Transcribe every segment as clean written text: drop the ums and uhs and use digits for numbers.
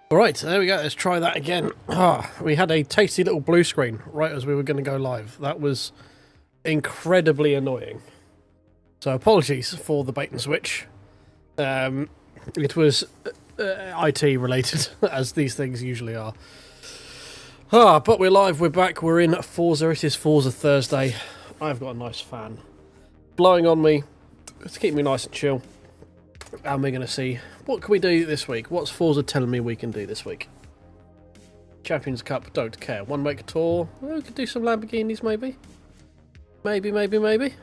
Alright, there we go. Let's try that again. We had a tasty little blue screen right as we were going to go live. That was incredibly annoying. So apologies for the bait and switch. It was IT related, as these things usually are. But we're live, we're back, we're in Forza. It is Forza Thursday. I've got a nice fan blowing on me to keep me nice and chill. And we're going to see, what can we do this week? What's Forza telling me we can do this week? Champions Cup, don't care. One make tour. Well, we could do some Lamborghinis, maybe. Maybe.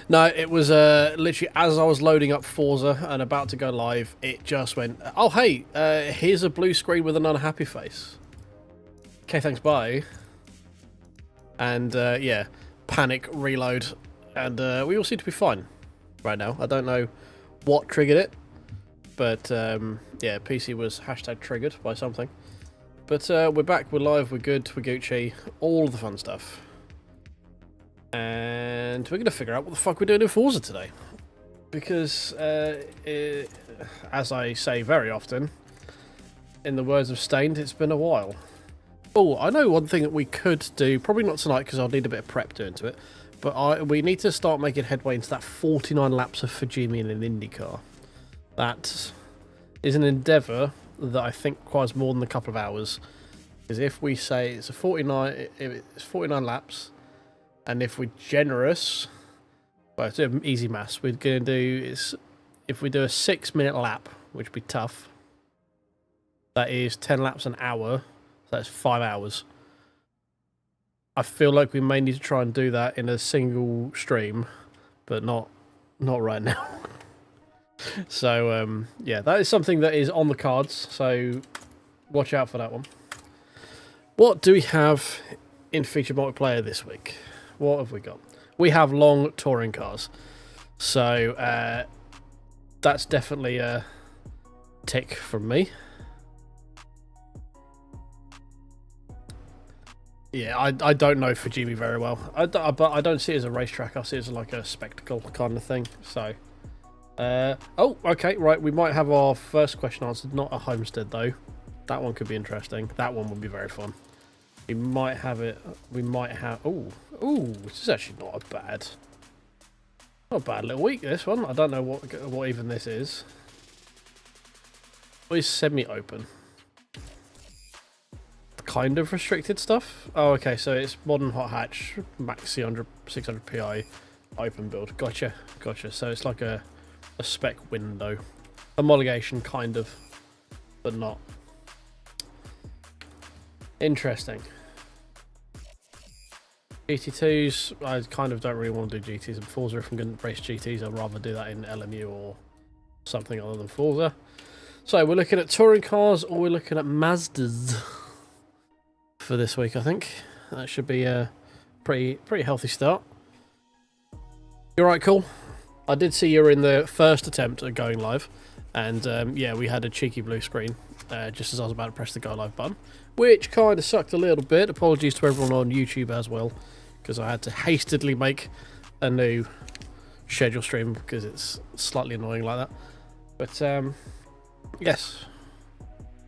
No, it was literally as I was loading up Forza and about to go live, it just went, oh hey, here's a blue screen with an unhappy face. Okay, thanks, bye. And yeah, panic, reload, and we all seem to be fine right now. I don't know what triggered it, but yeah, PC was hashtag triggered by something. But we're back, we're live, we're good, we're Gucci, all the fun stuff. And we're going to figure out what the fuck we're doing in Forza today. Because, as I say very often, in the words of Stained, it's been a while. Oh, I know one thing that we could do, probably not tonight because I'll need a bit of prep doing to it, but we need to start making headway into that 49 laps of Fujimi in an IndyCar. That is an endeavour that I think requires more than a couple of hours. Because if we say it's 49 laps, and if we're generous, well, it's easy maths. We're going to do is if we do a 6-minute lap, which would be tough. That is 10 laps an hour. So that's 5 hours. I feel like we may need to try and do that in a single stream, but not right now. So yeah, that is something that is on the cards. So watch out for that one. What do we have in featured multiplayer this week? What have we got? We have long touring cars. So that's definitely a tick from me. Yeah, I don't know Fujimi very well. But I don't see it as a racetrack. I see it as like a spectacle kind of thing. So, oh, okay, right. We might have our first question answered. Not a homestead, though. That one could be interesting. That one would be very fun. We might have it. We might have. Ooh, this is actually not a bad little week. This one. I don't know what even this is. What is semi-open? Kind of restricted stuff. Oh, okay. So it's modern hot hatch, max 600 Pi, open build. Gotcha. So it's like a spec window, homologation kind of, but not. Interesting. GT2s, I kind of don't really want to do GTs in Forza. If I'm going to race GTs, I'd rather do that in LMU or something other than Forza. So we're looking at touring cars, or we're looking at Mazdas for this week. I think that should be a pretty healthy start. You're right, cool. I did see you were in the first attempt at going live, and yeah, we had a cheeky blue screen just as I was about to press the go live button, which kind of sucked a little bit. Apologies to everyone on YouTube as well, because I had to hastily make a new schedule stream because it's slightly annoying like that. But yes,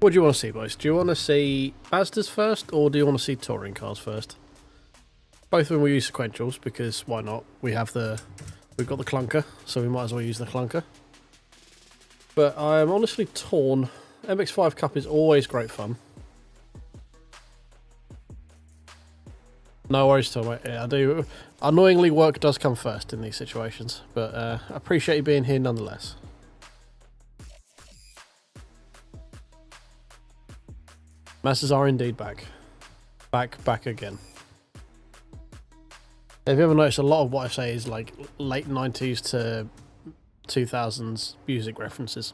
what do you want to see, boys? Do you want to see Mazdas first, or do you want to see touring cars first? Both of them will use sequentials because why not? We've got the clunker, so we might as well use the clunker. But I'm honestly torn. MX5 Cup is always great fun. No worries, Tom. Yeah, I do. Annoyingly, work does come first in these situations, but I appreciate you being here nonetheless. Mazdas are indeed back. Back again. Have you ever noticed a lot of what I say is like late 90s to 2000s music references?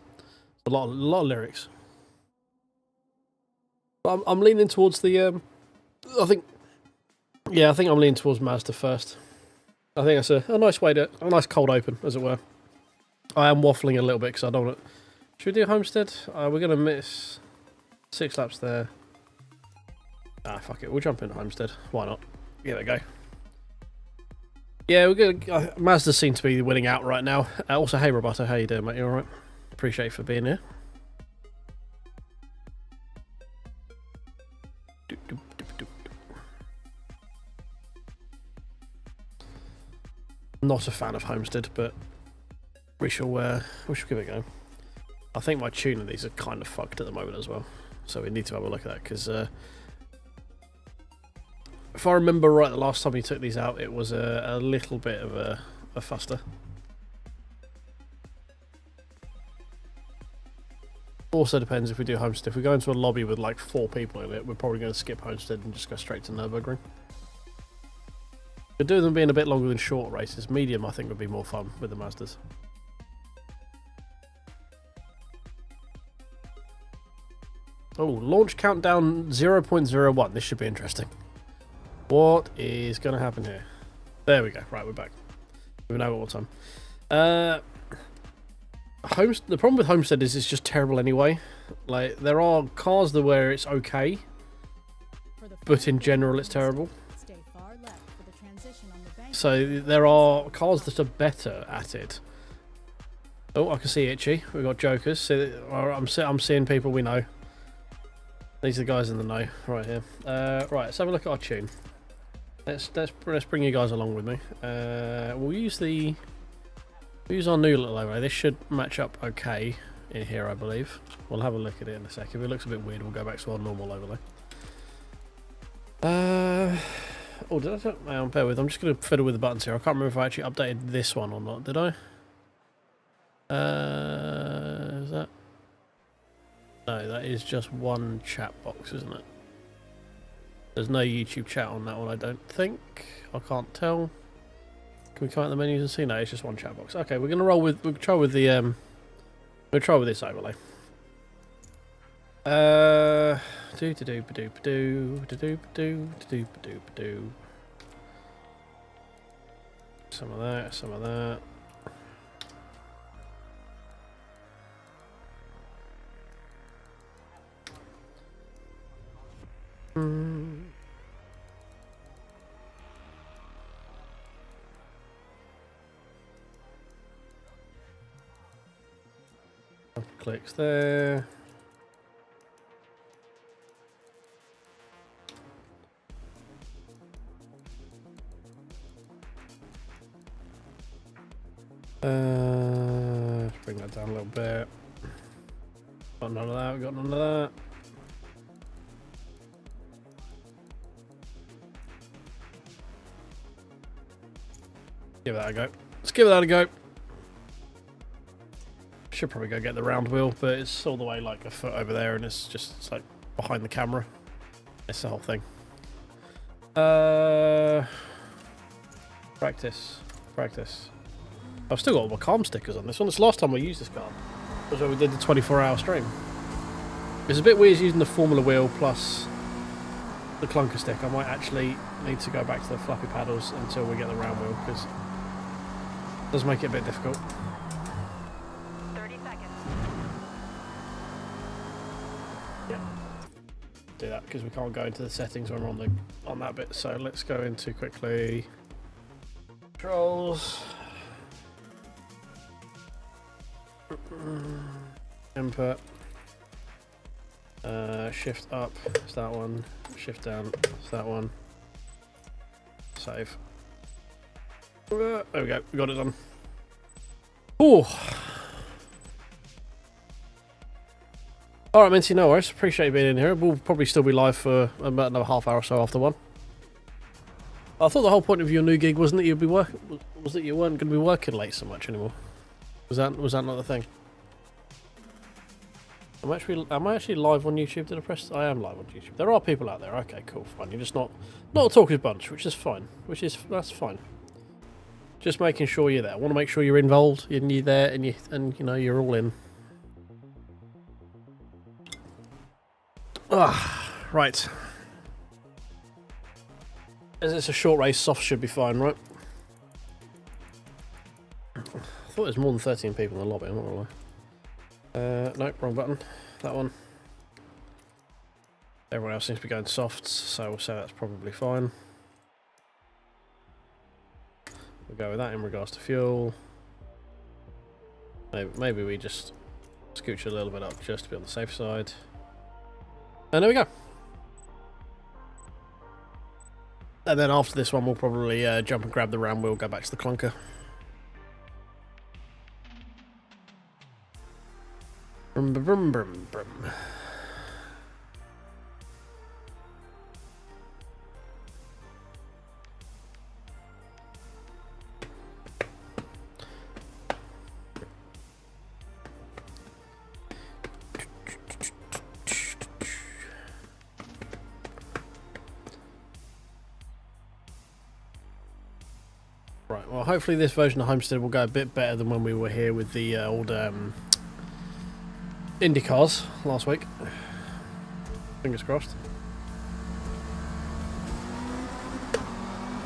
A lot of lyrics. But I'm leaning towards the. I think I'm leaning towards Mazda first. I think that's a nice way a nice cold open, as it were. I am waffling a little bit because I don't want to. Should we do Homestead? We're going to miss 6 laps there. Fuck it. We'll jump into Homestead. Why not? Here we go. Yeah, we're good. Mazda seem to be winning out right now. Also, hey Roboto, how you doing, mate? You alright? Appreciate you for being here. Not a fan of Homestead, but we shall give it a go. I think my tune of these are kind of fucked at the moment as well, so we need to have a look at that, because if I remember right, the last time we took these out, it was a little bit of a fuster. Also depends if we do Homestead. If we go into a lobby with like 4 people in it, we're probably going to skip Homestead and just go straight to Nürburgring. Could do them being a bit longer than short races. Medium, I think, would be more fun with the Mazdas. Oh, launch countdown 0.01. This should be interesting. What is going to happen here? There we go. Right, we're back. We know what time. The problem with Homestead is it's just terrible anyway. Like, there are cars where it's okay, but in general it's terrible. So there are cars that are better at it. Oh, I can see Itchy. We've got Jokers. So I'm seeing people we know. These are the guys in the know right here. Right, let's have a look at our tune. Let's bring you guys along with me. We'll use our new little overlay. This should match up okay in here, I believe. We'll have a look at it in a sec. If it looks a bit weird, we'll go back to our normal overlay. Oh, did I? Hang on, bear with. I'm just going to fiddle with the buttons here. I can't remember if I actually updated this one or not. Did I? Is that? No, that is just one chat box, isn't it? There's no YouTube chat on that one, I don't think. I can't tell. Can we come out the menus and see? No, it's just one chat box. Okay, we're going to roll with. We'll try with the. We'll try with this overlay. Some of that, some of that. Clicks there. Let's bring that down a little bit. Got none of that, we got none of that. Give that a go. Let's give that a go. Should probably go get the round wheel, but it's all the way like a foot over there and it's like behind the camera. It's the whole thing. Practice. I've still got all my calm stickers on this one. It's the last time I used this car. It was when we did the 24-hour stream. It's a bit weird using the Formula wheel plus the clunker stick. I might actually need to go back to the flappy paddles until we get the round wheel, because it does make it a bit difficult. 30 seconds. Yeah. Do that because we can't go into the settings when we're on that bit. So let's go into quickly controls. Input. Shift up, it's that one. Shift down, it's that one. Save. There we go, we got it done. Ooh. Alright, Minty, no worries. Appreciate you being in here. We'll probably still be live for about another half hour or so after one. I thought the whole point of your new gig wasn't that you'd be was that you weren't going to be working late so much anymore. Was that not the thing? Am I actually live on YouTube? Did I press? I am live on YouTube. There are people out there. Okay, cool, fine. You're just not a talker's bunch, which is fine. That's fine. Just making sure you're there. I want to make sure you're involved and you're there and you know you're all in. Right. As it's a short race, soft should be fine, right? I thought there's more than 13 people in the lobby, I'm not gonna lie. Nope, wrong button. That one. Everyone else seems to be going softs, so we'll say that's probably fine. We'll go with that in regards to fuel. Maybe we just scooch a little bit up just to be on the safe side. And there we go. And then after this one, we'll probably jump and grab the round wheel, go back to the clunker. Brum, brum, brum, brum. Right, well, hopefully this version of Homestead will go a bit better than when we were here with the old Indy cars last week. Fingers crossed.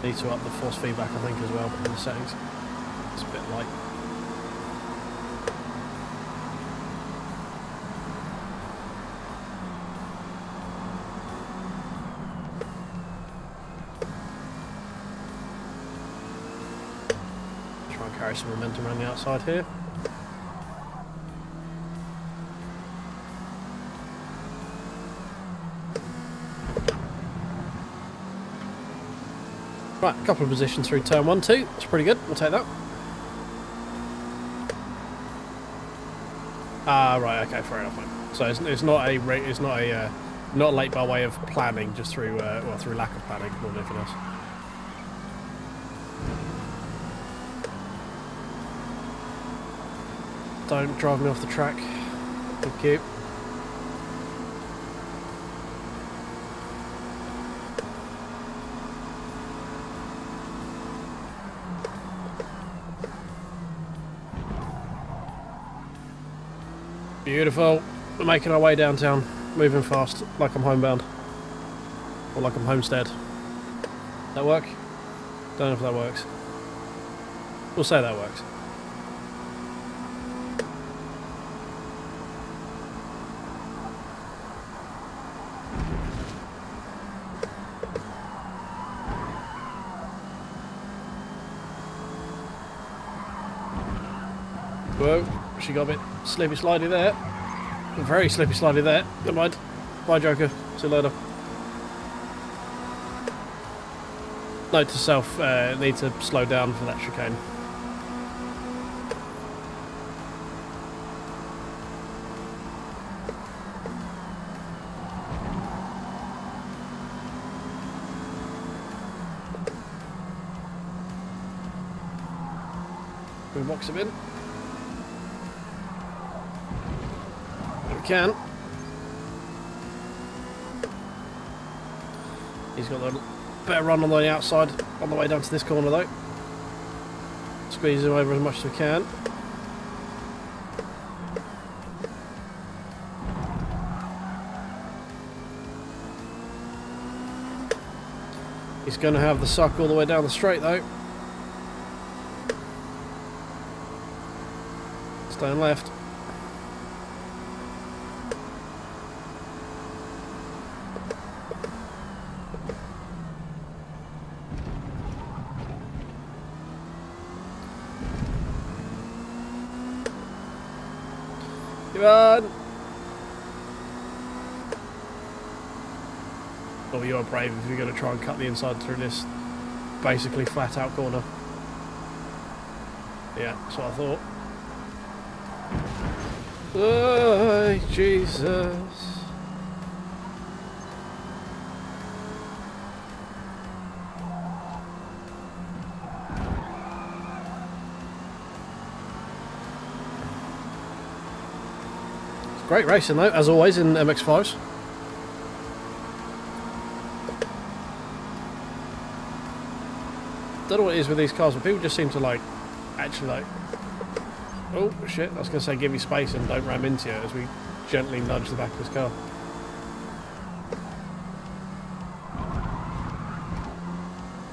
Need to up the force feedback, I think, as well, in the settings. It's a bit light. Try and carry some momentum around the outside here. Right, a couple of positions through turn 1, 2. That's pretty good. We'll take that. Ah, right. Okay, fair enough. So it's not not late by way of planning, just through well, through lack of planning more than anything else. Don't drive me off the track. Thank you. Beautiful. We're making our way downtown, moving fast, like I'm homebound. Or like I'm homestead. That work? Don't know if that works. We'll say that works. Whoa, she got a bit slippy slidey there. Very slippy slidey there. Never mind. Bye, Joker. See you later. Note to self, need to slow down for that chicane. We box him in. Can. He's got a better run on the outside on the way down to this corner though. Squeeze him over as much as we can. He's going to have the suck all the way down the straight though. Staying left. Come on! Oh, you are brave if you're going to try and cut the inside through this basically flat out corner. Yeah, that's what I thought. Oh, Jesus. Great racing though, as always in MX5s. Don't know what it is with these cars, but people just seem to like, actually like, oh shit, I was going to say give you space and don't ram into you as we gently nudge the back of this car.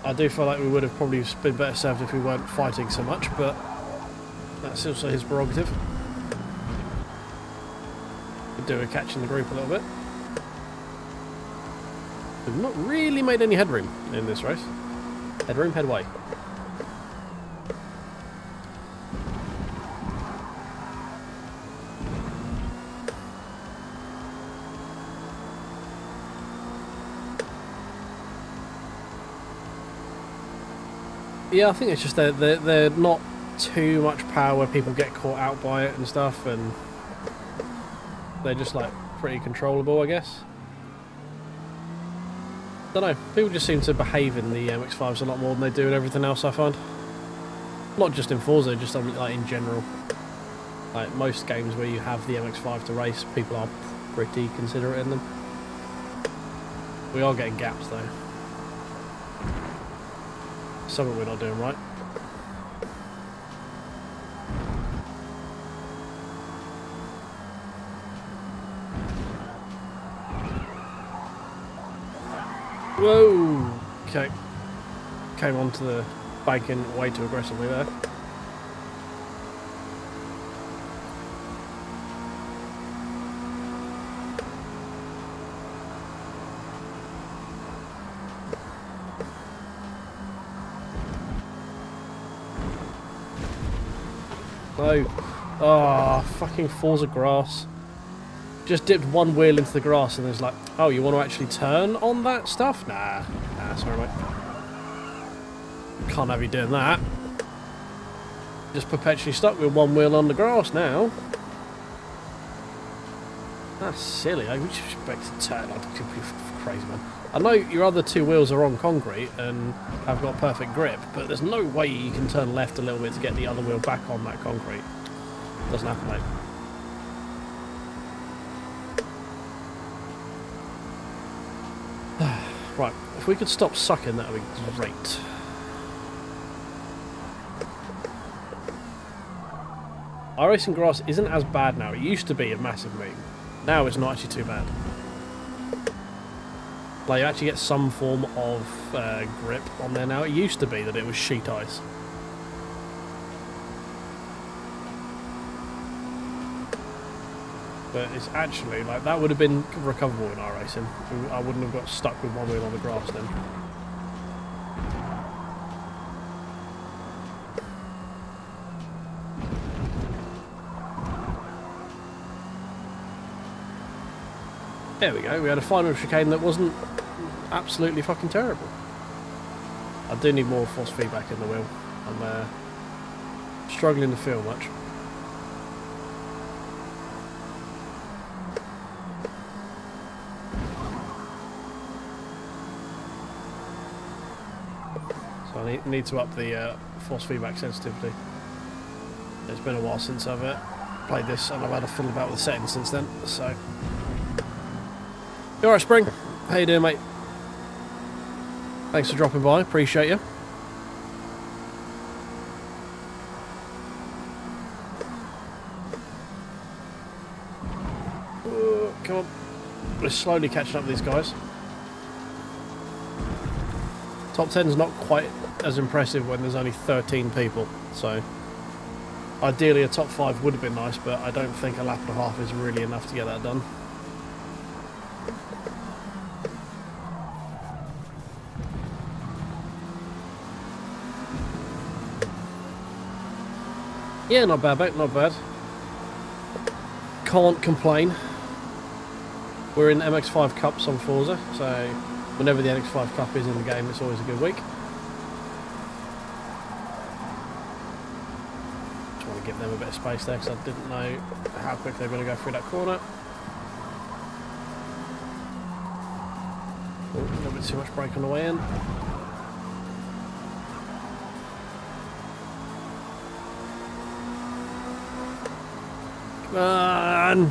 I do feel like we would have probably been better served if we weren't fighting so much, but that's also his prerogative. Do a catch in the group a little bit. We've not really made any headroom in this race. Headroom, headway. Yeah, I think it's just they're not too much power where people get caught out by it and stuff, and they're just like pretty controllable, I guess. Don't know. People just seem to behave in the MX-5s a lot more than they do in everything else, I find. Not just in Forza, just like in general. Like most games where you have the MX-5 to race, people are pretty considerate in them. We are getting gaps though. Something we're not doing right. Whoa! Okay. Came onto the banking way too aggressively there. No. Oh, fucking Forza grass. Just dipped one wheel into the grass and it's like, oh, you want to actually turn on that stuff? Nah. Nah, sorry mate. Can't have you doing that. Just perpetually stuck with one wheel on the grass now. That's silly. I would expect to turn. I'd be crazy, man. I know your other two wheels are on concrete and have got perfect grip, but there's no way you can turn left a little bit to get the other wheel back on that concrete. Doesn't happen, mate. Right, if we could stop sucking, that would be great. iRacing grass isn't as bad now. It used to be a massive meme. Now it's not actually too bad. Like, you actually get some form of grip on there now. It used to be that it was sheet ice. But it's actually, like, that would have been recoverable in iRacing. I wouldn't have got stuck with one wheel on the grass then. There we go, we had a final chicane that wasn't absolutely fucking terrible. I do need more force feedback in the wheel. I'm struggling to feel much. So I need to up the force feedback sensitivity. It's been a while since I've played this and I've had a fiddle about with the settings since then, so... You alright, Spring? How you doing, mate? Thanks for dropping by, appreciate you. Come on. We're slowly catching up with these guys. Top 10's not quite as impressive when there's only 13 people, so... Ideally a top 5 would have been nice, but I don't think a lap and a half is really enough to get that done. Yeah, not bad, mate, not bad. Can't complain. We're in MX5 Cups on Forza, so whenever the MX5 Cup is in the game, it's always a good week. Just want to give them a bit of space there, because I didn't know how quick they were going to go through that corner. Oh, a little bit too much brake on the way in. Man,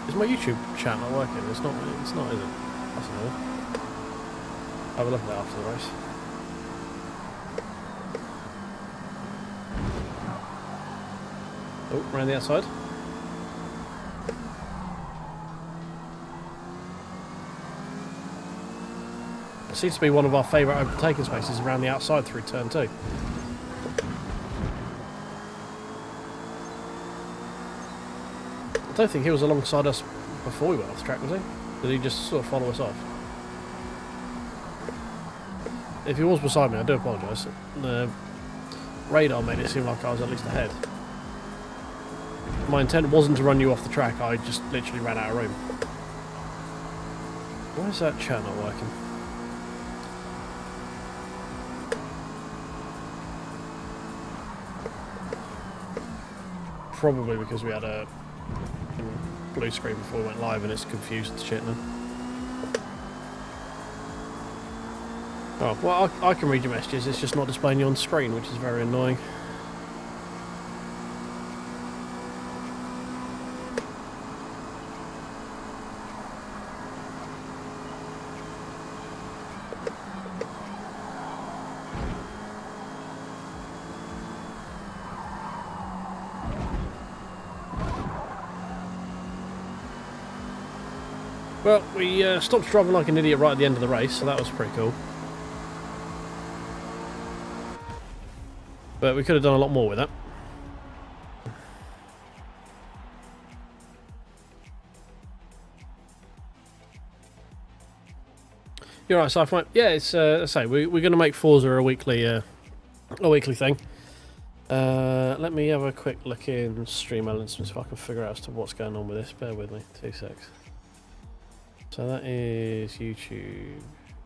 is my YouTube chat not working? It's not, is it? That's annoying. Have a look at that after the race. Oh, around the outside. It seems to be one of our favourite overtaking spaces around the outside through turn 2. I don't think he was alongside us before we went off the track, was he? Did he just sort of follow us off? If he was beside me, I do apologise. The radar made it seem like I was at least ahead. My intent wasn't to run you off the track, I just literally ran out of room. Why is that chat not working? probably because we had a blue screen before we went live and it's confused the shit now. Oh, well, I can read your messages, it's just not displaying you on screen, which is very annoying. Well, we stopped driving like an idiot right at the end of the race, so that was pretty cool. But we could have done a lot more with that. You're right, sci-fi. Yeah, it's I say we're going to make Forza a weekly thing. Let me have a quick look in Stream Elements if I can figure out as to what's going on with this. Bear with me, 2 secs. So that is YouTube,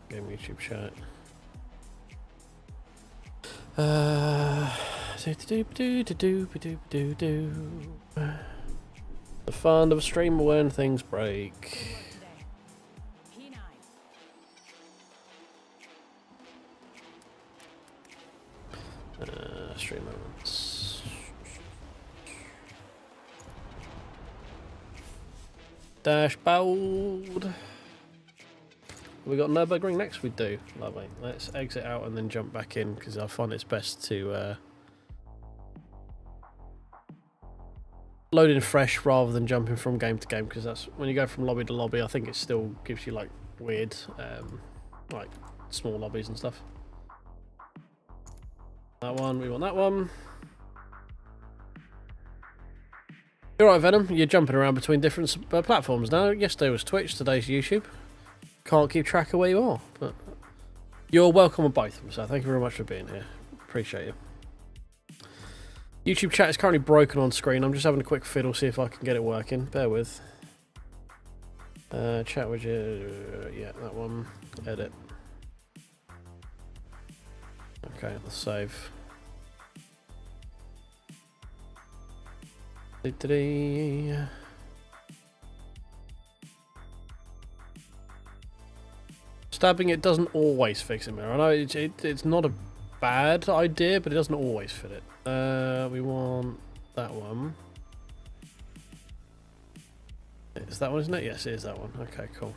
game YouTube chat. The fun of a stream when things break. Stream Elements. Dashboard. We got Nürburgring next. We do. Lovely. Let's exit out and then jump back in because I find it's best to load in fresh rather than jumping from game to game, because that's when you go from lobby to lobby. I think it still gives you like weird, like small lobbies and stuff. That one. We want that one. You're right, Venom. You're jumping around between different platforms now. Yesterday was Twitch. Today's YouTube. Can't keep track of where you are, but you're welcome on both of them, so thank you very much for being here. Appreciate you. YouTube chat is currently broken on screen. I'm just having a quick fiddle, see if I can get it working. Bear with. Chat widget, yeah, that one. Edit. Okay, let's save. Stabbing it doesn't always fix it, Mirror. I know it's not a bad idea, but it doesn't always fit it. We want that one. It's that one, isn't it? Yes, it is that one. Okay, cool.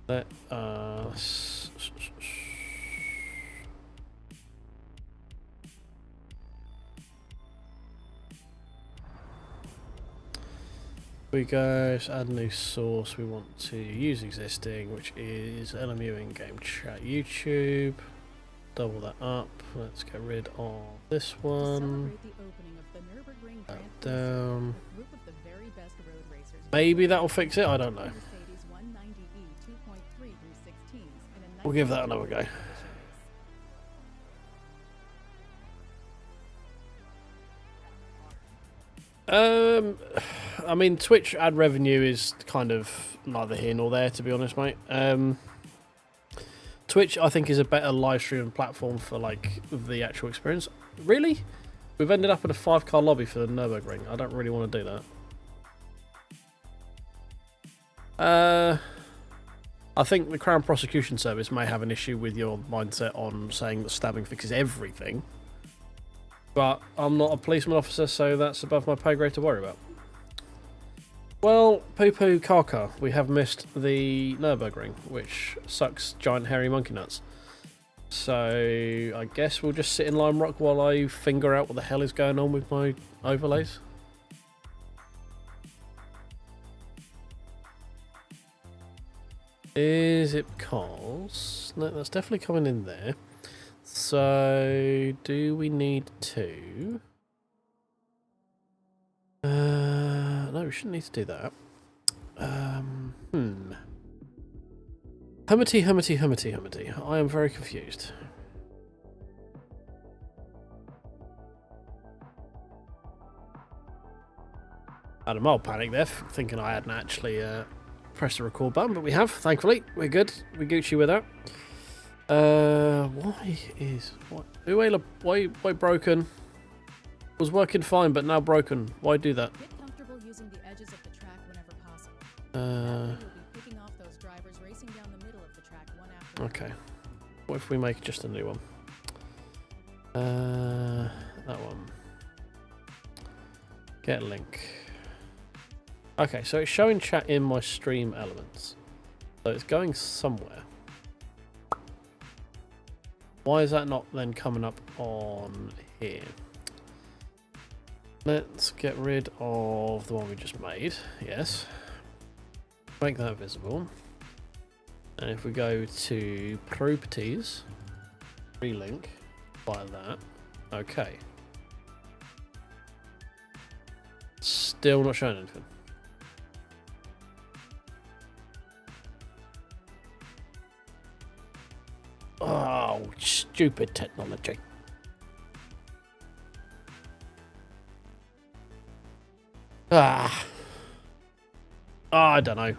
Let us... We go to add new source. We want to use existing, which is LMU in game chat YouTube. Double that up. Let's get rid of this one. That down. Maybe that'll fix it. I don't know. We'll give that another go. I mean, Twitch ad revenue is kind of neither here nor there, to be honest, mate. Twitch, I think, is a better live streaming platform for like the actual experience. Really? We've ended up in a 5-car lobby for the Nürburgring. I don't really want to do that. I think the Crown Prosecution Service may have an issue with your mindset on saying that stabbing fixes everything. But I'm not a policeman officer, so that's above my pay grade to worry about. Well, poo-poo caca, we have missed the Nürburgring, which sucks giant hairy monkey nuts. So I guess we'll just sit in Lime Rock while I figure out what the hell is going on with my overlays. Is it because... No, that's definitely coming in there. So, do we need to... no, we shouldn't need to do that. Hummity. I am very confused. I had a mild panic there, thinking I hadn't actually pressed the record button, but we have, thankfully. We're good. We're Gucci with that. Why broken? Was working fine, but now broken. Why do that? Get comfortable using the edges of the track whenever possible. Uh, You'll be picking off those drivers racing down the middle of the track one after okay. What if we make just a new one? That one. Get link. Okay, so it's showing chat in my stream elements. So it's going somewhere. Why is that not then coming up on here? Let's get rid of the one we just made. Yes. Make that visible. And if we go to properties, relink by that. Okay. Still not showing anything. Oh, stupid technology. I don't know.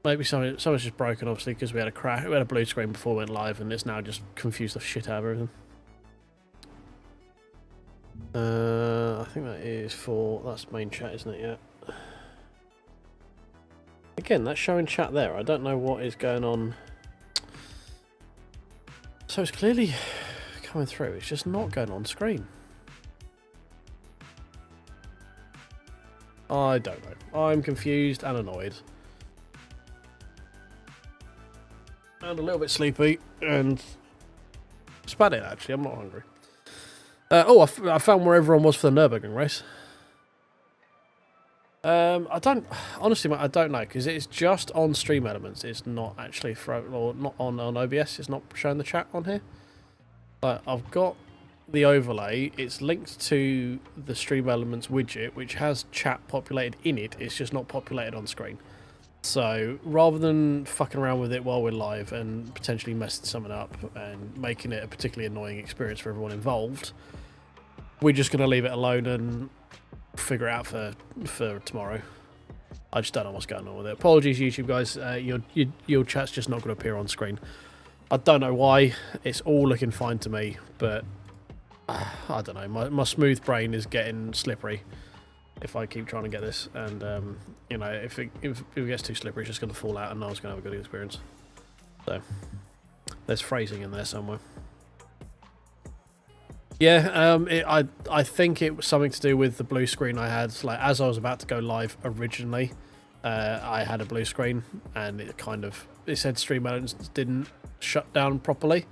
Maybe someone's just broken, obviously, because we had a crash. We had a blue screen before we went live, and it's now just confused the shit out of everything. I think that is for... That's main chat, isn't it? Yeah. Again, that's showing chat there. I don't know what is going on. So it's clearly coming through. It's just not going on screen. I don't know. I'm confused and annoyed. And a little bit sleepy. And it's about it, actually. I'm not hungry. I found where everyone was for the Nürburgring race. I don't... Honestly, mate, I don't know. Because it's just on stream elements. It's not actually... or not on OBS. It's not showing the chat on here. But I've got the overlay. It's linked to the stream elements widget, which has chat populated in it. It's just not populated on screen. So rather than fucking around with it while we're live and potentially messing something up and making it a particularly annoying experience for everyone involved, we're just going to leave it alone and figure it out for tomorrow. I just don't know what's going on with it. Apologies, YouTube guys. Your chat's just not going to appear on screen. I don't know why. It's all looking fine to me, but I don't know. My smooth brain is getting slippery if I keep trying to get this, and you know, if it gets too slippery, it's just going to fall out, and no one's going to have a good experience. So there's phrasing in there somewhere. Yeah, I think it was something to do with the blue screen I had. Like, as I was about to go live originally, I had a blue screen, and it said stream elements didn't shut down properly.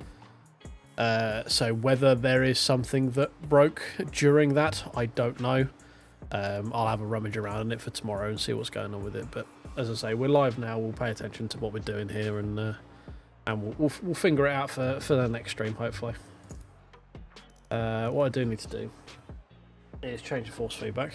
So whether there is something that broke during that, I don't know. I'll have a rummage around in it for tomorrow and see what's going on with it. But as I say, we're live now. We'll pay attention to what we're doing here, and we'll figure it out for the next stream, hopefully. What I do need to do is change the force feedback.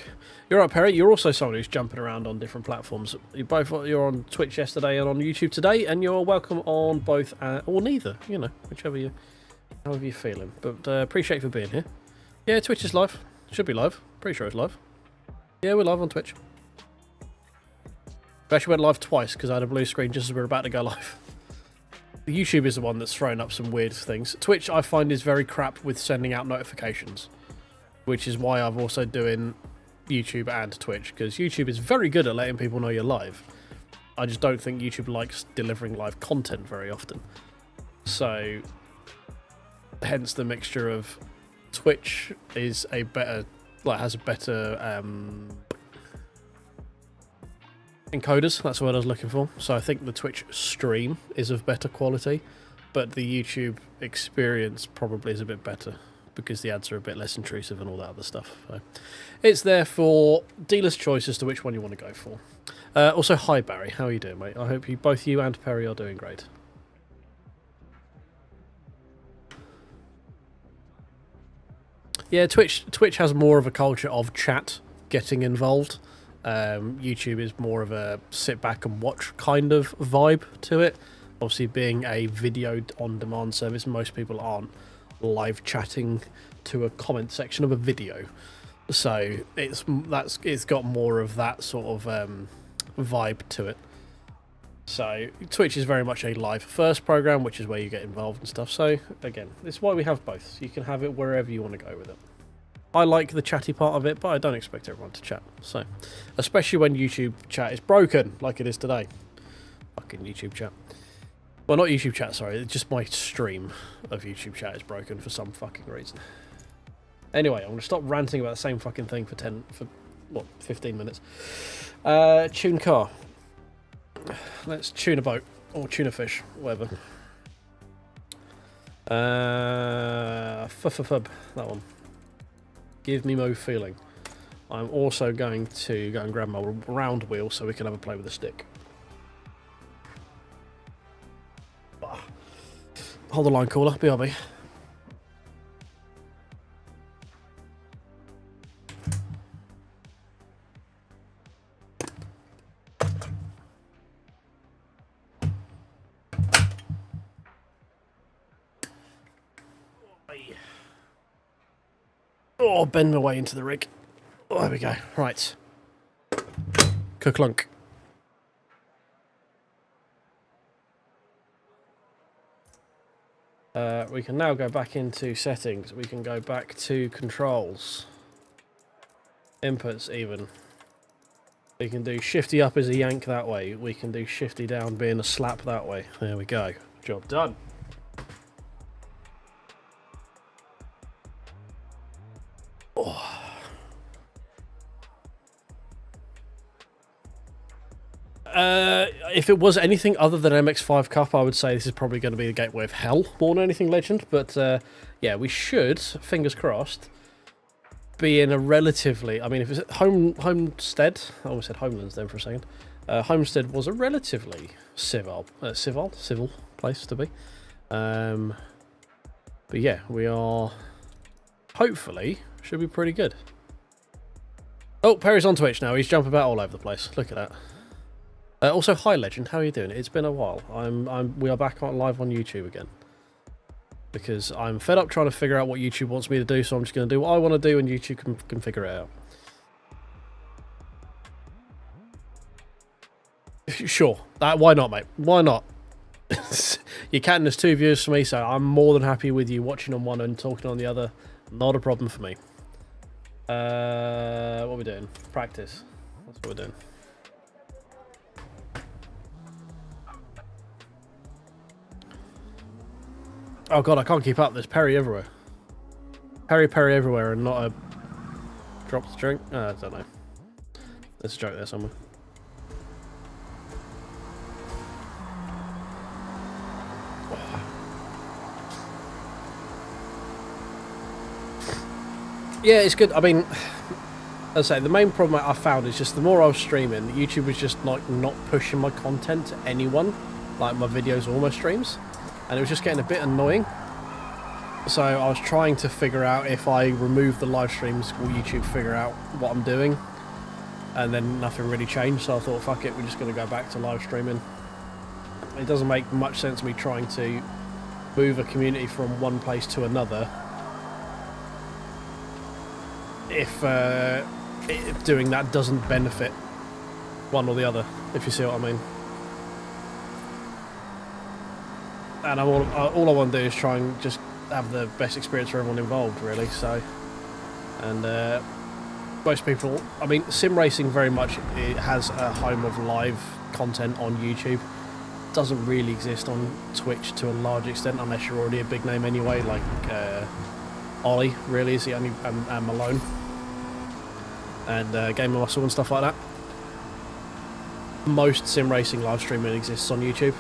You're right, Perry. You're also someone who's jumping around on different platforms. You're on Twitch yesterday and on YouTube today, and you're welcome on both or neither. You know, however you're feeling. But appreciate you for being here. Yeah, Twitch is live. Should be live. Pretty sure it's live. Yeah, we're live on Twitch. We actually went live twice because I had a blue screen just as we were about to go live. YouTube is the one that's thrown up some weird things. Twitch, I find, is very crap with sending out notifications, which is why I'm also doing YouTube and Twitch, because YouTube is very good at letting people know you're live. I just don't think YouTube likes delivering live content very often. So, hence the mixture of Twitch is a better, has a better encoders, that's the word I was looking for. So I think the Twitch stream is of better quality, but the YouTube experience probably is a bit better because the ads are a bit less intrusive and all that other stuff. So it's there for dealer's choice as to which one you want to go for. Also, hi Barry, how are you doing, mate? I hope both you and Perry are doing great. Yeah, Twitch has more of a culture of chat getting involved. YouTube is more of a sit back and watch kind of vibe to it. Obviously, being a video on demand service, most people aren't live chatting to a comment section of a video, so it's got more of that sort of vibe to it. So Twitch is very much a live first program, which is where you get involved and stuff. So again, it's why we have both. So you can have it wherever you want to go with it. I like the chatty part of it, but I don't expect everyone to chat. So, especially when YouTube chat is broken, like it is today. Fucking YouTube chat. Well, not YouTube chat, sorry. It's just my stream of YouTube chat is broken for some fucking reason. Anyway, I'm going to stop ranting about the same fucking thing for 15 minutes. Tune car. Let's tune a boat. Or tune a fish. Whatever. That one. Give me mo feeling. I'm also going to go and grab my round wheel so we can have a play with the stick. Hold the line, caller. BRB. Oh, bend my way into the rig. Oh, there we go. Right. Ka-clunk. We can now go back into settings. We can go back to controls. Inputs even. We can do shifty up as a yank that way. We can do shifty down being a slap that way. There we go. Job done. Oh. If it was anything other than MX5 Cup, I would say this is probably going to be the gateway of hell more than anything Legend. But yeah, we should, fingers crossed, be in a relatively... I mean, if it's Homestead... I almost said Homelands then for a second. Homestead was a relatively civil place to be. But yeah, we are... Hopefully, should be pretty good. Oh, Perry's on Twitch now. He's jumping about all over the place. Look at that. Also, hi Legend, how are you doing? It's been a while. We are back on live on YouTube again because I'm fed up trying to figure out what YouTube wants me to do. So I'm just going to do what I want to do, and YouTube can figure it out. Sure, why not, mate? Why not? You're counting as 2 viewers for me, so I'm more than happy with you watching on one and talking on the other. Not a problem for me. What are we doing? Practice. That's what we're doing. Oh god, I can't keep up. There's Perry everywhere. Perry everywhere and not a drop the drink. I don't know. There's a joke there somewhere. Yeah, it's good. I mean, as I say, the main problem I found is just the more I was streaming, YouTube was just like not pushing my content to anyone, like my videos or my streams. And it was just getting a bit annoying. So I was trying to figure out if I remove the live streams, will YouTube figure out what I'm doing? And then nothing really changed, so I thought, fuck it, we're just going to go back to live streaming. It doesn't make much sense me trying to move a community from one place to another if doing that doesn't benefit one or the other, if you see what I mean. And all I want to do is try and just have the best experience for everyone involved, really. So, and most people, I mean, sim racing very much it has a home of live content on YouTube. Doesn't really exist on Twitch to a large extent, unless you're already a big name anyway. Like Ollie, really is the only, and Malone, and Game of Muscle and stuff like that. Most sim racing live streaming exists on YouTube,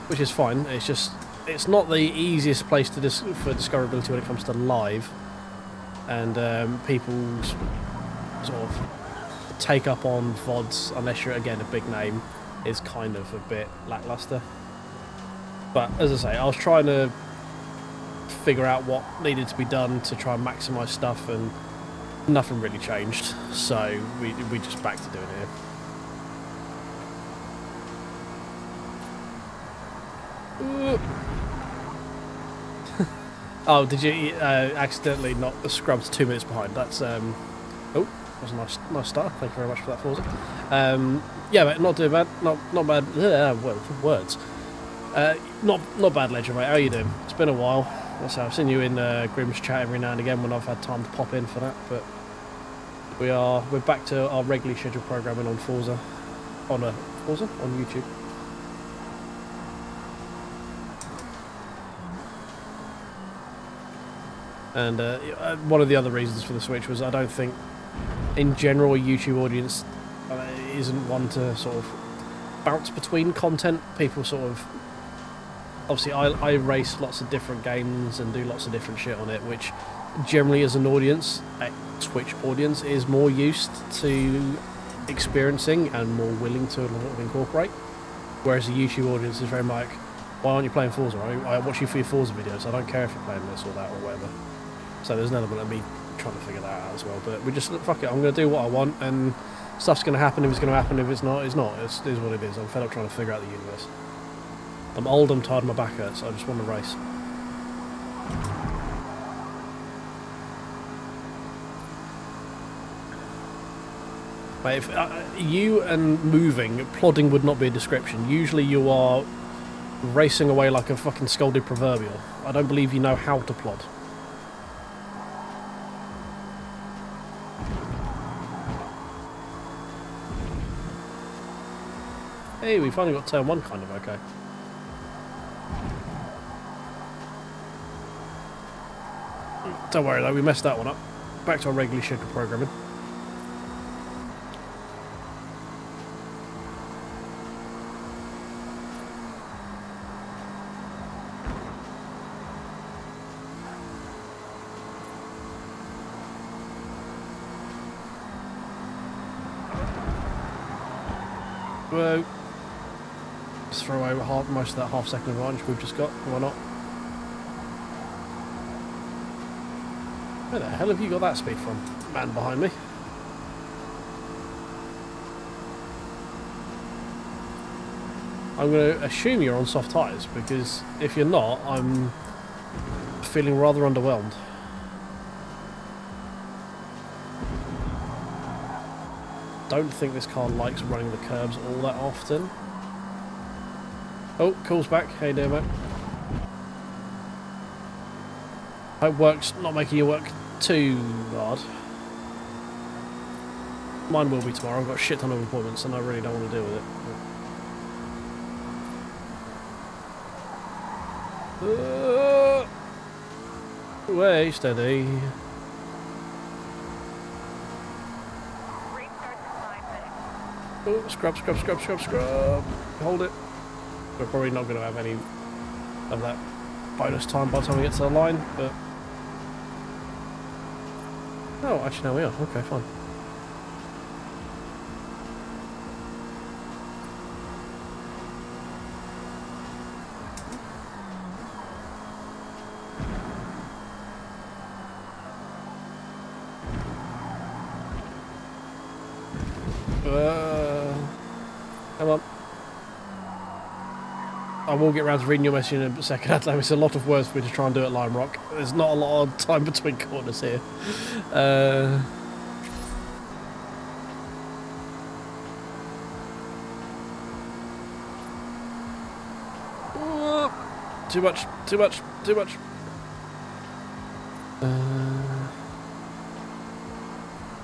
which is fine. It's just, it's not the easiest place to for discoverability when it comes to live, and people's sort of take up on VODs, unless you're again a big name, is kind of a bit lackluster. But as I say, I was trying to figure out what needed to be done to try and maximise stuff, and nothing really changed, so we just back to doing it. Oh, did you accidentally not scrubbed 2 minutes behind? That's oh, that was a nice start. Thank you very much for that, Forza. Yeah, but not too bad. Not bad. Words. Not bad, Legend, mate. How are you doing? It's been a while. Also, I've seen you in Grim's chat every now and again when I've had time to pop in for that, but we're back to our regularly scheduled programming on Forza, on YouTube. And one of the other reasons for the switch was I don't think, in general, a YouTube audience isn't one to sort of bounce between content. People sort of... Obviously, I race lots of different games and do lots of different shit on it, which generally as an audience, a Twitch audience, is more used to experiencing and more willing to incorporate. Whereas the YouTube audience is very much, why aren't you playing Forza? I watch you for your Forza videos. I don't care if you're playing this or that or whatever. So there's an element of me trying to figure that out as well. But we just, fuck it, I'm going to do what I want, and stuff's going to happen. If it's going to happen, if it's not, it's not. It is what it is. I'm fed up trying to figure out the universe. I'm old, I'm tired, my back hurts. I just want to race. Mate, if you and moving, plodding would not be a description. Usually you are racing away like a fucking scolded proverbial. I don't believe you know how to plod. Hey, we finally got turn one kind of okay. Don't worry though, we messed that one up. Back to our regularly scheduled programming. Whoa. Just throw away most of that half-second advantage we've just got. Why not? Where the hell have you got that speed from? Man behind me. I'm going to assume you're on soft tyres, because if you're not, I'm feeling rather underwhelmed. Don't think this car likes running the curbs all that often. Oh, calls back. How you doing, mate? Hope work's not making you work too hard. Mine will be tomorrow. I've got a shit ton of appointments and I really don't want to deal with it. Way steady. Oh, scrub. Hold it. We're probably not going to have any of that bonus time by the time we get to the line, but... Oh, actually, no, we are. Okay, fine. Come on. I will get around to reading your message in a second, Adlam. It's a lot of words for me to try and do at Lime Rock. There's not a lot of time between corners here. Too much.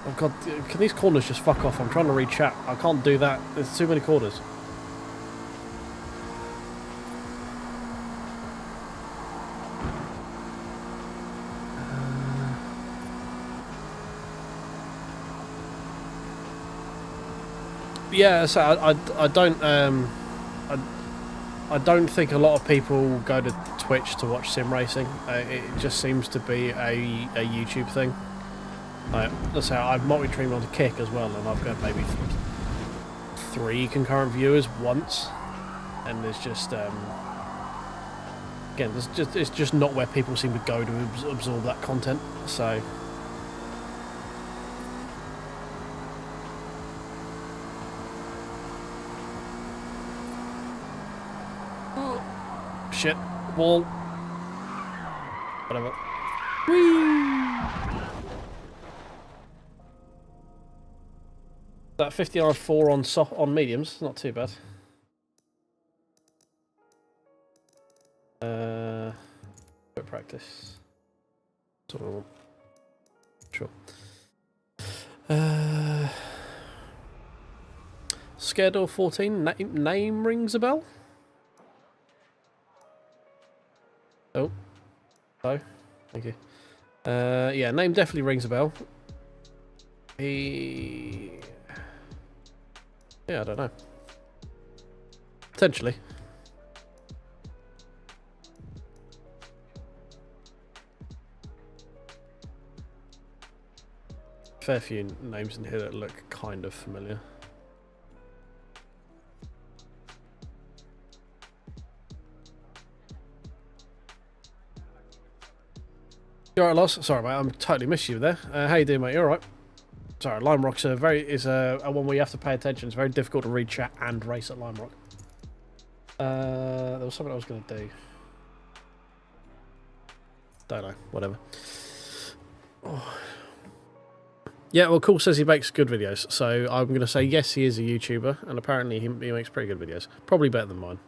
Oh god, can these corners just fuck off? I'm trying to read chat. I can't do that. There's too many corners. Yeah, so I don't think a lot of people go to Twitch to watch sim racing. It just seems to be a YouTube thing. Let's say I've multi-streamed on Kick as well, and I've got maybe 3 concurrent viewers once, and there's just again, it's just not where people seem to go to absorb that content. So. Shit, wall. Whatever. Whee! That 50R4 on mediums, not too bad. Foot practice. That's what I want. Sure. Scaredor 14, name rings a bell? Oh. Oh, thank you. Yeah, name definitely rings a bell. Yeah, I don't know. Potentially. Fair few names in here that look kind of familiar. You alright, Loss? Sorry, mate, I'm totally missed you there. How you doing, mate? You alright? Sorry, Lime Rock's a one where you have to pay attention. It's very difficult to read chat and race at Lime Rock. There was something I was going to do. Don't know. Whatever. Oh. Yeah, well, Cool says he makes good videos, so I'm going to say yes, he is a YouTuber, and apparently he makes pretty good videos. Probably better than mine.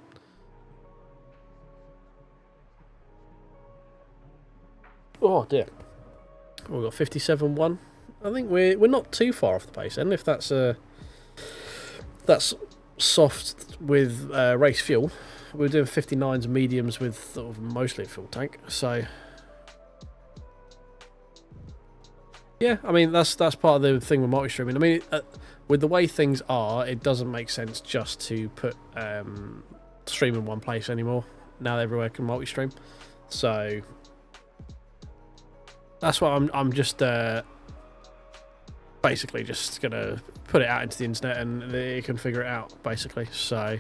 Oh dear. We've got 57.1. I think we're not too far off the pace, and if that's soft with race fuel, we're doing 59s mediums with sort of mostly a full tank. So yeah, I mean that's part of the thing with multi-streaming. I mean, with the way things are, it doesn't make sense just to put stream in one place anymore. Now everywhere can multi-stream, so that's why I'm just basically just gonna put it out into the internet and it can figure it out, basically. So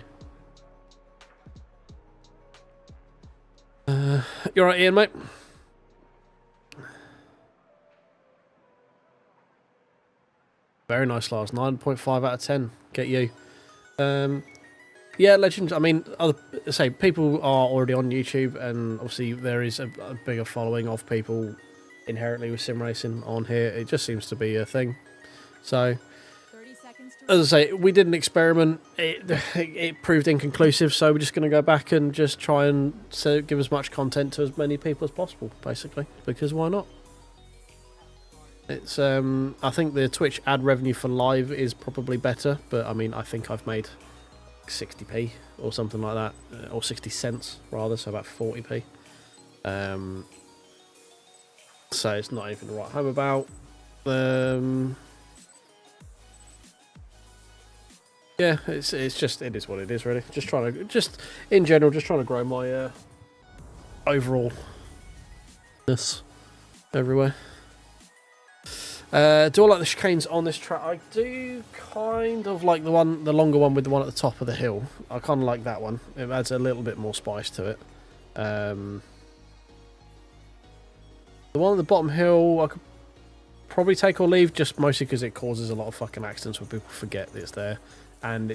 you're right, Ian, mate. Very nice, Lars. 9.5 out of 10. Get you. Yeah, Legends. I mean, people are already on YouTube, and obviously there is a bigger following of people inherently with sim racing on here. It just seems to be a thing. So, 30 seconds to as I say, we did an experiment. It proved inconclusive, so we're just going to go back and just try and give as much content to as many people as possible, basically. Because why not? It's I think the Twitch ad revenue for live is probably better, but I mean, I think I've made 60p or something like that, or 60 cents rather, so about 40p. So it's not anything to write home about. Yeah, it is what it is, really. Just in general, just trying to grow my overall this everywhere. Do I like the chicanes on this track? I do kind of like the longer one with the one at the top of the hill. I kind of like that one. It adds a little bit more spice to it. The one at the bottom hill, I could probably take or leave, just mostly because it causes a lot of fucking accidents when people forget that it's there, and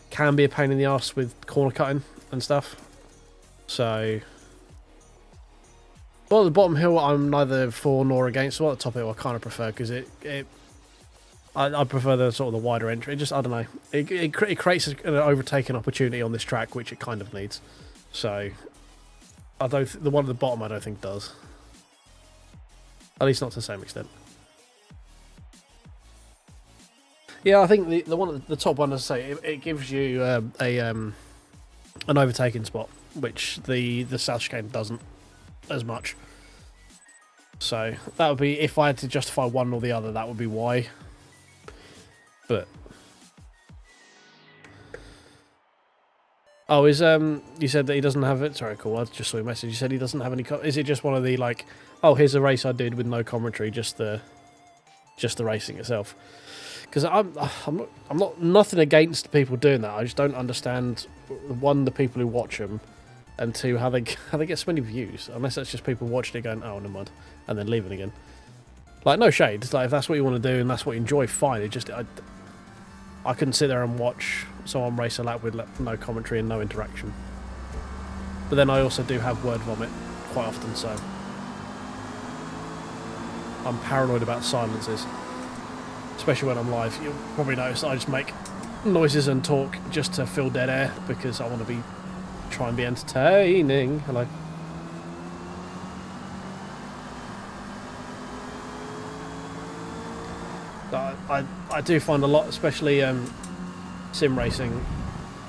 can be a pain in the arse with corner cutting and stuff. So, well, at the bottom hill, I'm neither for nor against. Well, at the top hill, I kind of prefer, because I prefer the sort of the wider entry. It just, I don't know, it creates an overtaking opportunity on this track, which it kind of needs. So, the one at the bottom, I don't think does. At least not to the same extent. Yeah, I think the one at the top one, as I say, it gives you an overtaking spot, which the South Chicane doesn't as much. So that would be, if I had to justify one or the other, that would be why. But oh, you said that he doesn't have it. Sorry, cool. I just saw your message. You said he doesn't have any. Is it just one of the like? Oh, here's a race I did with no commentary, just the racing itself. Because I'm not nothing against people doing that. I just don't understand, one, the people who watch them, and two, how they get so many views. Unless that's just people watching it going, oh, never mind, and then leaving again. Like, no shade. It's like, if that's what you want to do and that's what you enjoy, fine. It just I couldn't sit there and watch someone race a lap with no commentary and no interaction. But then I also do have word vomit quite often, so I'm paranoid about silences, especially when I'm live. You'll probably notice I just make noises and talk just to fill dead air, because I want to try and be entertaining. Hello. I do find a lot, especially sim racing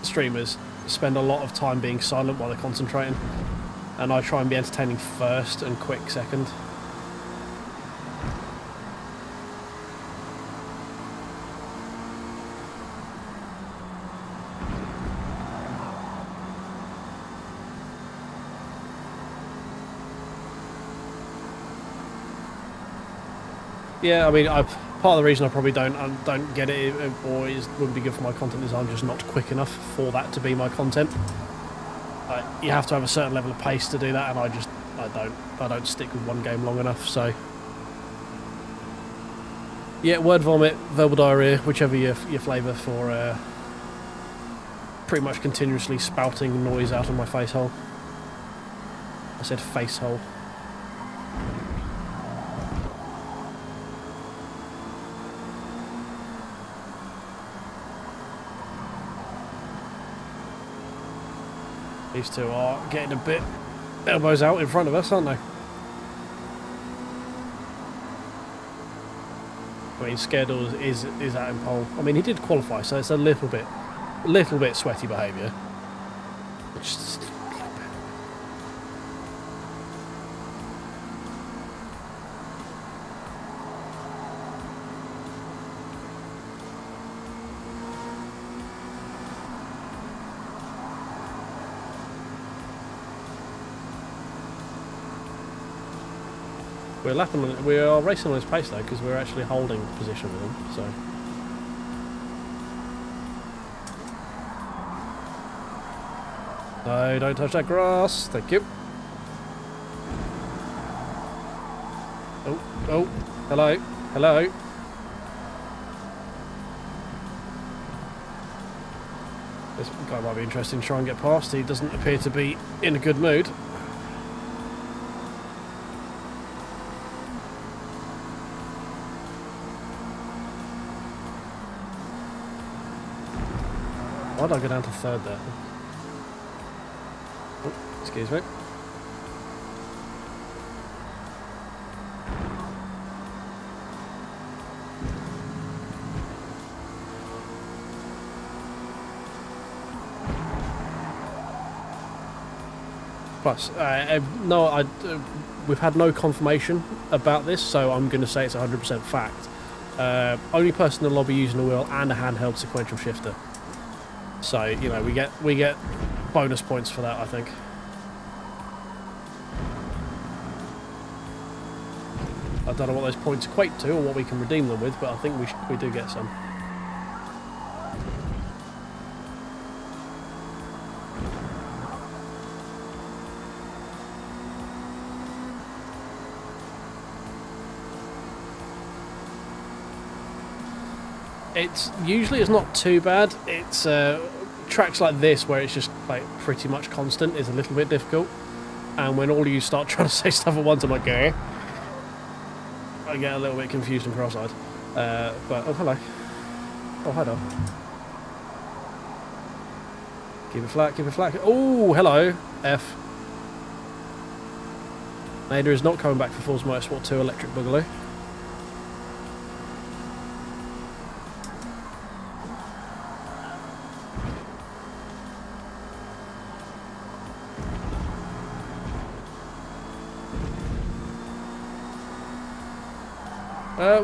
streamers, spend a lot of time being silent while they're concentrating, and I try and be entertaining first and quick second. Yeah, I mean, part of the reason I probably don't get it, or wouldn't be good for my content, is I'm just not quick enough for that to be my content. You have to have a certain level of pace to do that, and I don't stick with one game long enough. So, yeah, word vomit, verbal diarrhea, whichever your flavour for pretty much continuously spouting noise out of my face hole. I said face hole. These two are getting a bit elbows out in front of us, aren't they? I mean, Scaredor is out in pole. I mean, he did qualify, so it's a little bit sweaty behaviour. Just a little bit. We are racing on his pace though, because we're actually holding position with him. So. No, don't touch that grass. Thank you. Oh, hello, hello. This guy might be interesting to try and get past. He doesn't appear to be in a good mood. Why did I go down to third there? Oh, excuse me. Plus, we've had no confirmation about this, so I'm going to say it's 100% fact. Only person in the lobby using a wheel and a handheld sequential shifter. So, you know, we get bonus points for that, I think. I don't know what those points equate to or what we can redeem them with, but I think we do get some. It's not too bad. It's tracks like this where it's just like pretty much constant is a little bit difficult, and when all of you start trying to say stuff at once, I'm like, eh? I get a little bit confused and cross-eyed. But oh, hello. Oh, hi, Dom. Keep it flat, keep it flat. Oh, hello, F. Nader is not coming back for Forza Motorsport 2 Electric Boogaloo.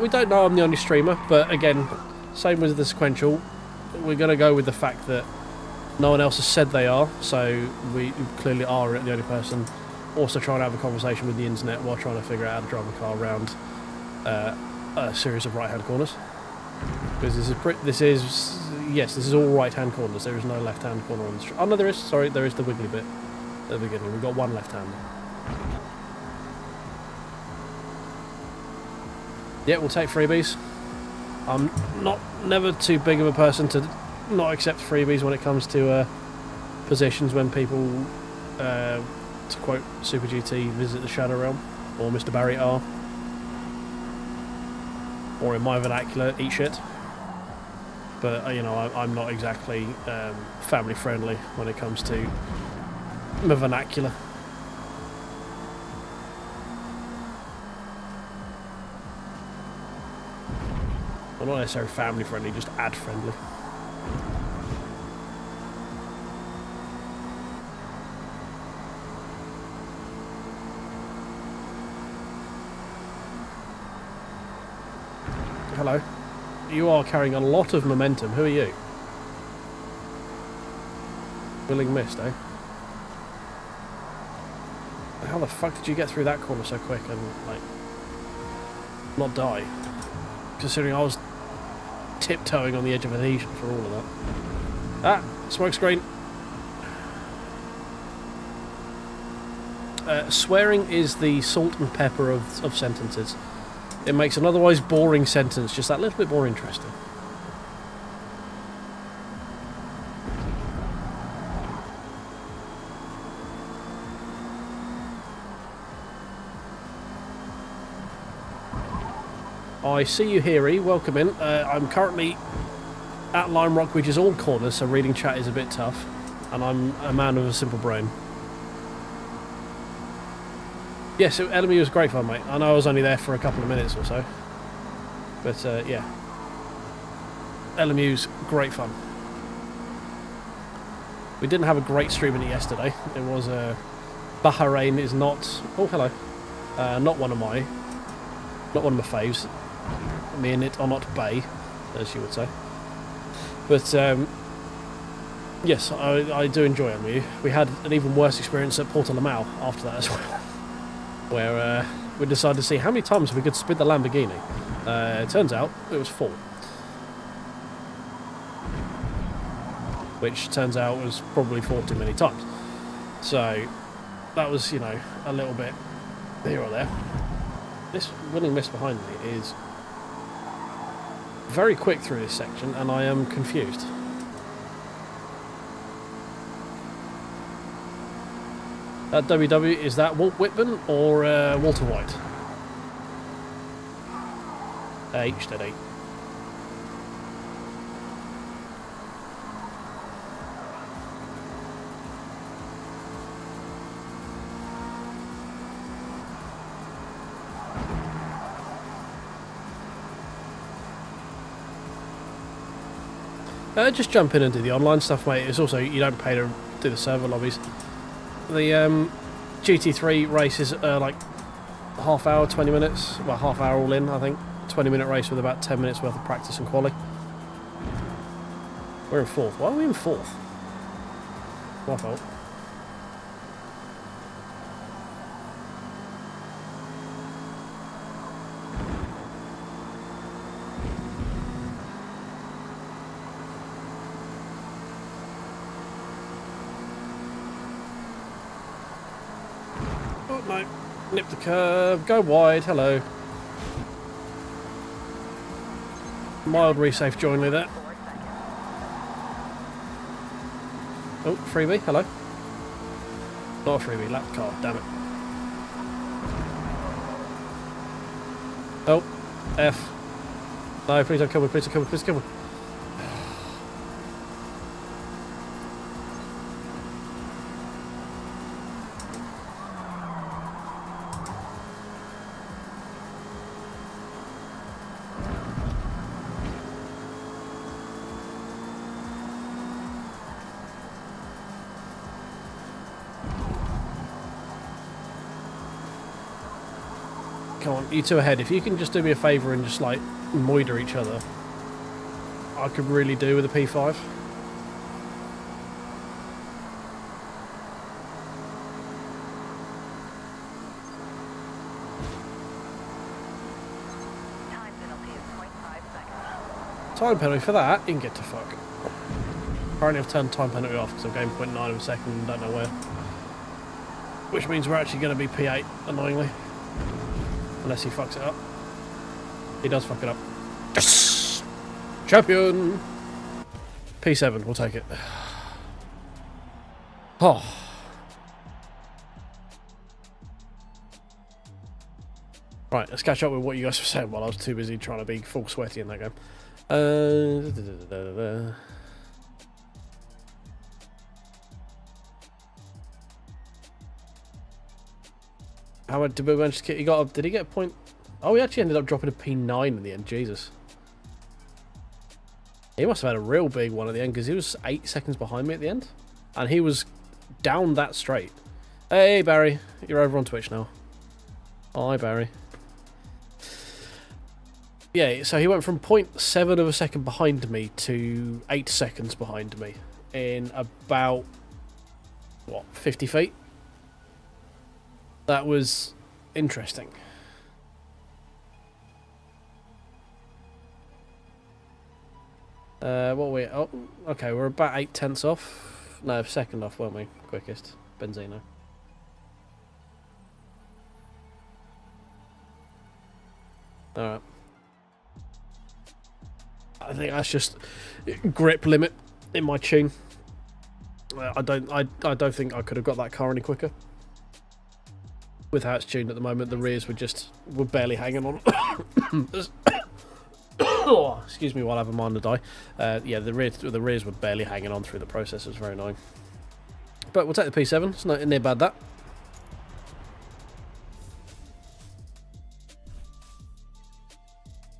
We don't know I'm the only streamer, but again, same with the sequential. We're going to go with the fact that no one else has said they are, so we clearly are the only person also trying to have a conversation with the internet while trying to figure out how to drive a car around a series of right-hand corners. Because this is all right-hand corners. There is no left-hand corner on the street. Oh no, there is. Sorry, there is the wiggly bit at the beginning. We've got one left-hander. Yeah, we'll take freebies. I'm never too big of a person to not accept freebies when it comes to positions when people, to quote Super GT, visit the Shadow Realm, or Mr. Barry R, or in my vernacular, eat shit. But you know, I'm not exactly family friendly when it comes to my vernacular. Well, not necessarily family friendly, just ad friendly. Hello. You are carrying a lot of momentum. Who are you? Willing mist, eh? How the fuck did you get through that corner so quick and, like, not die? Considering I was tiptoeing on the edge of adhesion for all of that. Ah! Smoke screen! Swearing is the salt and pepper of sentences. It makes an otherwise boring sentence just that little bit more interesting. I see you here, E. Welcome in. I'm currently at Lime Rock, which is all corners, so reading chat is a bit tough. And I'm a man with a simple brain. Yes, LMU was great fun, mate. I know I was only there for a couple of minutes or so. But, yeah. LMU's great fun. We didn't have a great stream in it yesterday. It was, Bahrain is not... Oh, hello. Not one of my faves. Me and it are not Bay, as you would say. But, yes, I do enjoy LMU. We had an even worse experience at Portimao after that as well. Where we decided to see how many times we could spin the Lamborghini. It turns out it was 4. Which turns out was probably 4 too many times. So that was, you know, a little bit here or there. This winning mist behind me is very quick through this section and I am confused. That WW, is that Walt Whitman or Walter White? H-steady. Just jump in and do the online stuff, mate. It's also, you don't pay to do the server lobbies. The GT3 races are like half hour, 20 minutes. Well, half hour all in, I think. 20-minute race with about 10 minutes worth of practice and quali. We're in 4th. Why are we in 4th? My fault. Oh no. Nip the curve. Go wide. Hello. Mild resafe jointly there. Oh, freebie, hello. Not a freebie, lap car, damn it. Oh, F. No, please don't kill me, please don't kill me, please kill me. Come on, you two ahead. If you can just do me a favour and just, like, moider each other, I could really do with a P5. Time penalty is 0.5 seconds. Time penalty for that? You can get to fuck. Apparently I've turned time penalty off because I'm going 0.9 of a second and don't know where. Which means we're actually going to be P8, annoyingly. Unless he fucks it up. He does fuck it up. Yes! Champion! P7, we'll take it. Oh. Right, let's catch up with what you guys were saying while I was too busy trying to be full sweaty in that game. How did we manage to get? Did he get a point? Oh, he actually ended up dropping a P9 in the end. Jesus. He must have had a real big one at the end because he was 8 seconds behind me at the end. And he was down that straight. Hey, Barry. You're over on Twitch now. Hi, Barry. Yeah, so he went from 0.7 of a second behind me to 8 seconds behind me in about, what, 50 feet? That was interesting. What were we? Oh, okay, we're about 8 tenths off. No, second off, weren't we? Quickest. Benzino. Alright. I think that's just grip limit in my tune. I don't think I could have got that car any quicker. With how it's tuned at the moment, the rears were barely hanging on. Oh, excuse me while I have a minor die. Yeah, the rears were barely hanging on through the process. It was very annoying. But we'll take the P7. It's not near bad, that.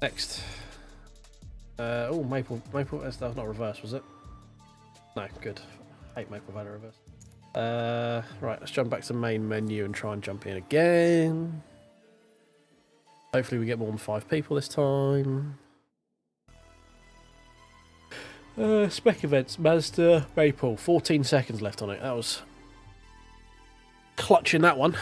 Next. Oh, Maple. That's not reverse, was it? No, good. I hate Maple Valley reverse. Right, let's jump back to main menu and try and jump in again. Hopefully we get more than 5 people this time. Spec events, Mazda, Maple, 14 seconds left on it. That was clutching that one.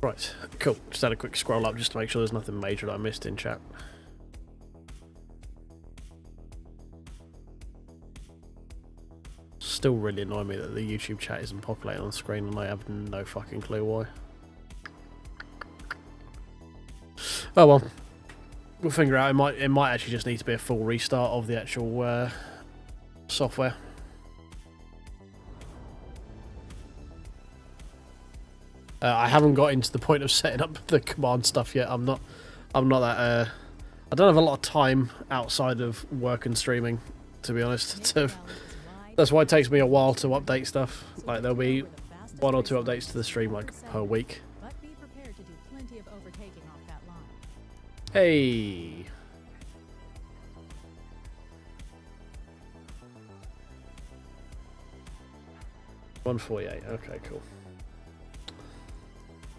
Right, cool. Just had a quick scroll up just to make sure there's nothing major that I missed in chat. Still really annoying me that the YouTube chat isn't populating on the screen and I have no fucking clue why. Oh well. We'll figure out. It might actually just need to be a full restart of the actual software. I haven't got into the point of setting up the command stuff yet. I'm not that. I don't have a lot of time outside of work and streaming, to be honest. That's why it takes me a while to update stuff. Like there'll be 1 or 2 updates to the stream like per week. But be prepared to do plenty of overtaking off that line. Hey. $148. Okay, cool.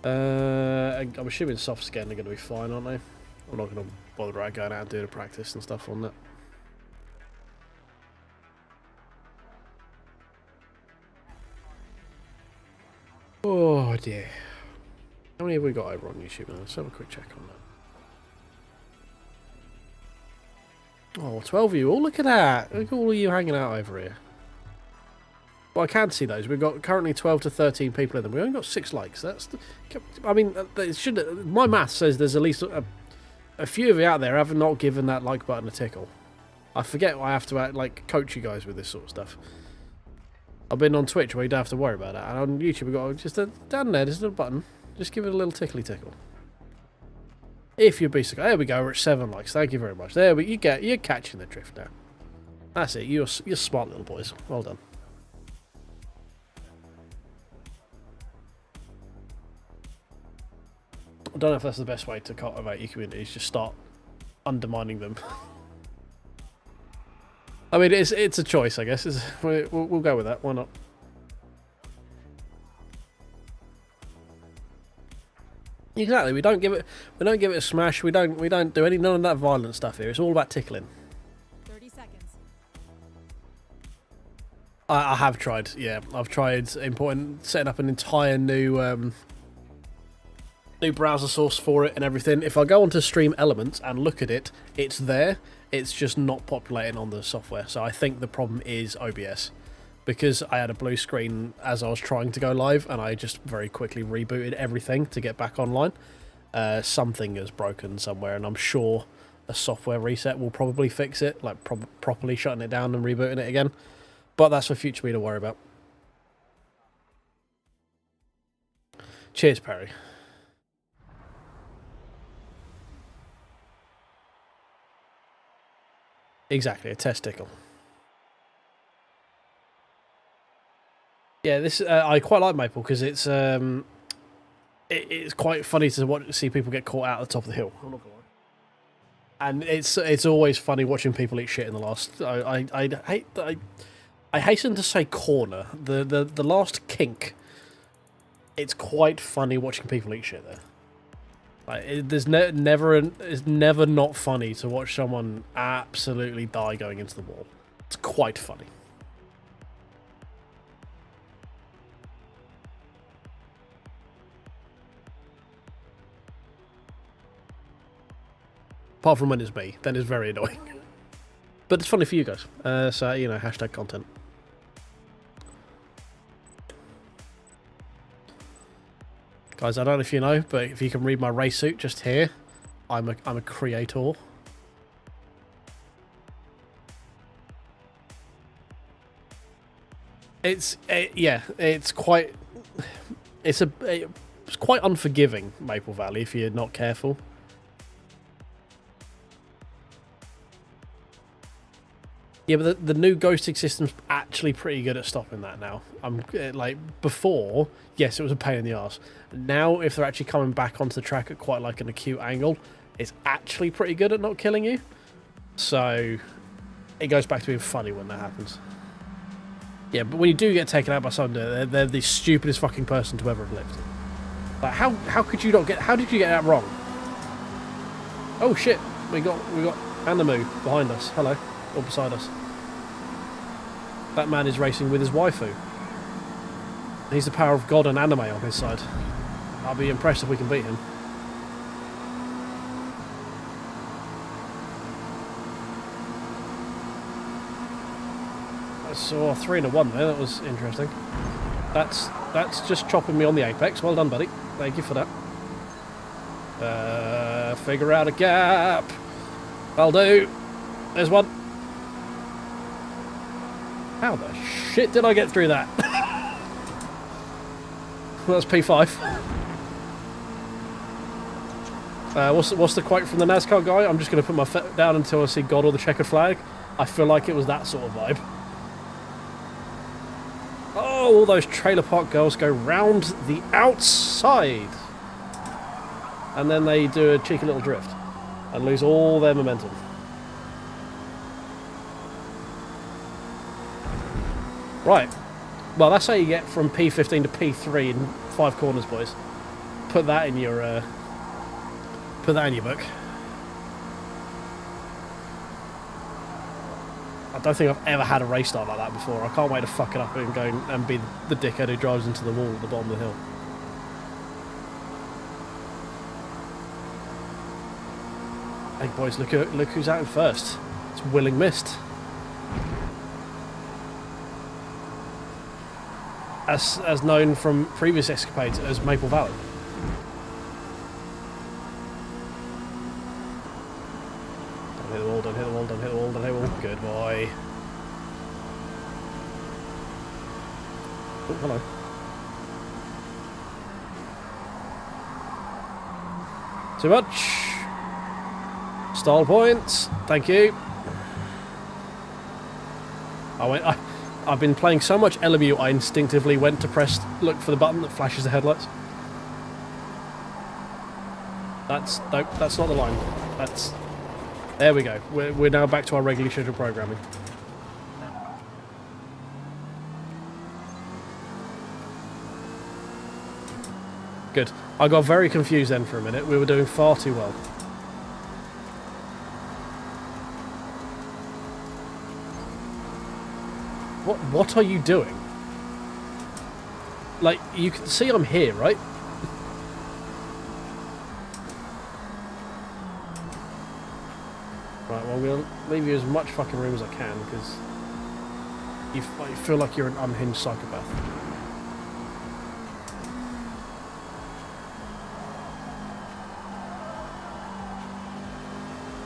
I'm assuming softs again are going to be fine, aren't they? I'm not going to bother about going out and doing a practice and stuff on that. Oh dear. How many have we got over on YouTube now? Let's have a quick check on that. Oh, 12 of you. Oh, look at that. Look at all of you hanging out over here. Well, I can see those. We've got currently 12 to 13 people in them. We only got 6 likes. That's, I mean, it should. My math says there's at least a few of you out there have not given that like button a tickle. I forget I have to like coach you guys with this sort of stuff. I've been on Twitch where you don't have to worry about that, and on YouTube we've got just down there. There's a little button. Just give it a little tickly tickle. If you're basic, there we go. We're at 7 likes. Thank you very much. There, but you're catching the drift now. That's it. You're smart little boys. Well done. I don't know if that's the best way to cultivate your communities. Just start undermining them. I mean, it's a choice, I guess. We'll go with that. Why not? Exactly. We don't give it a smash. We don't do none of that violent stuff here. It's all about tickling. 30 seconds. I have tried. Yeah, I've tried setting up an entire new browser source for it and everything. If I go onto Stream Elements and look at it, it's there. It's just not populating on the software. So I think the problem is OBS, because I had a blue screen as I was trying to go live and I just very quickly rebooted everything to get back online. Something is broken somewhere, and I'm sure a software reset will probably fix it, like properly shutting it down and rebooting it again. But that's for future me to worry about. Cheers, Perry. Exactly, a testicle. Yeah, this I quite like Maple because it's quite funny to see people get caught out at the top of the hill. I'm not gonna lie. And it's always funny watching people eat shit in the last. I hasten to say corner. The last kink. It's quite funny watching people eat shit there. Like it's never not funny to watch someone absolutely die going into the wall. It's quite funny. Apart from when it's me, then it's very annoying. But it's funny for you guys. So, you know, hashtag content. Guys, I don't know if you know, but if you can read my race suit just here, I'm a creator. It's quite unforgiving, Maple Valley, if you're not careful. Yeah, but the new ghosting system's actually pretty good at stopping that now. Like before, yes, it was a pain in the arse. Now, if they're actually coming back onto the track at quite like an acute angle, it's actually pretty good at not killing you. So it goes back to being funny when that happens. Yeah, but when you do get taken out by someone, they're the stupidest fucking person to ever have lived. Like how could you not get? How did you get that wrong? Oh shit, we got Animu behind us. Hello. Or beside us. That man is racing with his waifu. He's the power of God and anime on his side. I'll be impressed if we can beat him. I saw a 3 and a 1 there, that was interesting. That's just chopping me on the apex. Well done, buddy. Thank you for that. Figure out a gap. I'll do. There's one. How the shit did I get through that? Well, that's P5. What's the quote from the NASCAR guy? I'm just going to put my foot down until I see God or the checkered flag. I feel like it was that sort of vibe. Oh, all those trailer park girls go round the outside. And then they do a cheeky little drift. And lose all their momentum. Right. Well, that's how you get from P15 to P3 in 5 corners, boys. Put that in your book. I don't think I've ever had a race start like that before. I can't wait to fuck it up and go and be the dickhead who drives into the wall at the bottom of the hill. Hey boys, look who's out in first. It's Willing Mist. As known from previous escapades as Maple Valley. Don't hit the wall, don't hit the wall, don't hit the wall, don't hit the wall. Good boy. Oh, hello. Too much. Stall points. Thank you. I've been playing so much LMU, I instinctively went to look for the button that flashes the headlights. Nope, that's not the line. There we go. We're now back to our regularly scheduled programming. Good. I got very confused then for a minute. We were doing far too well. What are you doing? Like, you can see I'm here, right? Right, well, I'm going to leave you as much fucking room as I can, because you feel like you're an unhinged psychopath.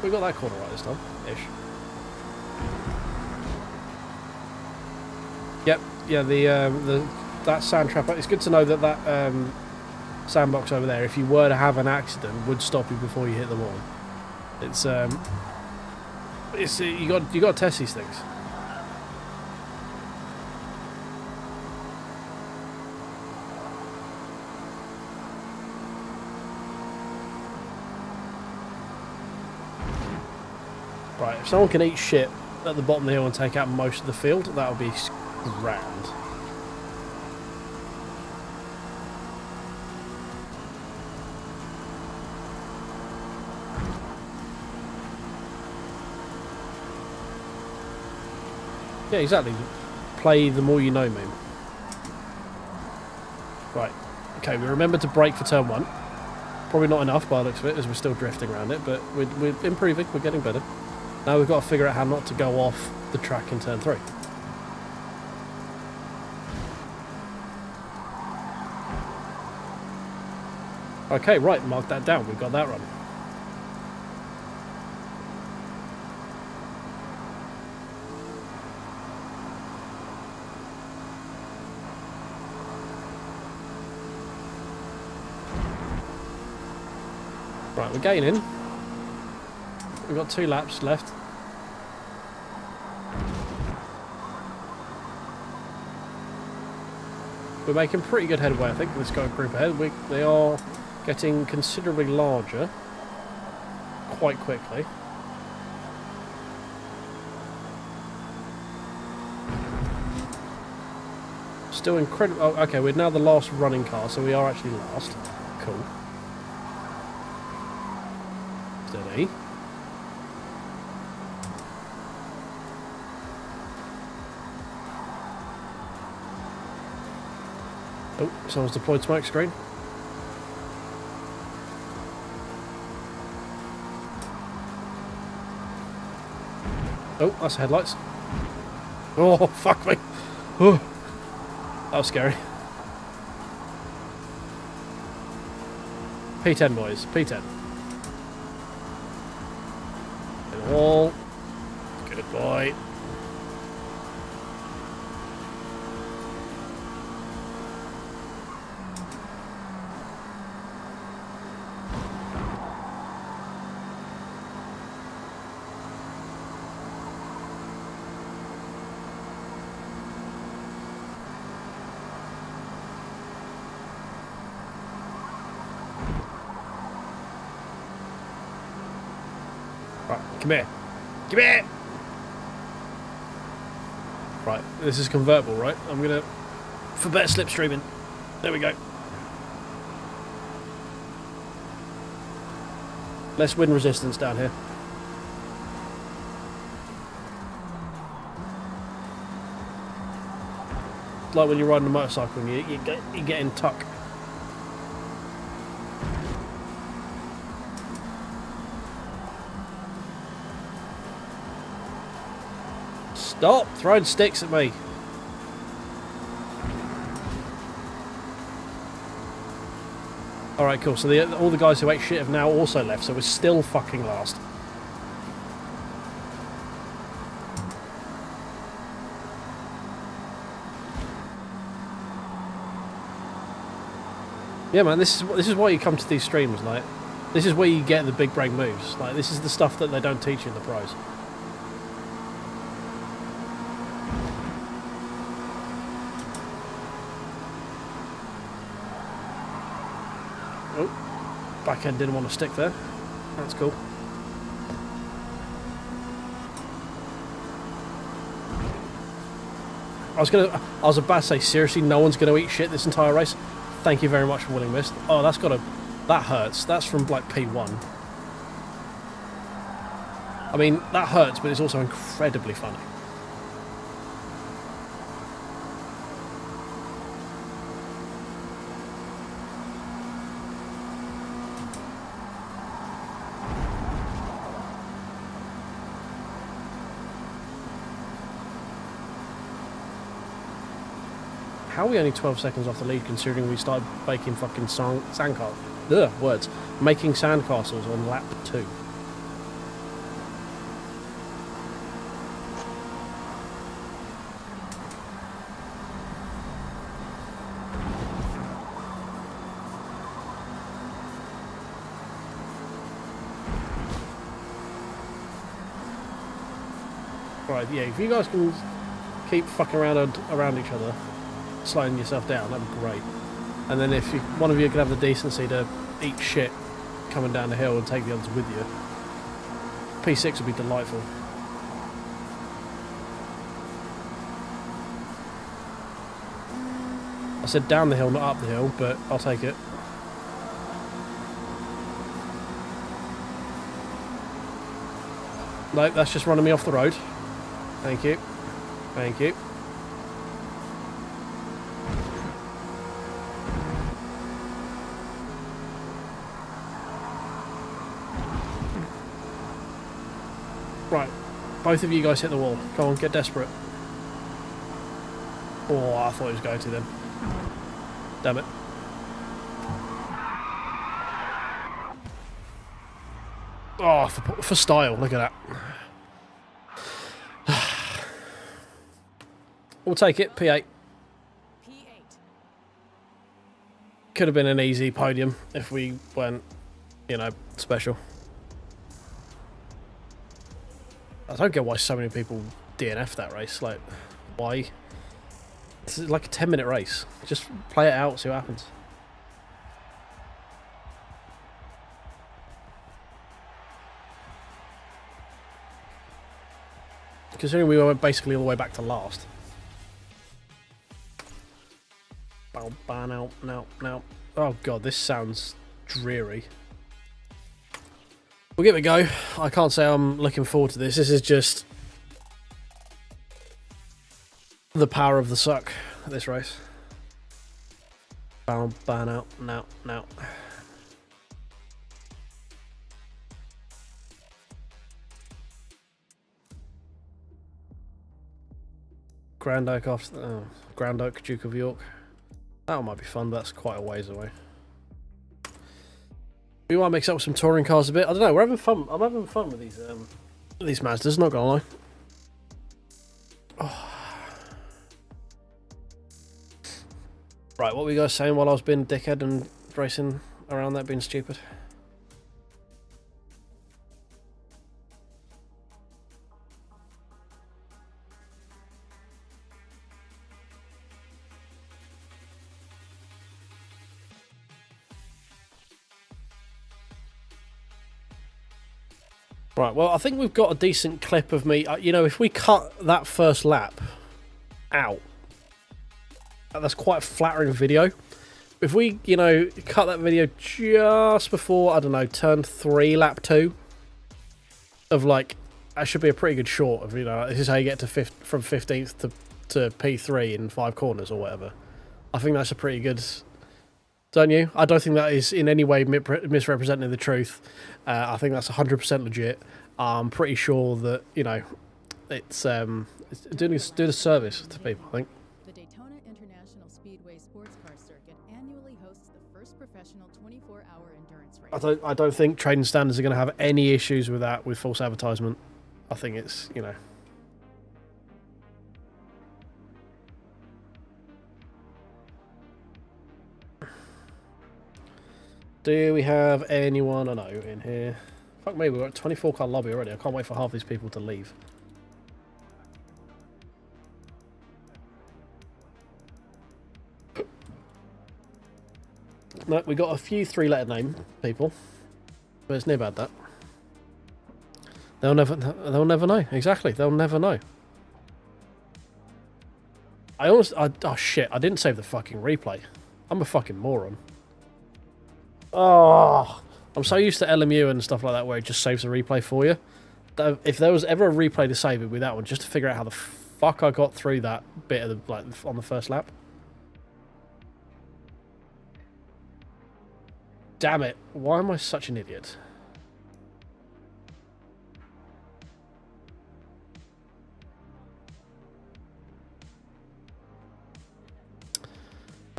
We got that corner right this time, ish. Yep, yeah, that sand trap. It's good to know that sandbox over there, if you were to have an accident, would stop you before you hit the wall. It's It's you got to test these things. Right, if someone can eat shit at the bottom of the hill and take out most of the field, that would be grand. Yeah, exactly. Play the more you know meme. Right. Okay, we remember to brake for turn 1. Probably not enough by the looks of it, as we're still drifting around it, but we're improving, we're getting better. Now we've got to figure out how not to go off the track in turn 3. Okay, right, mark that down, we've got that run. Right, we're gaining. We've got 2 laps left. We're making pretty good headway, I think. Let's go a group ahead. They are getting considerably larger quite quickly. Still incredible. Oh, okay, we're now the last running car, so we are actually last. Cool. Steady. Oh, someone's deployed smoke screen. Oh, that's headlights. Oh, fuck me. Oh, that was scary. P10, boys. P10. Wall. Good boy. Right, come here. Come here! Right, this is convertible, right? I'm gonna... for better slipstreaming. There we go. Less wind resistance down here. It's like when you're riding a motorcycle and you get in tuck. Stop throwing sticks at me. Alright, cool. So all the guys who ate shit have now also left, so we're still fucking last. Yeah, man, this is why you come to these streams, like, this is where you get the big brain moves. Like, this is the stuff that they don't teach you in the pros. Oh, back end didn't want to stick there. That's cool. I was about to say, seriously, no one's going to eat shit this entire race? Thank you very much for willing mist. Oh, that hurts. That's from like P1. I mean, that hurts, but it's also incredibly funny. How are we only 12 seconds off the lead considering we started making fucking sandcastles? Ugh, words. Making sandcastles on lap 2. Right, yeah, if you guys can keep fucking around each other, slowing yourself down, that'd be great. And then if one of you could have the decency to eat shit coming down the hill and take the others with you, P6 would be delightful. I said down the hill, not up the hill, but I'll take it. No, that's just running me off the road. Thank you. Thank you. Right. Both of you guys hit the wall. Go on, get desperate. Oh, I thought he was going to then. Damn it. Oh, for style, look at that. We'll take it, P8. P8. Could have been an easy podium if we weren't, you know, special. I don't get why so many people DNF that race. Like, why? It's like a 10-minute race. Just play it out, see what happens. Considering we went basically all the way back to last. Now. Oh god, this sounds dreary. We'll give it a go. I can't say I'm looking forward to this. This is just the power of the suck at this race. Now. Grand Oak after Grand Oak, Duke of York. That one might be fun, but that's quite a ways away. We might mix up some touring cars a bit. I don't know. We're having fun. I'm having fun with these Mazdas. Not gonna lie. Oh. Right, what were you guys saying while I was being a dickhead and racing around that, being stupid? Right, well, I think we've got a decent clip of me. You know, if we cut that first lap out, that's quite a flattering video. If we, you know, cut that video just before, I don't know, turn 3, lap 2, of like, that should be a pretty good short of, you know, this is how you get to from 15th to P3 in 5 corners or whatever. I think that's a pretty good... Don't you? I don't think that is in any way misrepresenting the truth. I think that's 100% legit. I'm pretty sure that, you know, it's doing a service to people, I think. The Daytona International Speedway Sports Car Circuit annually hosts the first professional 24-hour endurance race. I don't think trading standards are going to have any issues with that, with false advertisement. I think it's, you know... Do we have anyone I know in here? Fuck me, we're at 24 car lobby already. I can't wait for half these people to leave. No, we got a few 3-letter name people, but it's near bad that. They'll never know. Exactly, they'll never know. Oh shit! I didn't save the fucking replay. I'm a fucking moron. Oh, I'm so used to LMU and stuff like that where it just saves the replay for you. If there was ever a replay to save it with that one, just to figure out how the fuck I got through that bit of the, like, on the first lap. Damn it! Why am I such an idiot?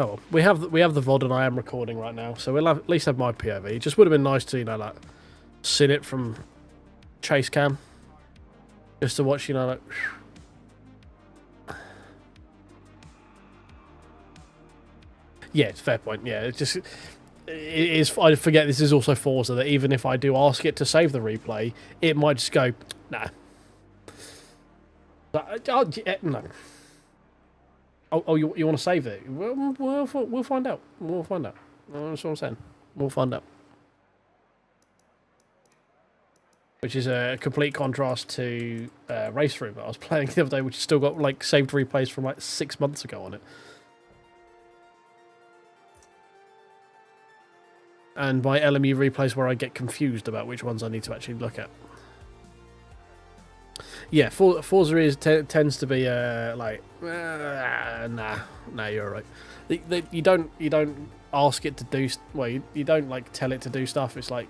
Oh well, we have the VOD and I am recording right now, so we'll at least have my POV. It just would have been nice to, you know, like, see it from chase cam, just to watch, you know, like. Yeah, it's a fair point. Yeah, it is. I forget this is also Forza, that even if I do ask it to save the replay, it might just go, nah. No. Oh, you want to save it? We'll find out. We'll find out. That's what I'm saying. We'll find out. Which is a complete contrast to Race Room that I was playing the other day, which has still got like saved replays from like 6 months ago on it. And my LMU replays where I get confused about which ones I need to actually look at. Yeah, Forza tends to be like, nah, you're right. You don't ask it to do, well, you don't like tell it to do stuff. It's like,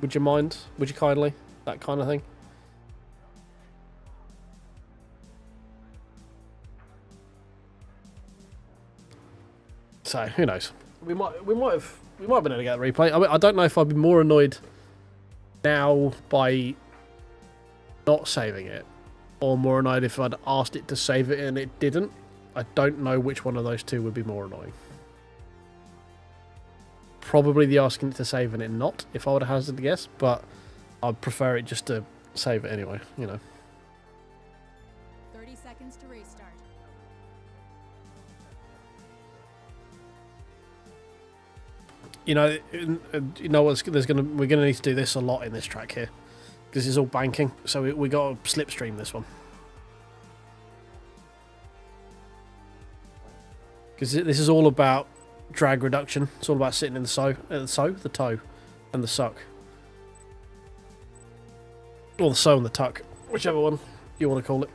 would you mind? Would you kindly? That kind of thing. So who knows? We might have been able to get a replay. I mean, I don't know if I'd be more annoyed now by not saving it, or more annoyed if I'd asked it to save it and it didn't. I don't know which one of those two would be more annoying. Probably the asking it to save and it not, if I would have hazarded a guess, but I'd prefer it just to save it anyway, you know. 30 seconds to restart. You know what's we're gonna need to do this a lot in this track here, because it's all banking. So we got to slipstream this one, because this is all about drag reduction. It's all about sitting in the toe, and the suck, or the sew and the tuck, whichever one you want to call it.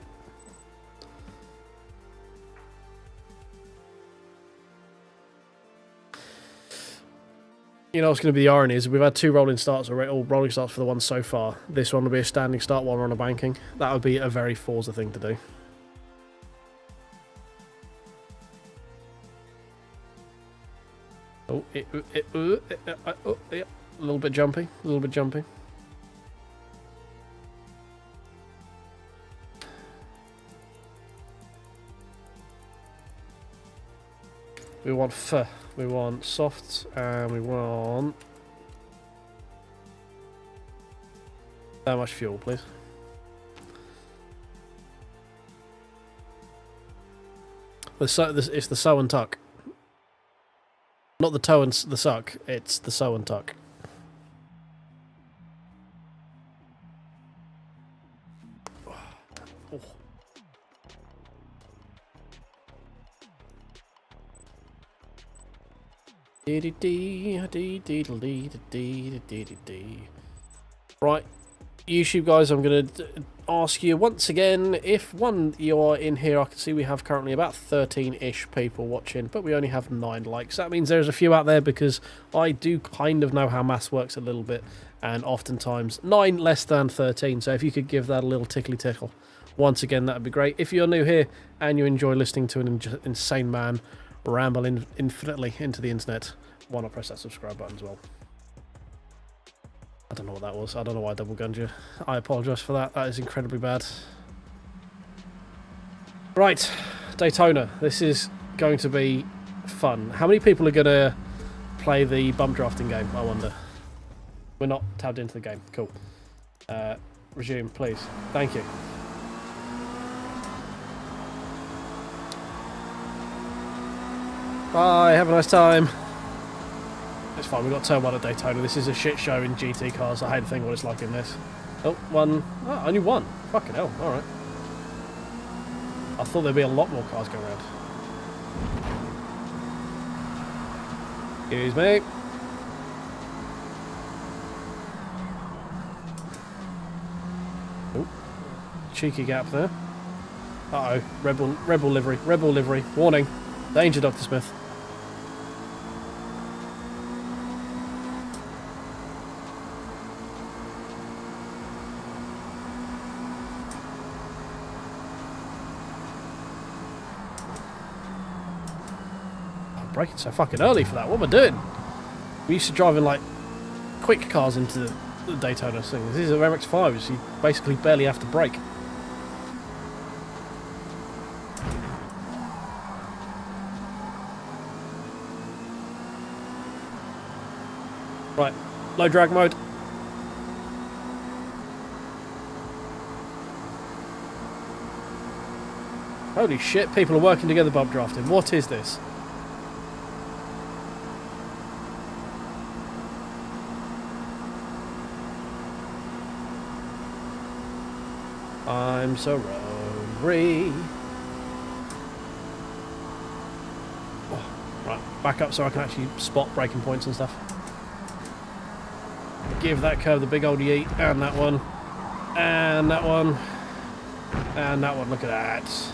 You know what's going to be the irony is we've had 2 rolling starts already, all rolling starts for the one so far. This one will be a standing start while we're on a banking. That would be a very Forza thing to do. Oh, yeah, a little bit jumpy, a little bit jumpy. We want we want soft, and we want that much fuel, please. It's the sew and tuck, not the toe and the suck. It's the sew and tuck. Oh. Right, YouTube guys, I'm going to ask you once again, if you are in here. I can see we have currently about 13-ish people watching, but we only have 9 likes. That means there's a few out there, because I do kind of know how maths works a little bit, and oftentimes 9 less than 13, so if you could give that a little tickly tickle, once again, that would be great. If you're new here and you enjoy listening to an insane man ramble infinitely into the internet, why not press that subscribe button as well? I don't know what that was. I don't know why I double gunned you. I apologise for that. That is incredibly bad. Right, Daytona. This is going to be fun. How many people are going to play the bump drafting game, I wonder? We're not tabbed into the game. Cool. Resume, please. Thank you. Bye, have a nice time. It's fine, we've got turn 1 at Daytona. This is a shit show in GT cars. I hate the thing what it's like in this. Oh, one. Oh, only one. Fucking hell, alright. I thought there'd be a lot more cars going around. Excuse me. Oh, cheeky gap there. Uh-oh, rebel livery. Warning. Danger, Dr. Smith. Braking so fucking early for that. What am I doing? We used to drive in like quick cars into the Daytona thing. This is a MX-5, so you basically barely have to brake. Right, low drag mode. Holy shit, people are working together bump drafting. What is this? I'm so sorry. Oh, right, back up so I can actually spot braking points and stuff. Give that curve the big old yeet, and that one, and that one, and that one. Look at that.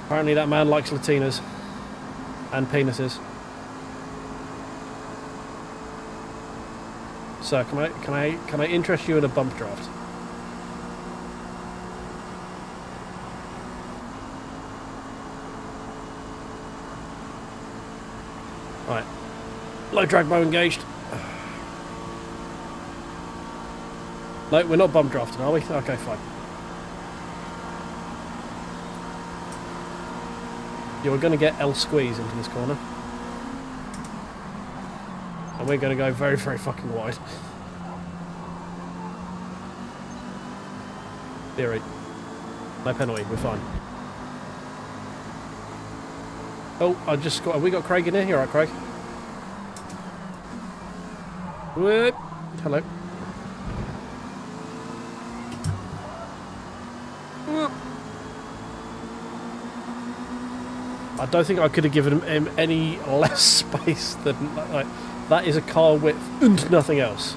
Apparently that man likes Latinas and penises. So can I interest you in a bump draft? Right, low drag bow engaged. No, we're not bump drafting, are we? Okay, fine. You're going to get L squeeze into this corner. And we're going to go very, very fucking wide. Theory. No penalty, we're fine. Oh, I just got... Have we got Craig in here? You alright, Craig? Whoop. Hello. I don't think I could have given him any less space than... Like, that is a car width and nothing else.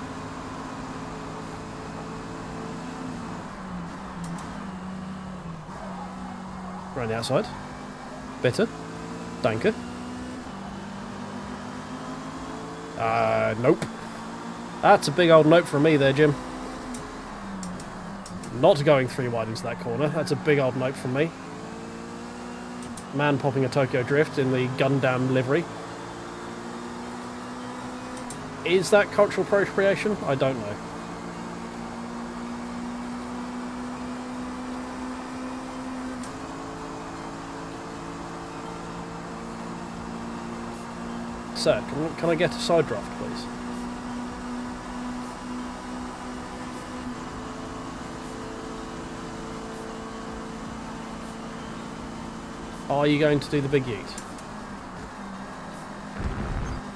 Around the outside. Bitter. Danker. Nope. That's a big old nope from me there, Jim. Not going 3 wide into that corner. That's a big old nope from me. Man popping a Tokyo Drift in the Gundam livery. Is that cultural appropriation? I don't know. Sir, can I get a side draft, please? Are you going to do the big yeet?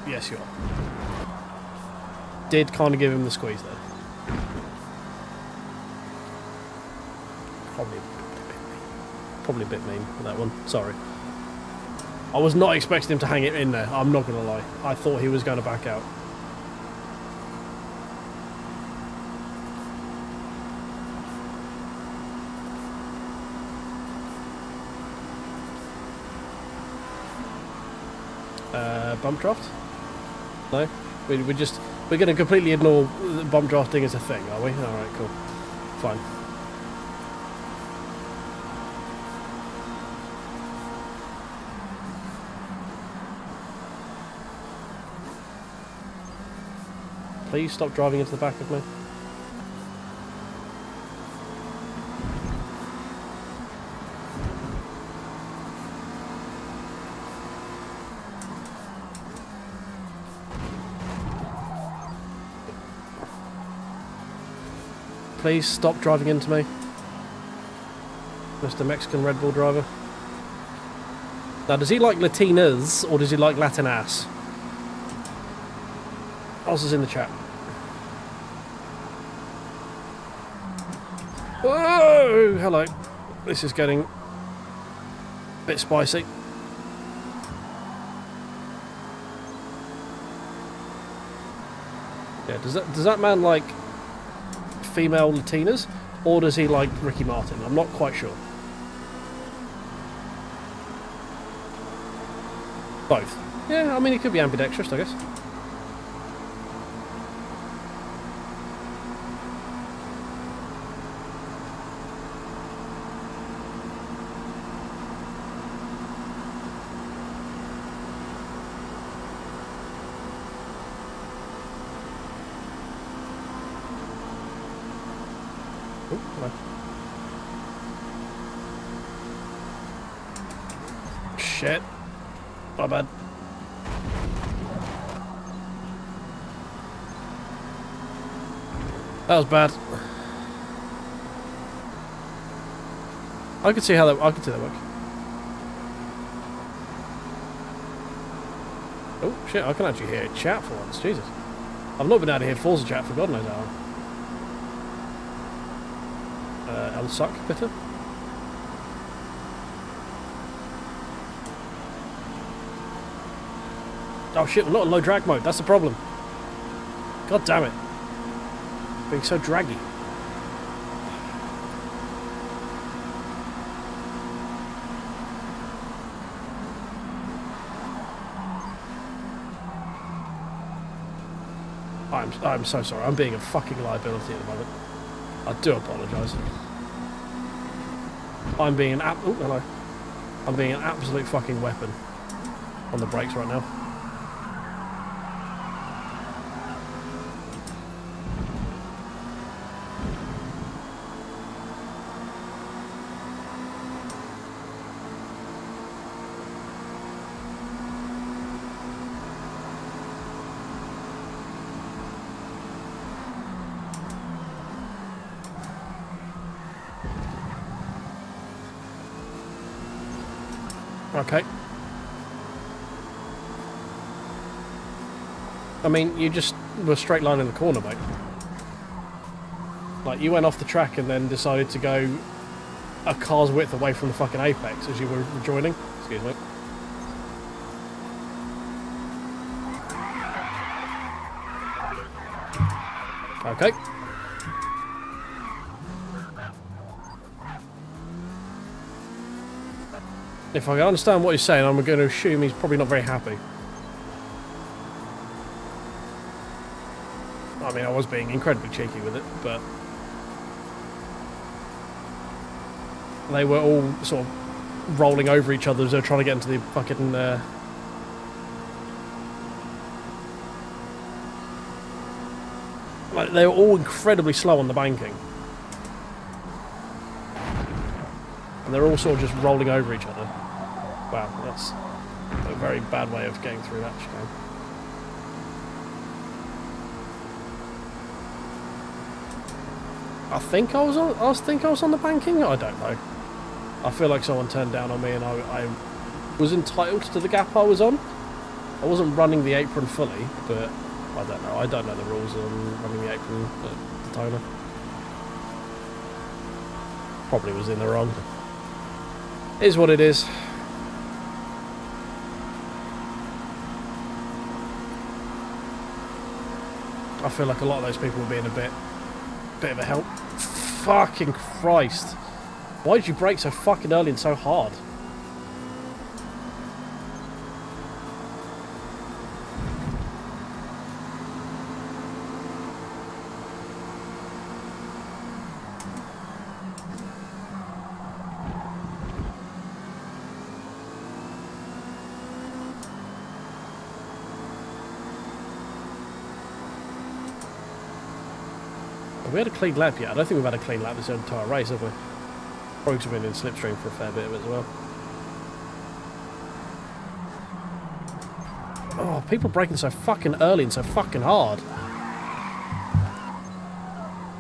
Yes, you are. Did kind of give him the squeeze there. Probably a bit mean with that one. Sorry. I was not expecting him to hang it in there. I'm not going to lie. I thought he was going to back out. Bump draft? No? We're going to completely ignore bump drafting as a thing, are we? Alright, cool. Fine. Please stop driving into the back of me. Please stop driving into me, Mr. Mexican Red Bull driver. Now, does he like Latinas or does he like Latin ass? Answers in the chat. Whoa! Hello. This is getting a bit spicy. Yeah, does that man like female Latinas, or does he like Ricky Martin? I'm not quite sure. Both. Yeah, I mean, he could be ambidextrous, I guess. Oh, hello. Shit. My bad. That was bad. I could see how that. I could see that work. Oh shit! I can actually hear chat for once. Jesus, I've not been able to hear Forza chat for God knows how long. I'll suck, bitte. Oh shit! We're not in low drag mode. That's the problem. God damn it! Being so draggy. I'm so sorry. I'm being a fucking liability at the moment. I do apologise. I'm being an hello. I'm being an absolute fucking weapon on the brakes right now. Okay. I mean, you just were straight line in the corner, mate. Like, you went off the track and then decided to go a car's width away from the fucking apex as you were rejoining. Excuse me. Okay. If I understand what he's saying, I'm going to assume he's probably not very happy. I mean, I was being incredibly cheeky with it, but they were all sort of rolling over each other as they were trying to get into the fucking... Like, they were all incredibly slow on the banking. And they're all sort of just rolling over each other. Wow, that's a very bad way of getting through that chicane. I think I was on the banking. I don't know. I feel like someone turned down on me, and I was entitled to the gap I was on. I wasn't running the apron fully, but I don't know. I don't know the rules on running the apron at Daytona. Probably was in the wrong. It is what it is. I feel like a lot of those people were being a bit of a help. Fucking Christ. Why did you brake so fucking early and so hard? Have we had a clean lap yet? I don't think we've had a clean lap this entire race, have we? Probably have been in slipstream for a fair bit of it as well. Oh, people braking so fucking early and so fucking hard.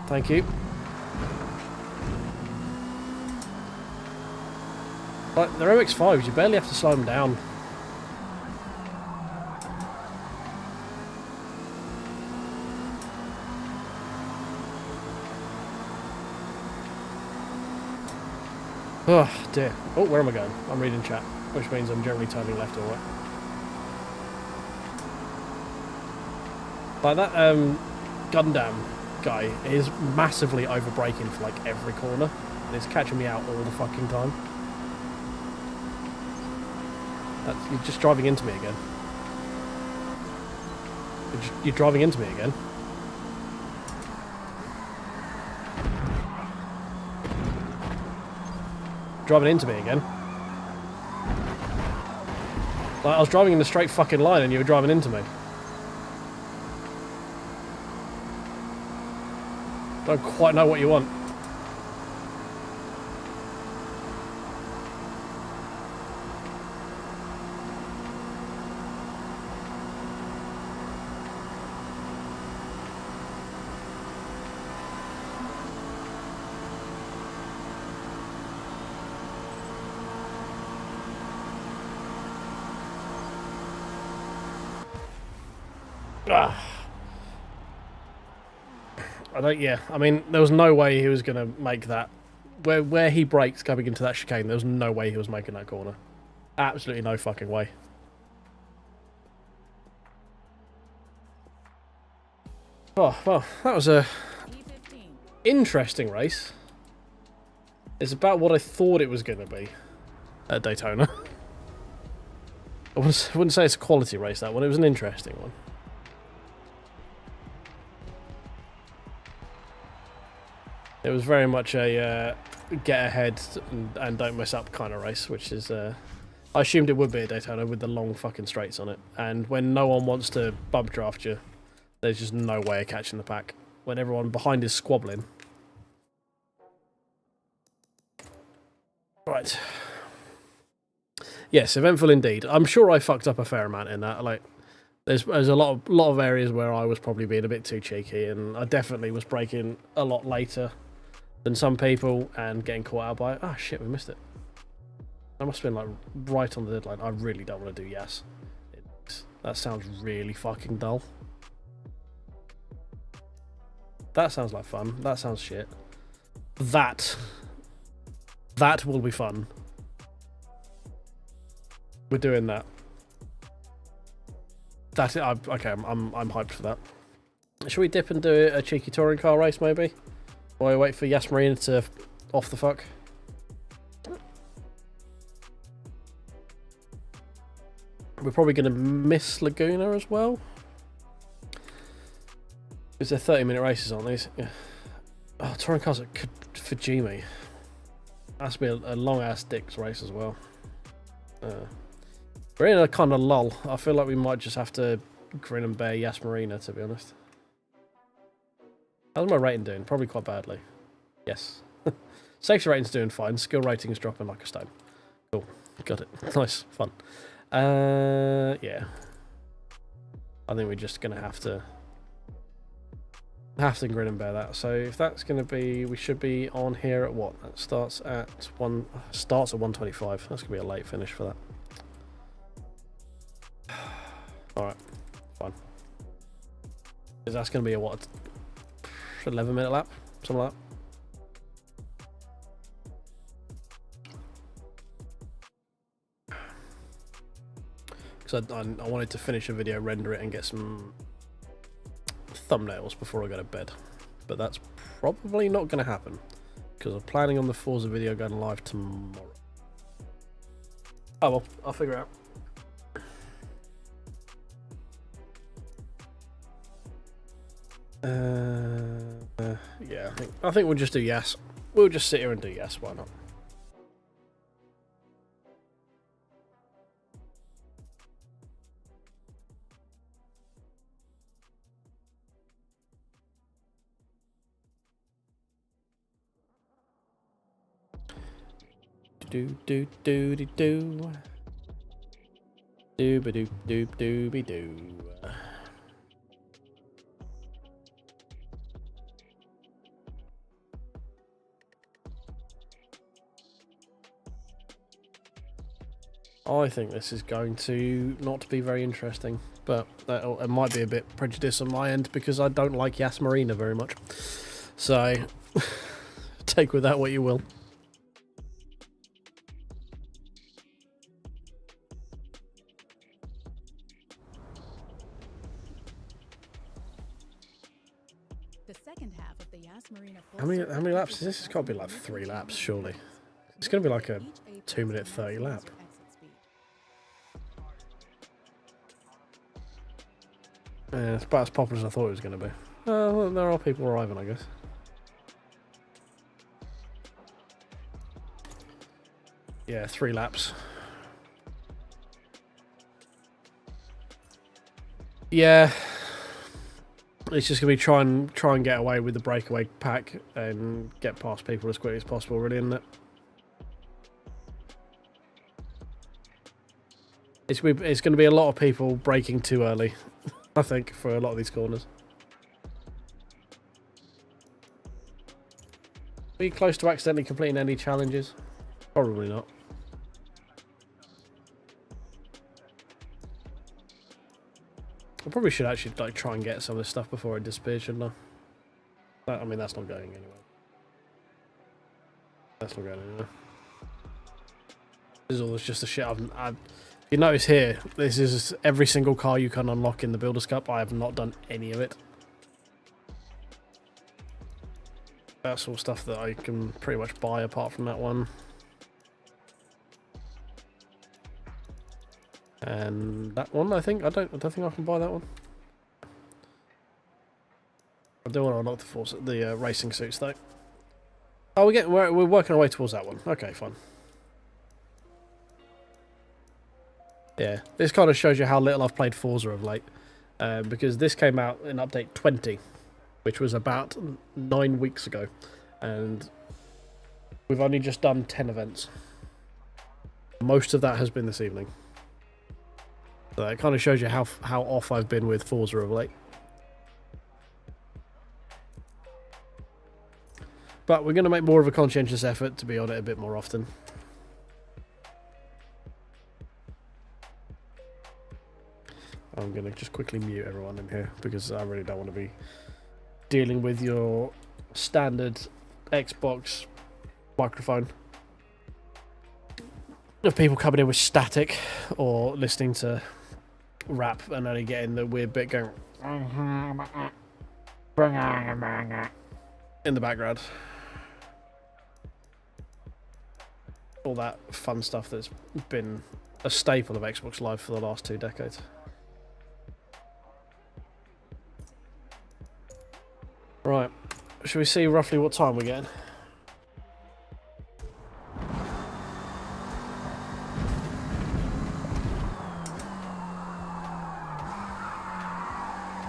Thank you. Like, they're MX-5s, you barely have to slow them down. Oh dear. Oh, where am I going? I'm reading chat, which means I'm generally turning left or right. Like that Gundam guy is massively over braking for like every corner. And it's catching me out all the fucking time. You're just driving into me again. You're driving into me again. Driving into me again. Like, I was driving in a straight fucking line and you were driving into me. Don't quite know what you want. Yeah, I mean, there was no way he was going to make that. Where he braked coming into that chicane, there was no way he was making that corner. Absolutely no fucking way. Oh, well, that was a interesting race. It's about what I thought it was going to be at Daytona. I wouldn't say it's a quality race, that one. It was an interesting one. It was very much a get ahead and don't mess up kind of race, which is... I assumed it would be a Daytona with the long fucking straights on it. And when no one wants to bump draft you, there's just no way of catching the pack. When everyone behind is squabbling. Right. Yes, eventful indeed. I'm sure I fucked up a fair amount in that. Like, there's a lot of areas where I was probably being a bit too cheeky, and I definitely was braking a lot later than some people and getting caught out by it. Ah, shit, we missed it. That must have been like right on the deadline. I really don't want to do yes. That sounds really fucking dull. That sounds like fun. That sounds shit. That will be fun. We're doing that. Okay, I'm hyped for that. Should we dip and do a cheeky touring car race maybe? While we wait for Yas Marina to off the fuck. We're probably going to miss Laguna as well. Because they're 30-minute races, aren't these? Yeah. Oh, touring cars at Fujimi. Has to be a long-ass dicks race as well. We're in a kind of lull. I feel like we might just have to grin and bear Yas Marina, to be honest. How's my rating doing? Probably quite badly. Yes. Safety rating's doing fine. Skill rating's dropping like a stone. Cool. Got it. Nice. Fun. Yeah. I think we're just going to have to grin and bear that. So if that's going to be... We should be on here at what? That starts at 125. That's going to be a late finish for that. Alright. Fine. Is that's going to be a what? 11-minute lap? Something like that. Because I wanted to finish a video, render it, and get some thumbnails before I go to bed. But that's probably not going to happen. Because I'm planning on the Forza video going live tomorrow. Oh well, I'll figure it out. Yeah, I think we'll just do yes. We'll just sit here and do yes. Why not? Do do do do do. Do ba do do do be do. I think this is going to not be very interesting, but it might be a bit prejudice on my end because I don't like Yas Marina very much. So, take with that what you will. The second half of the Yas Marina How many laps is this? It's got to be like 3 laps, surely. It's going to be like a 2-minute 30 lap. Yeah, it's about as popular as I thought it was going to be. Well, there are people arriving, I guess. Yeah, 3 laps. Yeah. It's just going to be try and get away with the breakaway pack and get past people as quickly as possible, really, isn't it? It's going to be a lot of people braking too early, I think, for a lot of these corners. Are you close to accidentally completing any challenges? Probably not. I probably should actually like try and get some of this stuff before it disappears, shouldn't I? I mean, that's not going anywhere. That's not going anywhere. This is all just the shit I've you notice here, this is every single car you can unlock in the Builders Cup. I have not done any of it. That's all stuff that I can pretty much buy apart from that one. And that one, I think I don't think I can buy that one. I do want to unlock the Forza, the racing suits though. Oh, we're working our way towards that one. Okay, fine. Yeah, this kind of shows you how little I've played Forza of late, because this came out in update 20, which was about 9 weeks ago, and we've only just done 10 events. Most of that has been this evening. So it kind of shows you how off I've been with Forza of late. But we're going to make more of a conscientious effort to be on it a bit more often. I'm going to just quickly mute everyone in here because I really don't want to be dealing with your standard Xbox microphone of people coming in with static or listening to rap and only getting the weird bit going in the background. All that fun stuff that's been a staple of Xbox Live for the last 2 decades. Right, should we see roughly what time we're getting?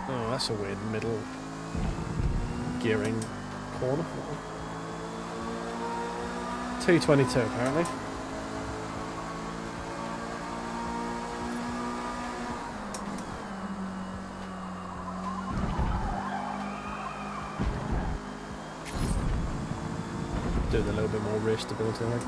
Oh, that's a weird middle gearing corner. 222 apparently. Doing a little bit more rear stability, I think.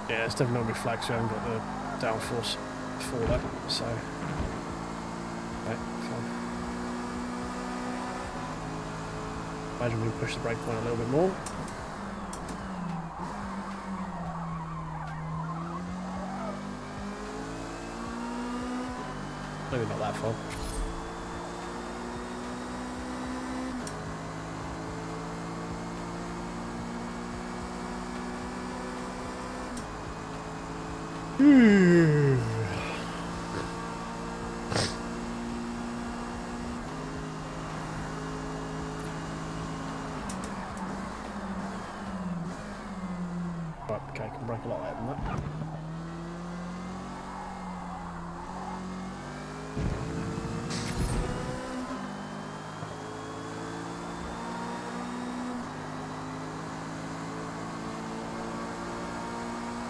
Yeah, it's definitely going to be flagged, so I haven't got the downforce for that, so... Right, fine. Imagine we push the brake point a little bit more. Maybe not that far. Right, okay, I can brake a lot better than that.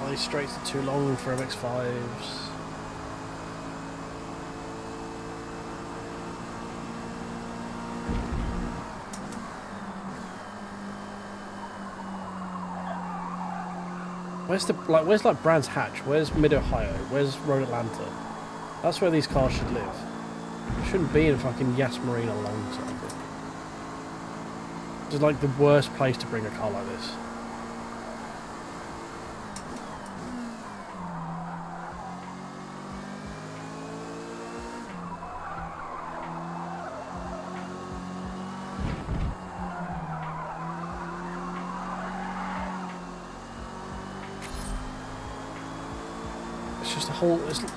Are these straights are too long for MX-5s? Where's like Brands Hatch? Where's Mid Ohio? Where's Road Atlanta? That's where these cars should live. It shouldn't be in fucking Yas Marina alongside it. It's like the worst place to bring a car like this.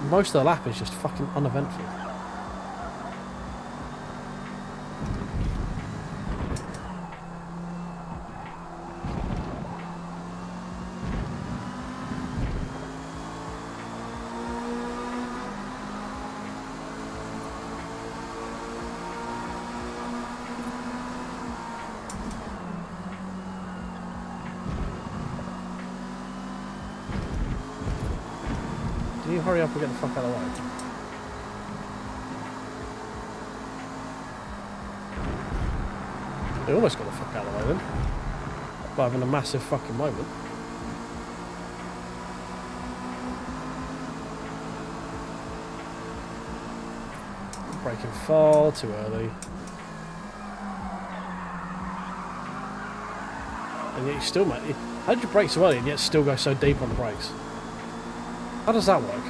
Most of the lap is just fucking uneventful. Can you hurry up and get the fuck out of the way? They almost got the fuck out of the way then. By having a massive fucking moment. braking far too early. And yet you still, mate. How did you brake so early and yet still go so deep on the brakes? How does that work?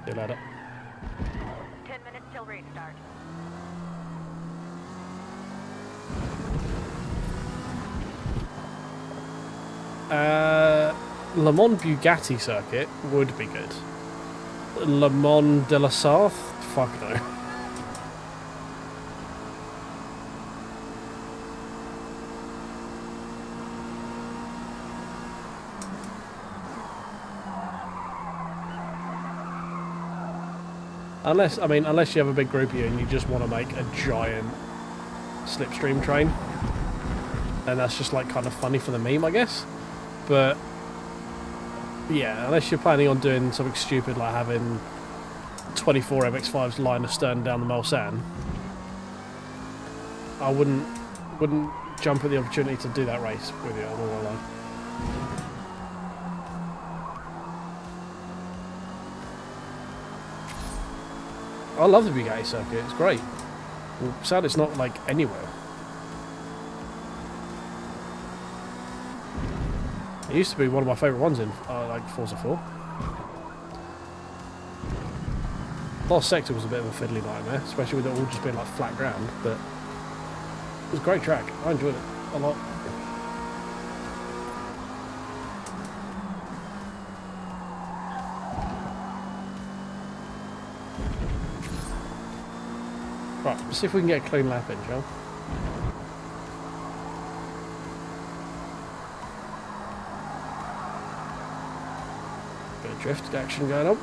See you later. 10 minutes till restart. Le Mans Bugatti circuit would be good. Le Mans de la Sarthe? Fuck no. Unless you have a big group of you and you just want to make a giant slipstream train, then that's just like kind of funny for the meme, I guess. But yeah, unless you're planning on doing something stupid like having 24 MX5s line astern down the Mulsanne, I wouldn't jump at the opportunity to do that race with you. I'm not gonna lie. I love the Bugatti circuit, it's great. Well, sad it's not like anywhere. It used to be one of my favourite ones in like Forza 4. Last sector was a bit of a fiddly nightmare, especially with it all just being like flat ground, but it was a great track. I enjoyed it a lot. Right, let's see if we can get a clean lap in, shall we? Bit of drift action going on.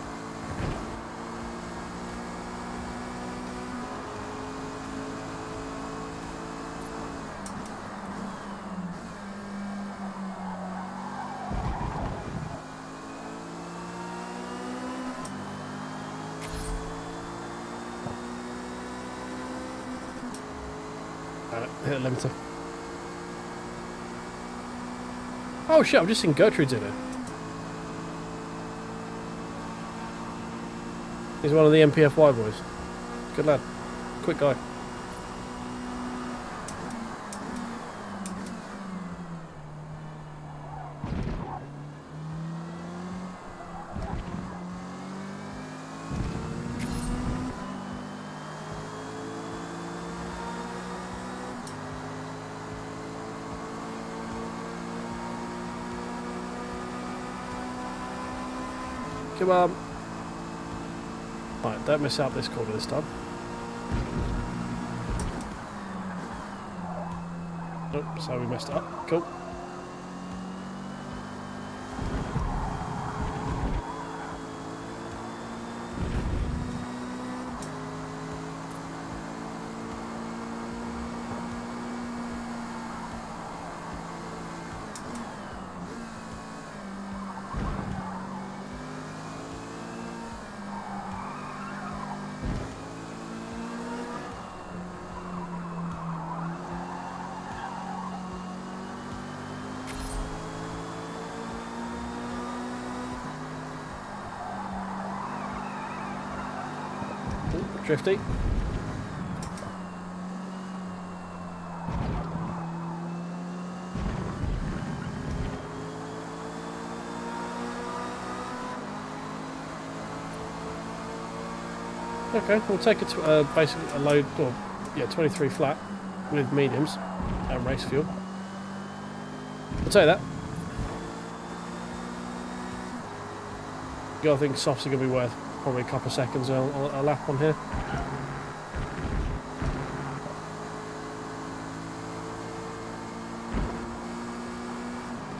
Hit a limiter. Oh shit, I've just seen Gertrude's in it. He's one of the MPFY boys. Good lad. Quick guy. Come on. Right, don't miss out this corner this time. Oh, so we messed it up. Cool. Drifty. Okay, we'll take it to basically a load, or yeah, 23 flat with mediums and race fuel. I'll tell you that. I think softs are going to be worth probably a couple of seconds a lap on here.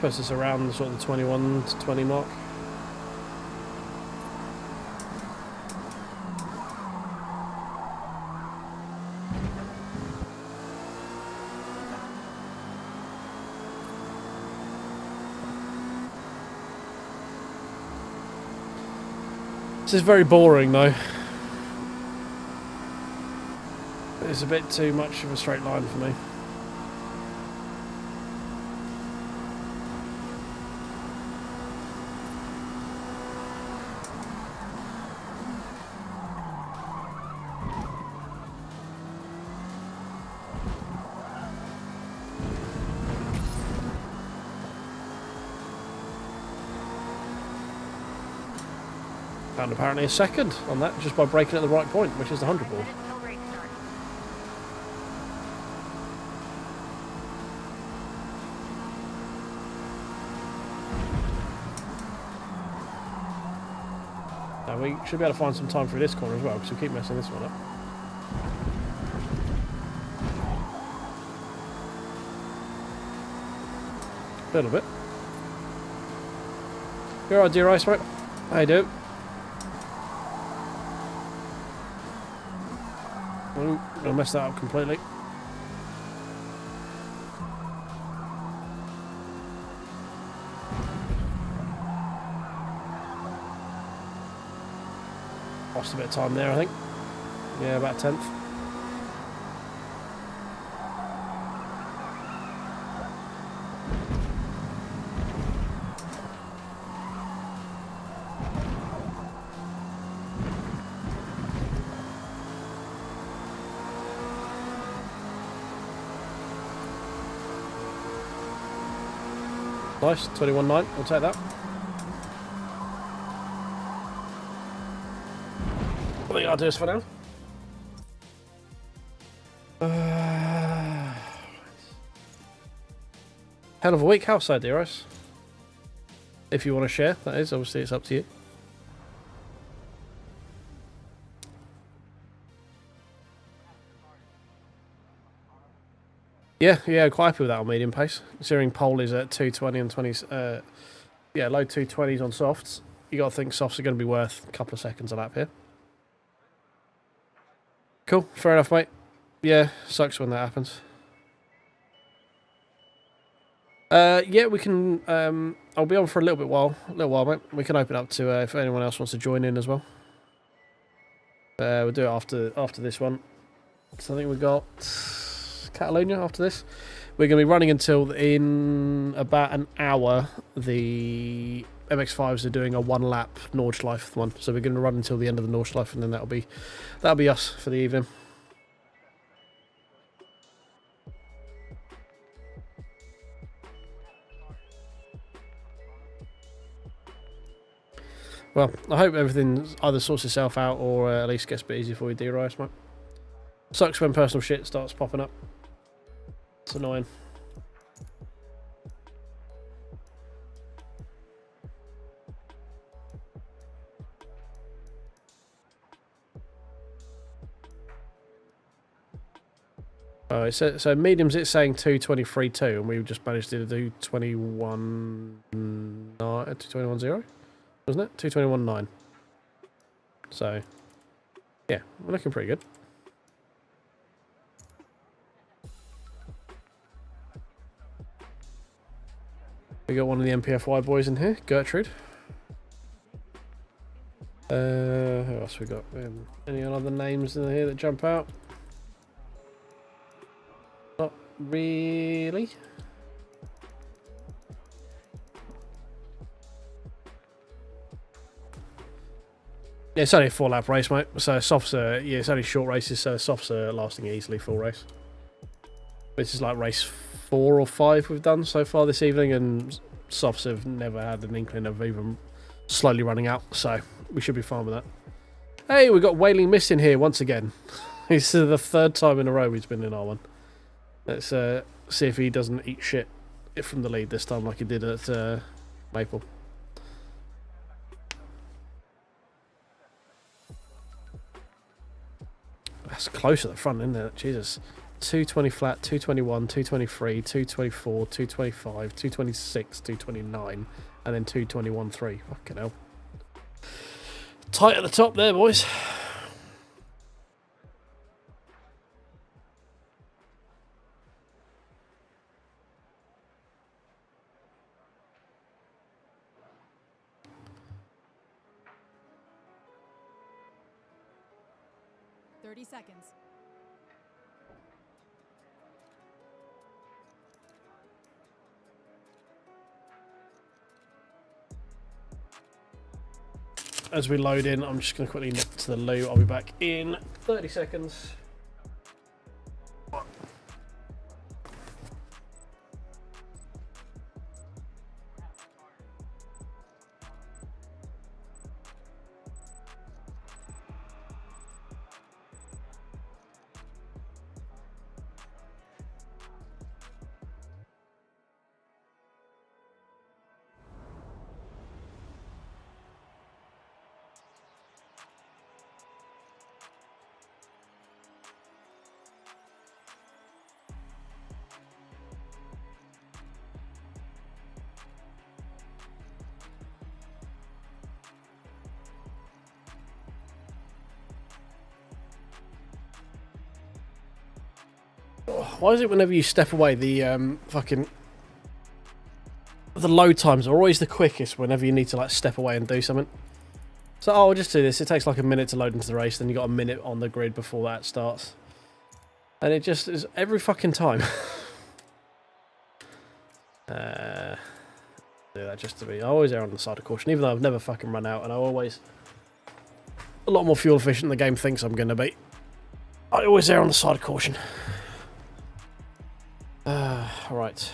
Puts us around sort of the 21 to 20 mark. This is very boring though. It's a bit too much of a straight line for me. Found apparently a second on that just by braking at the right point, which is the 100 board. Until race start. Now we should be able to find some time through this corner as well, because we keep messing this one up. A little bit. You alright, dear ice, mate? How you doing? Oh, I messed that up completely. Lost a bit of time there, I think. Yeah, about 10th. Nice, 21.9, we'll take that. I think I'll do this for now. Hell of a week, how so, dear Ice? If you want to share, that is, obviously it's up to you. Yeah, quite happy with that on medium pace. Considering pole is at 220 and 20s, yeah, low 220s on softs. You got to think softs are going to be worth a couple of seconds a lap here. Cool, fair enough, mate. Yeah, sucks when that happens. Yeah, we can. I'll be on for a little while, mate. We can open up to if anyone else wants to join in as well. We'll do it after this one. So I think we've got Catalonia after this. We're going to be running until in about an hour. The MX5s are doing a 1 lap Nordschleife one, so we're going to run until the end of the Nordschleife, and then that'll be us for the evening. Well, I hope everything either sorts itself out or at least gets a bit easier for you, dear Ice, mate. Sucks when personal shit starts popping up. It's annoying. Oh, so mediums it's saying 223.2 and we just managed to do 221.0, wasn't it? 221.9. So, yeah, we're looking pretty good. We got one of the MPFY boys in here, Gertrude. Who else we got? Any other names in here that jump out? Not really. Yeah, it's only a 4-lap race, mate. So softs are, yeah, it's only short races, so softs are lasting easily full race. This is like race 4 or 5 we've done so far this evening, and softs have never had an inkling of even slowly running out, so we should be fine with that. Hey, we've got Wailing Mist in here once again. It's the 3rd time in a row he's been in R1. Let's see if he doesn't eat shit from the lead this time like he did at Maple. That's close at the front, isn't it? Jesus. 220 flat, 221, 223, 224, 225, 226, 229, and then 221.3. Fucking hell. Tight at the top there, boys. 30 seconds. As we load in, I'm just going to quickly nip to the loo. I'll be back in 30 seconds. Why is it whenever you step away, the the load times are always the quickest whenever you need to like step away and do something? So I'll just do this. It takes like a minute to load into the race, then you got a minute on the grid before that starts, and it just is every fucking time. Do that just to be. I always err on the side of caution, even though I've never fucking run out, and I'm always a lot more fuel efficient than the game thinks I'm going to be. I always err on the side of caution. Right.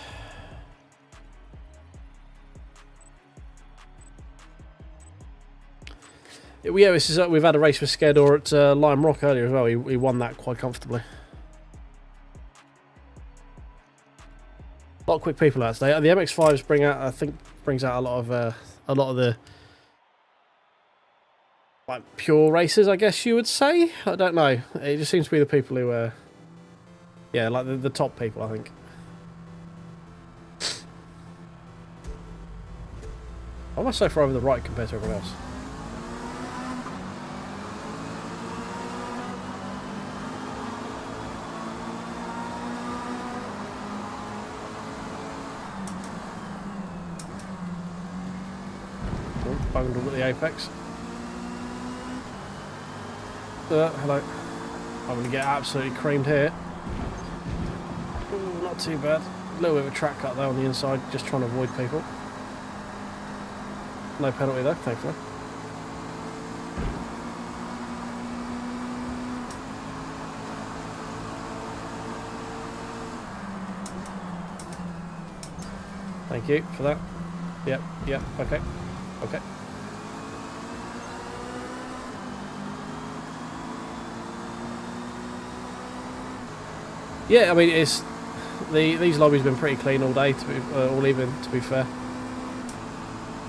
Yeah, this is we've had a race with Skedor at Lime Rock earlier as well. He won that quite comfortably. A lot of quick people out today. The MX5s brings out a lot of the like pure racers, I guess you would say. I don't know. It just seems to be the people who yeah, like the top people, I think. I must so far over the right compared to everyone else. Bungled at the apex. Hello. I'm going to get absolutely creamed here. Ooh, not too bad. A little bit of a track cut though on the inside, just trying to avoid people. No penalty though, thankfully. Thank you for that. Yep, okay. Okay. Yeah, I mean it's these lobbies have been pretty clean all day, to be, all even to be fair.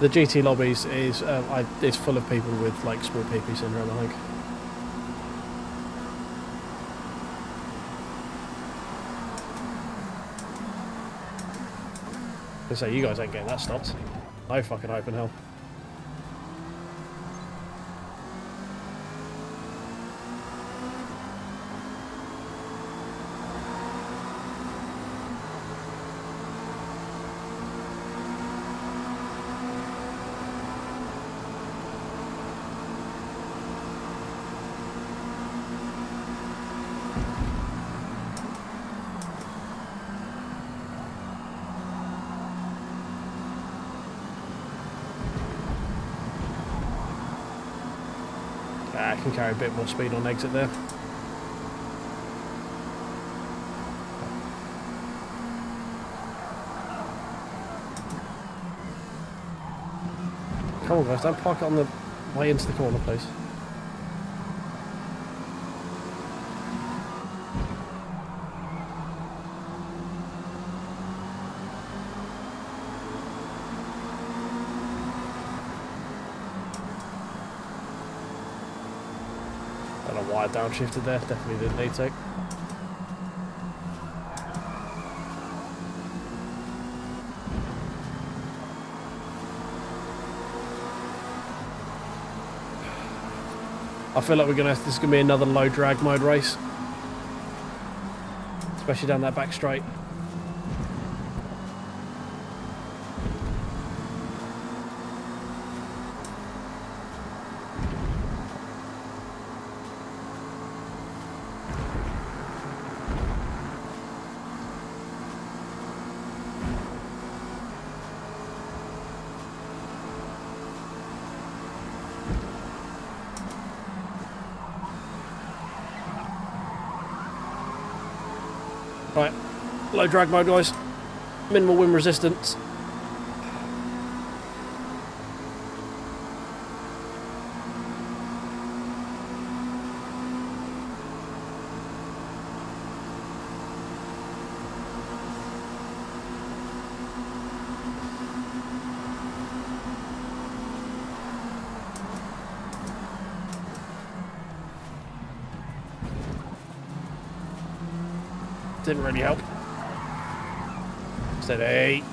The GT lobbies is it's full of people with like small PP syndrome, I think. I say you guys ain't getting that stopped. No fucking hope in hell. I can carry a bit more speed on exit there. Come on guys, don't park it on the way into the corner, please. I don't know why I downshifted there, definitely didn't need to. I feel like this is gonna be another low drag mode race. Especially down that back straight. Low drag mode, guys. Minimal wind resistance. Didn't really help. Steady.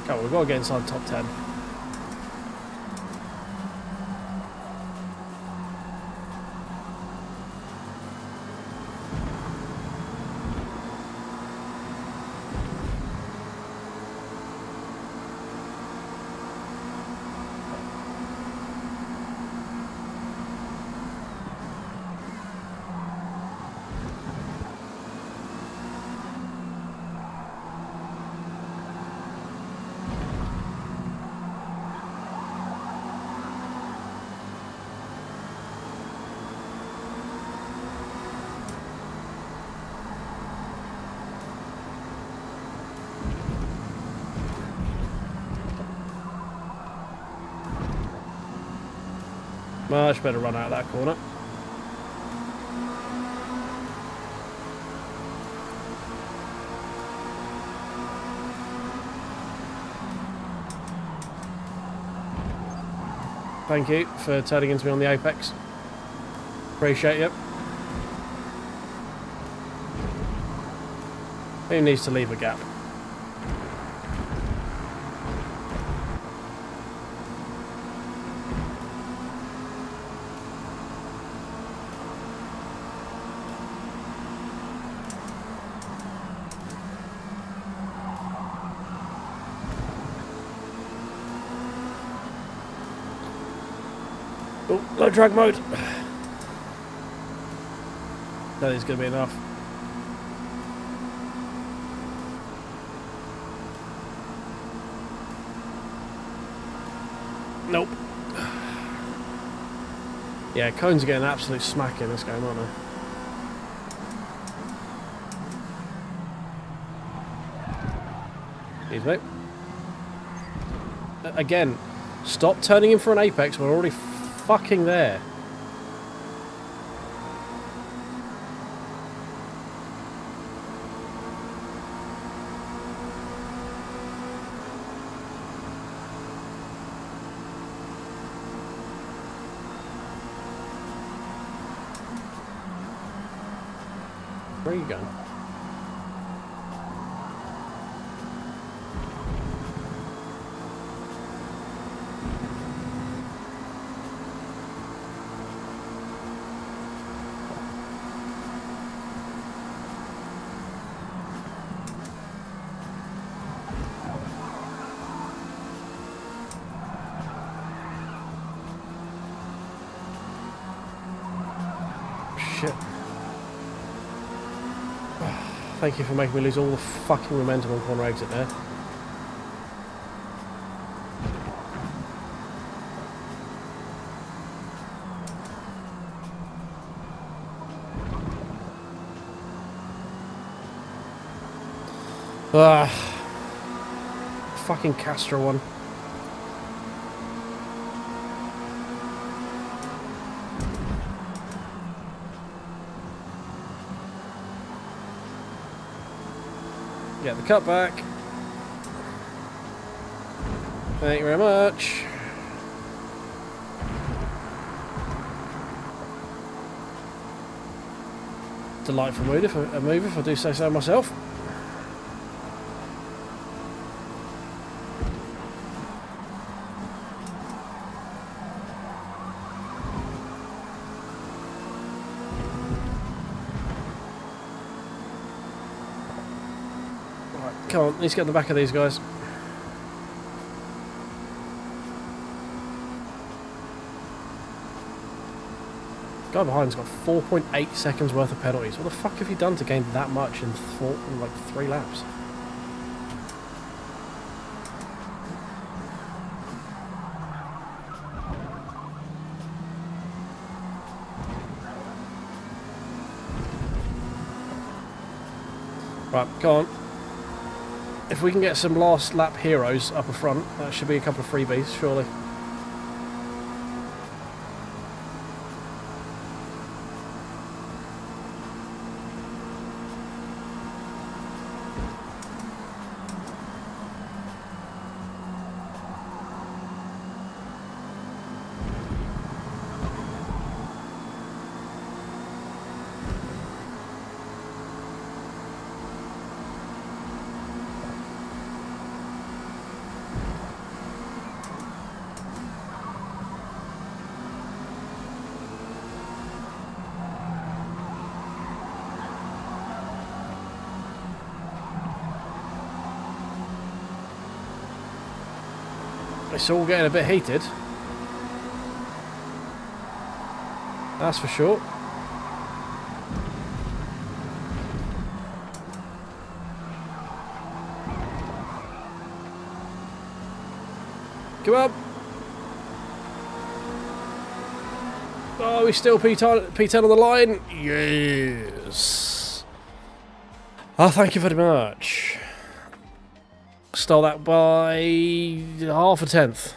Come on, we've got to get inside the top 10. Much better run out of that corner. Thank you for turning into me on the apex. Appreciate you. Who needs to leave a gap? Oh, low drag mode. That is going to be enough. Nope. Yeah, cones are getting an absolute smack in this game, aren't they? Excuse me. Again, stop turning in for an apex. We're already fucking there. Where are you going? Shit. Thank you for making me lose all the fucking momentum on corner exit there. Fucking Castro one. Get the cut back. Thank you very much. Delightful mood if I do say so myself. Come on, let's get the back of these guys. Guy behind's got 4.8 seconds worth of penalties. What the fuck have you done to gain that much in like 3 laps? Right, go on. If we can get some last lap heroes up a front, that should be a couple of freebies, surely. It's all getting a bit heated. That's for sure. Come up. Oh, we still P10 on the line. Yes. Oh, thank you very much. Stole that by half a tenth.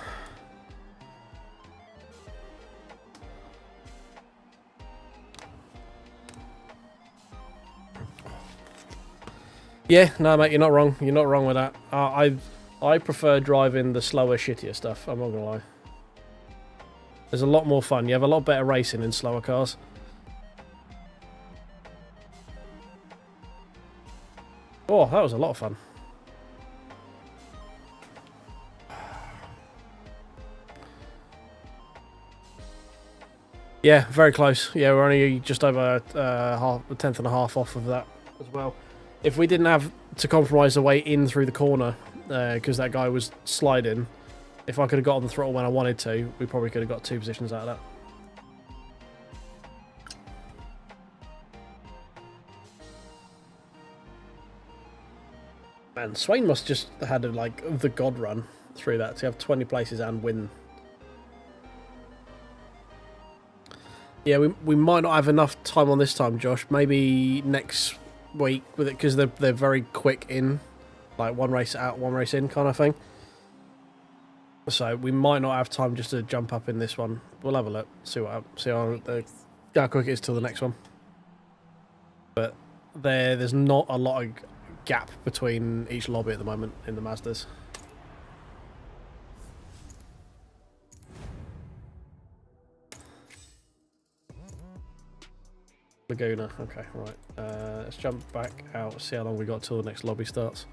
Yeah, no, mate, you're not wrong. You're not wrong with that. I prefer driving the slower, shittier stuff. I'm not gonna lie. There's a lot more fun. You have a lot better racing in slower cars. Oh, that was a lot of fun. Yeah, very close. Yeah, we're only just over a tenth and a half off of that as well. If we didn't have to compromise the way in through the corner, because that guy was sliding, if I could have got on the throttle when I wanted to, we probably could have got 2 positions out of that. Man, Swain must just had like the god run through that to have 20 places and win. Yeah, we might not have enough time on this time, Josh. Maybe next week with it, because they're very quick in, like 1 race out, 1 race in kind of thing. So we might not have time just to jump up in this one. We'll have a look, see how quick it is till the next one. But there's not a lot of gap between each lobby at the moment in the Mazdas. Laguna, okay, right. Let's jump back out, see how long we got till the next lobby starts.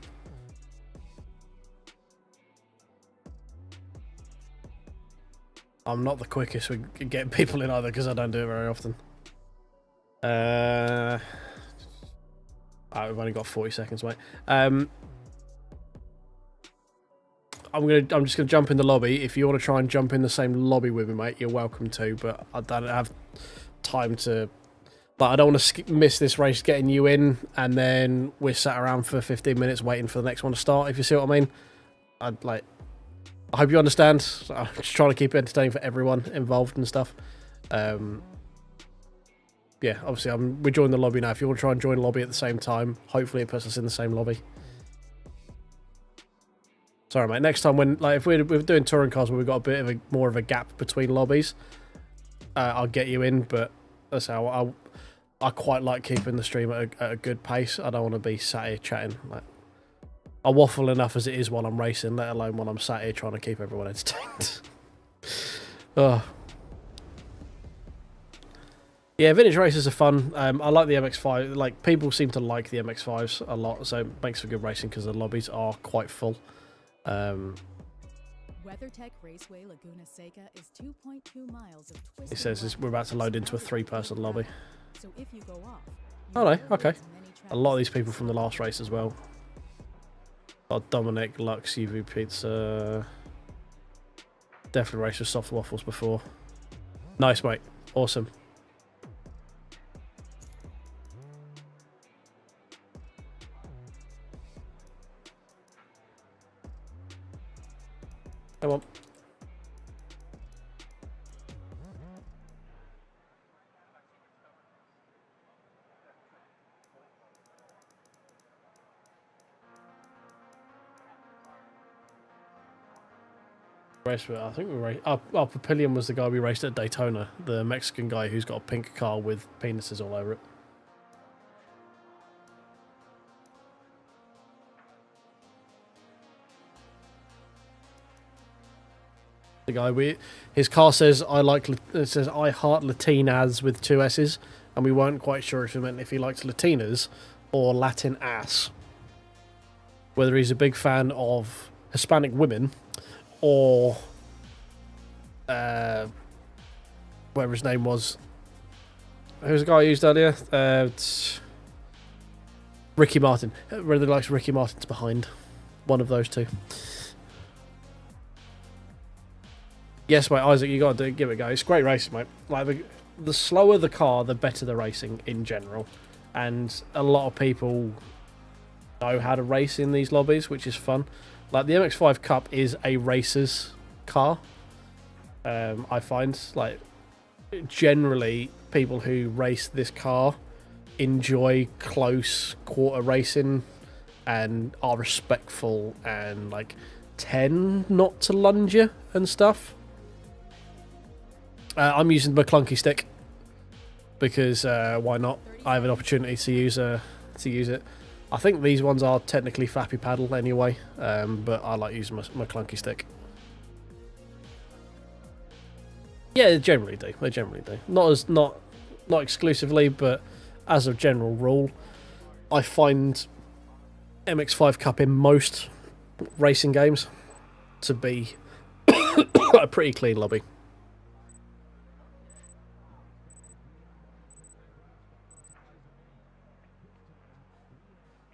I'm not the quickest with getting people in either, because I don't do it very often. We've only got 40 seconds, mate. I'm just gonna jump in the lobby. If you want to try and jump in the same lobby with me, mate, you're welcome to. But I don't have time to. Like, I don't want to miss this race getting you in, and then we're sat around for 15 minutes waiting for the next one to start. If you see what I mean. I hope you understand. I'm just trying to keep it entertaining for everyone involved and stuff. Yeah, obviously we're joining the lobby now. If you want to try and join the lobby at the same time, hopefully it puts us in the same lobby. Sorry, mate. Next time, when if we're doing touring cars where we've got a bit of more of a gap between lobbies, I'll get you in. But that's how I quite like keeping the stream at a good pace. I don't want to be sat here chatting. I waffle enough as it is while I'm racing, let alone when I'm sat here trying to keep everyone entertained. Oh. Yeah, vintage races are fun. I like the MX-5. Like, people seem to like the MX-5s a lot, so it makes for good racing because the lobbies are quite full. WeatherTech Raceway Laguna Seca is 2.2 miles of twisted. It says we're about to load into a 3-person lobby. So if you go off, oh no, okay. A lot of these people from the last race as well. Dominic, Lux, UV Pizza. Definitely raced with soft waffles before. Nice, mate. Awesome. Come on. Race with, I think we raced. Our Papillion was the guy we raced at Daytona, the Mexican guy who's got a pink car with penises all over it. The guy his car says it says I heart Latinas with 2 S's, and we weren't quite sure if it meant if he liked Latinas or Latin ass. Whether he's a big fan of Hispanic women or whatever his name was. Who's the guy I used earlier? It's Ricky Martin. Whether he likes Ricky Martin's behind. One of those two. Yes, mate, Isaac, you got to give it a go. It's great racing, mate. Like the slower the car, the better the racing in general. And a lot of people know how to race in these lobbies, which is fun. Like the MX-5 Cup is a racer's car. I find like generally people who race this car enjoy close quarter racing and are respectful and like tend not to lunge you and stuff. I'm using the clunky stick because why not? I have an opportunity to use it. I think these ones are technically flappy paddle anyway, but I like using my clunky stick. Yeah, they generally do. They generally do. Not exclusively, but as a general rule, I find MX-5 Cup in most racing games to be a pretty clean lobby.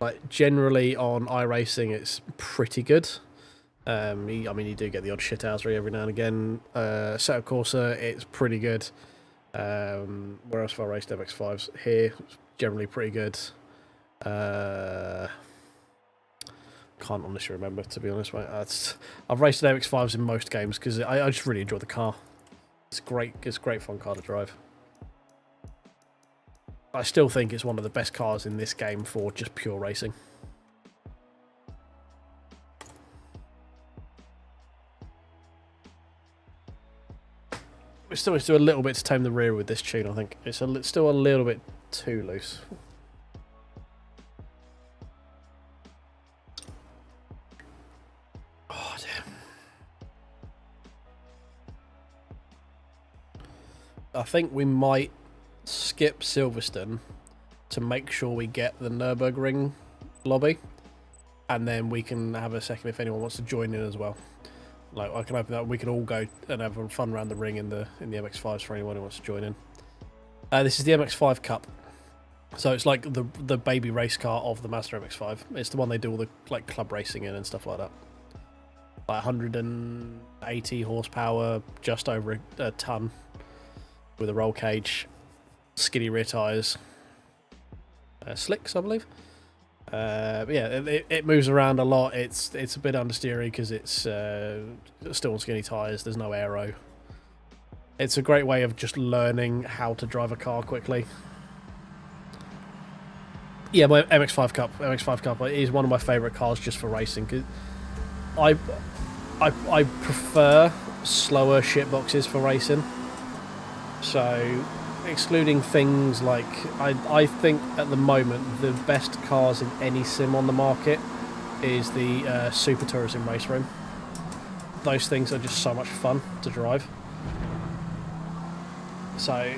Like generally on iRacing, it's pretty good. I mean, you do get the odd shithousery every now and again. Set of Corsair, it's pretty good. Where else have I raced MX-5s? Here, it's generally pretty good. Can't honestly remember, to be honest, mate. I've raced MX-5s in most games because I just really enjoy the car. It's great. It's a great fun car to drive. I still think it's one of the best cars in this game for just pure racing. We still need to do a little bit to tame the rear with this tune, I think. It's still a little bit too loose. Oh, damn. I think we might skip Silverstone to make sure we get the Nürburgring lobby, and then we can have a second if anyone wants to join in as well. Like I can open that, we can all go and have a fun around the ring in the MX-5s for anyone who wants to join in. This is the MX-5 Cup, so it's like the baby race car of the Mazda MX-5. It's the one they do all the like club racing in and stuff like that. Like 180 horsepower, just over a ton, with a roll cage. Skinny rear tyres, slicks, I believe. But yeah, it moves around a lot. It's a bit understeery because it's still on skinny tyres. There's no aero. It's a great way of just learning how to drive a car quickly. Yeah, my MX-5 Cup is one of my favourite cars just for racing. Cause I prefer slower shitboxes for racing. So, excluding things like I think at the moment the best cars in any sim on the market is the Super Tourism Race Room. Those things are just so much fun to drive. So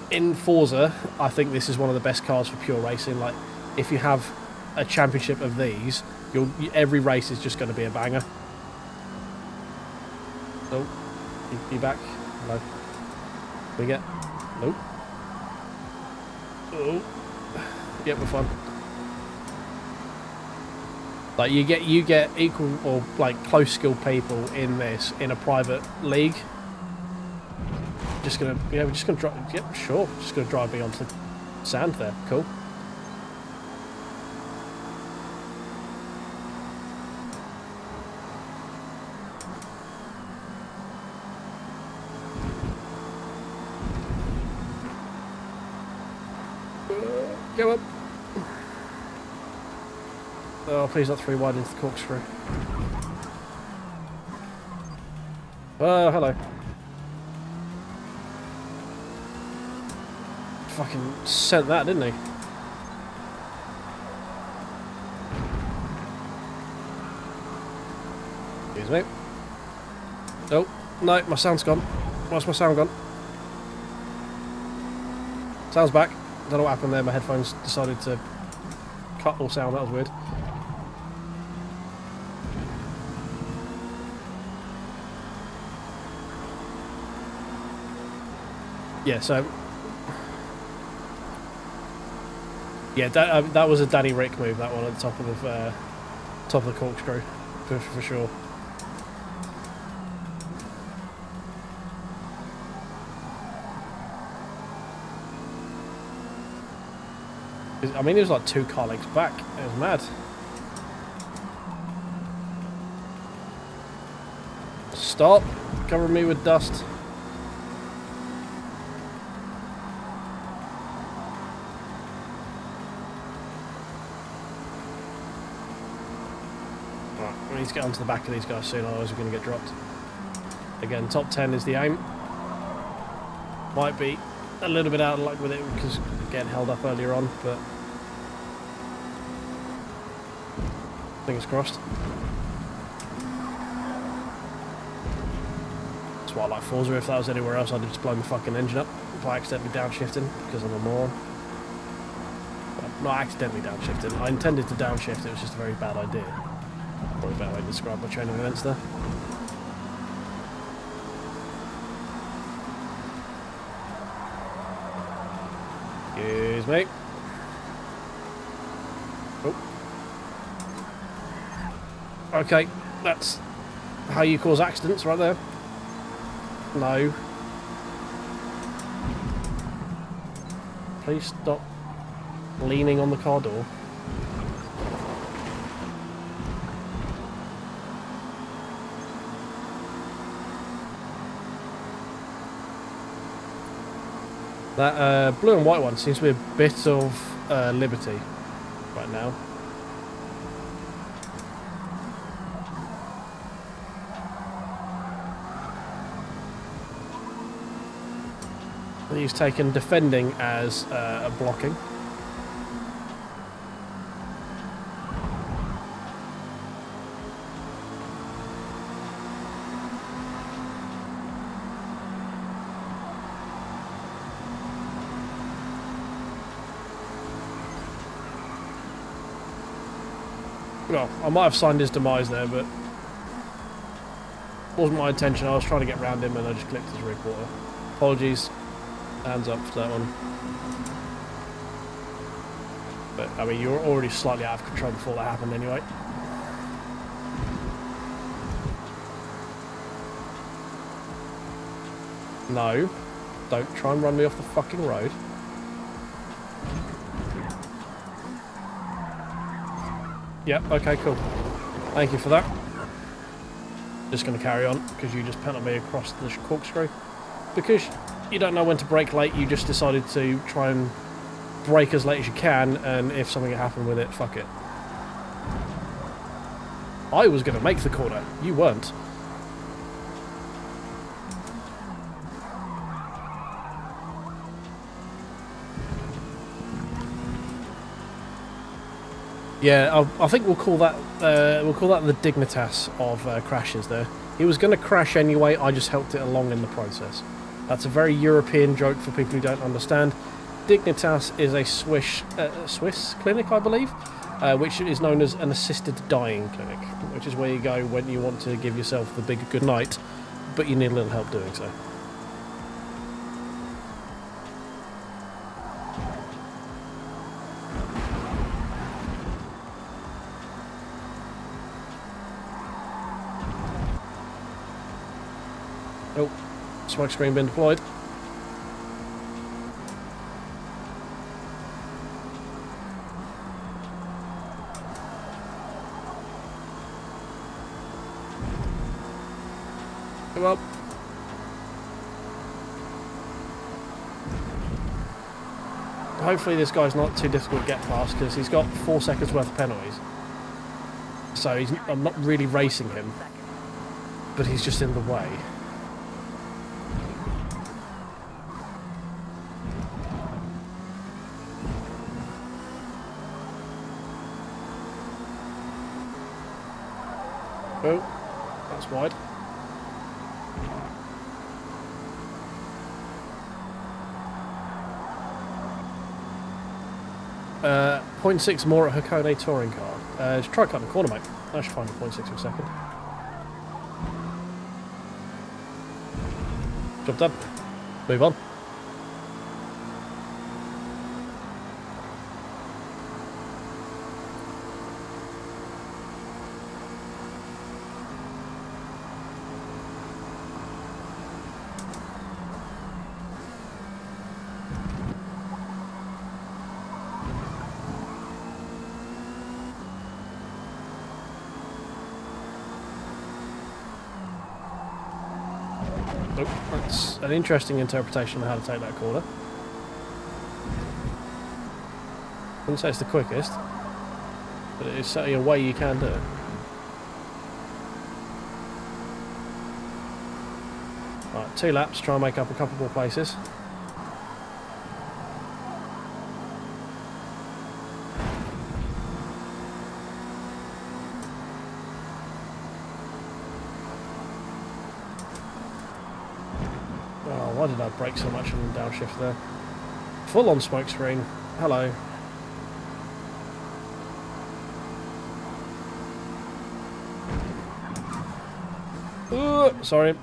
in Forza, I think this is one of the best cars for pure racing. Like if you have a championship of these, every race is just going to be a banger. Oh, you back? Hello. We get? Nope. Oh. Yep, we're fine. Like you get equal or like close skilled people in this in a private league. We're just gonna drive. Yep, sure. Just gonna drive me onto the sand there. Cool. Go up. Oh, please not 3 wide into the corkscrew. Oh, hello. Fucking sent that, didn't he? Excuse me. Oh, no, my sound's gone. What's my sound gone? Sound's back. Don't know what happened there. My headphones decided to cut all sound. That was weird. Yeah, so... Yeah, that was a Danny Rick move, that one, at the top of the corkscrew, for sure. I mean, it was like 2 car lengths back. It was mad. Stop. Cover me with dust. Right, we need to get onto the back of these guys soon, otherwise we're going to get dropped. Again, top 10 is the aim. Might be a little bit out of luck with it because getting held up earlier on, but fingers crossed. That's why I like Forza. If that was anywhere else, I'd just blow my fucking engine up by accidentally downshifting because I'm a moron. Well, not accidentally downshifting. I intended to downshift. It was just a very bad idea. Probably a better way to describe my training events there. Excuse me. Oh. Okay, that's how you cause accidents right there. No. Please stop leaning on the car door. That blue and white one seems to be a bit of liberty right now. He's taken defending as a blocking. Well, I might have signed his demise there, but wasn't my intention. I was trying to get round him and I just clipped his rear quarter. Apologies. Hands up for that one. But, I mean, you were already slightly out of control before that happened anyway. No. Don't try and run me off the fucking road. Yep, okay, cool. Thank you for that. Just going to carry on, because you just pented me across the corkscrew. Because you don't know when to brake late, you just decided to try and brake as late as you can, and if something had happened with it, fuck it. I was going to make the corner, you weren't. Yeah, I think we'll call that the Dignitas of crashes. There, he was going to crash anyway. I just helped it along in the process. That's a very European joke for people who don't understand. Dignitas is a Swiss clinic, I believe, which is known as an assisted dying clinic, which is where you go when you want to give yourself the big good night, but you need a little help doing so. Oh, smoke screen been deployed. Come up. hopefully this guy's not too difficult to get past because he's got 4 seconds worth of penalties. So I'm not really racing him, but he's just in the way. Oh, that's wide. 0.6 more at Hakone touring car. Just try cutting the corner, mate. I should find the 0.6 in a second. Job done. Move on. Nope, that's an interesting interpretation of how to take that corner. Wouldn't say it's the quickest, but it is certainly a way you can do it. Right, 2 laps, try and make up a couple more places. Why did I brake so much on the downshift there? Full on smoke screen. Hello. Sorry.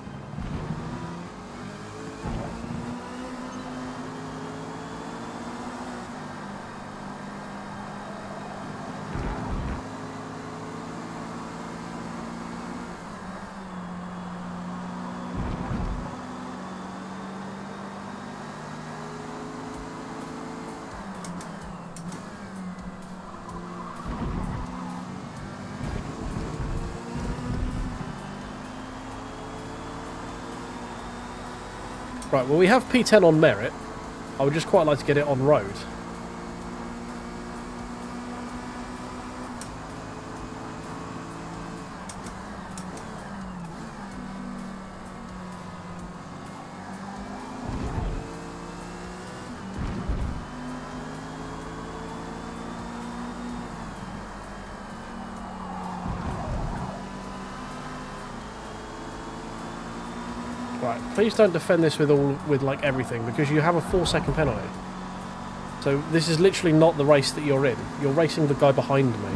Right, well we have P10 on merit. I would just quite like to get it on road. Right, please don't defend this with like everything, because you have a 4-second penalty. So this is literally not the race that you're in. You're racing the guy behind me.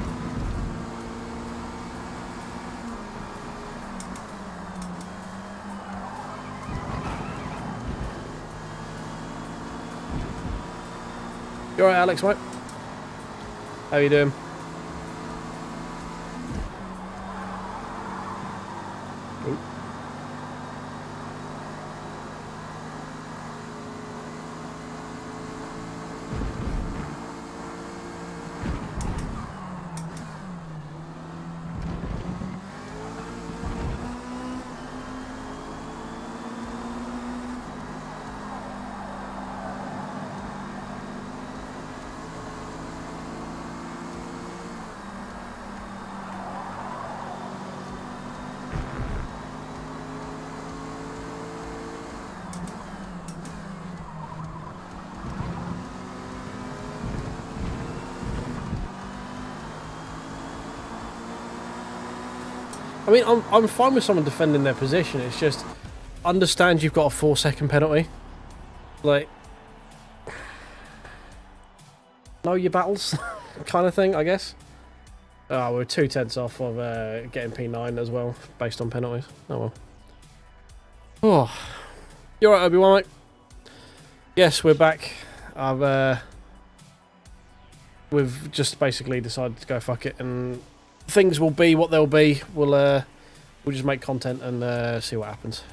You alright, Alex, mate? How you doing? I mean, I'm fine with someone defending their position. It's just, understand you've got a 4-second penalty. Like, know your battles, kind of thing, I guess. Oh, we're 2/10 off of getting P9 as well, based on penalties. Oh well. Oh, you alright, Obi-Wan, mate? Yes, we're back. We've just basically decided to go fuck it, and things will be what they'll be. We'll just make content and see what happens.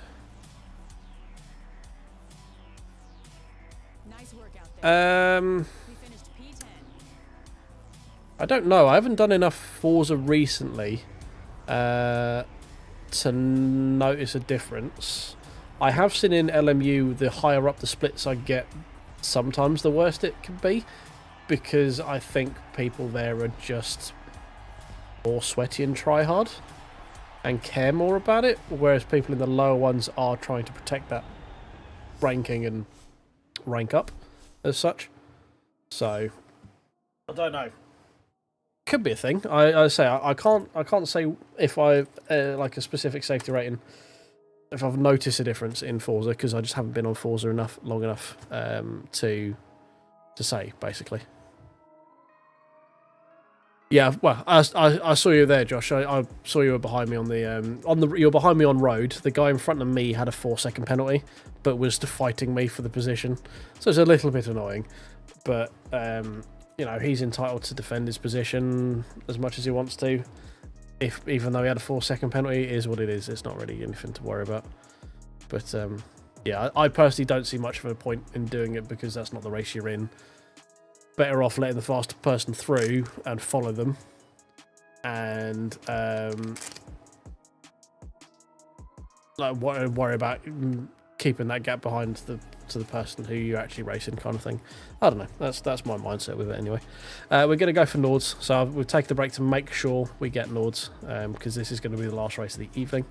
Nice work out there. We finished P10. I don't know. I haven't done enough Forza recently to notice a difference. I have seen in LMU the higher up the splits I get sometimes the worst it can be, because I think people there are just more sweaty and try hard and care more about it, whereas people in the lower ones are trying to protect that ranking and rank up as such. So I don't know. Could be a thing. I can't say if I like a specific safety rating, if I've noticed a difference in Forza, because I just haven't been on Forza long enough to say, basically. Yeah, well, I saw you there, Josh. I saw you were behind me on the you were behind me on road. The guy in front of me had a 4-second penalty, but was fighting me for the position, so it's a little bit annoying. But you know, he's entitled to defend his position as much as he wants to. Even though he had a 4-second penalty, it is what it is. It's not really anything to worry about. But yeah, I personally don't see much of a point in doing it, because that's not the race you're in. Better off letting the faster person through and follow them, and like worry about keeping that gap behind to the person who you're actually racing, kind of thing. I don't know. That's my mindset with it anyway. We're going to go for Nords, so we'll take the break to make sure we get Nords, because this is going to be the last race of the evening.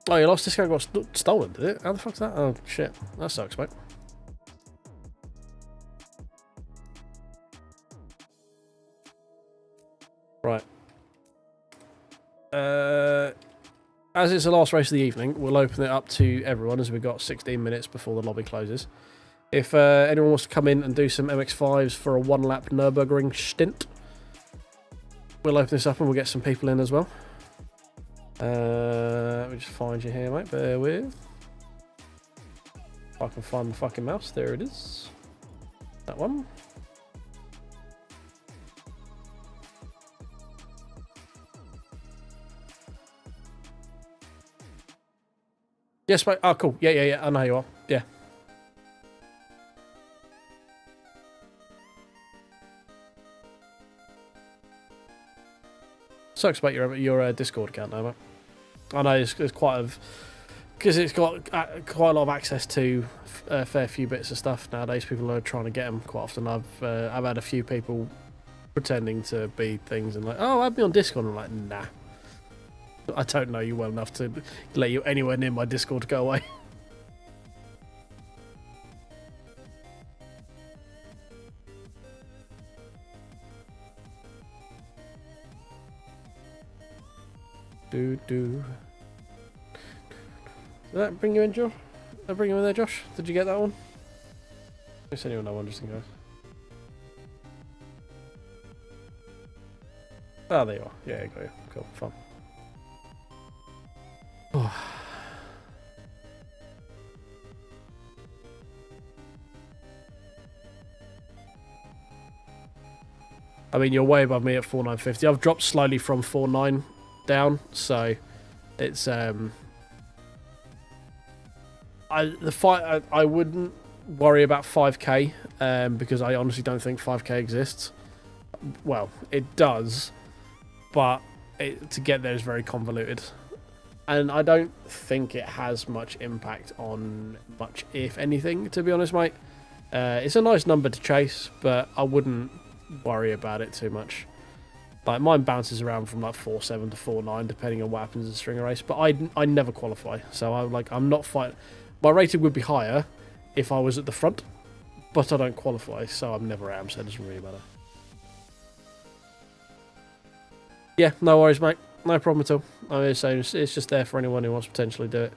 Oh, your last disco got stolen, did it? How the fuck's that? Oh, shit. That sucks, mate. Right. As it's the last race of the evening, we'll open it up to everyone, as we've got 16 minutes before the lobby closes. If anyone wants to come in and do some MX5s for a 1-lap Nürburgring stint, we'll open this up and we'll get some people in as well. Let me just find you here, mate. Bear with. If I can find the fucking mouse. There it is. That one. Yes, mate. Oh, cool. Yeah. I know you are. Yeah. Sucks about your Discord account, though, mate. I know it's quite a... Because it's got quite a lot of access to a fair few bits of stuff nowadays. People are trying to get them quite often. I've had a few people pretending to be things and like, oh, add me on Discord. I'm like, nah. I don't know you well enough to let you anywhere near my Discord to go away. Did that bring you in, Josh? Did that bring you in there, Josh? Did you get that one? Let me send you another one just in case. Ah, there you are. Yeah, I got you. Cool, fun. I mean, you're way above me at 4950. I've dropped slowly from 49 down, so it's I wouldn't worry about 5k because I honestly don't think 5k exists. Well, it does, but to get there is very convoluted, and I don't think it has much impact on much, if anything, to be honest, mate. It's a nice number to chase, but I wouldn't worry about it too much. Like, mine bounces around from like 4.7 to 4.9 depending on what happens in the stringer race, but I never qualify, so I'm not fighting. My rating would be higher if I was at the front, but I don't qualify, so I'm never am, so it doesn't really matter. Yeah, no worries, mate. No problem at all. I mean, so it's just there for anyone who wants to potentially do it.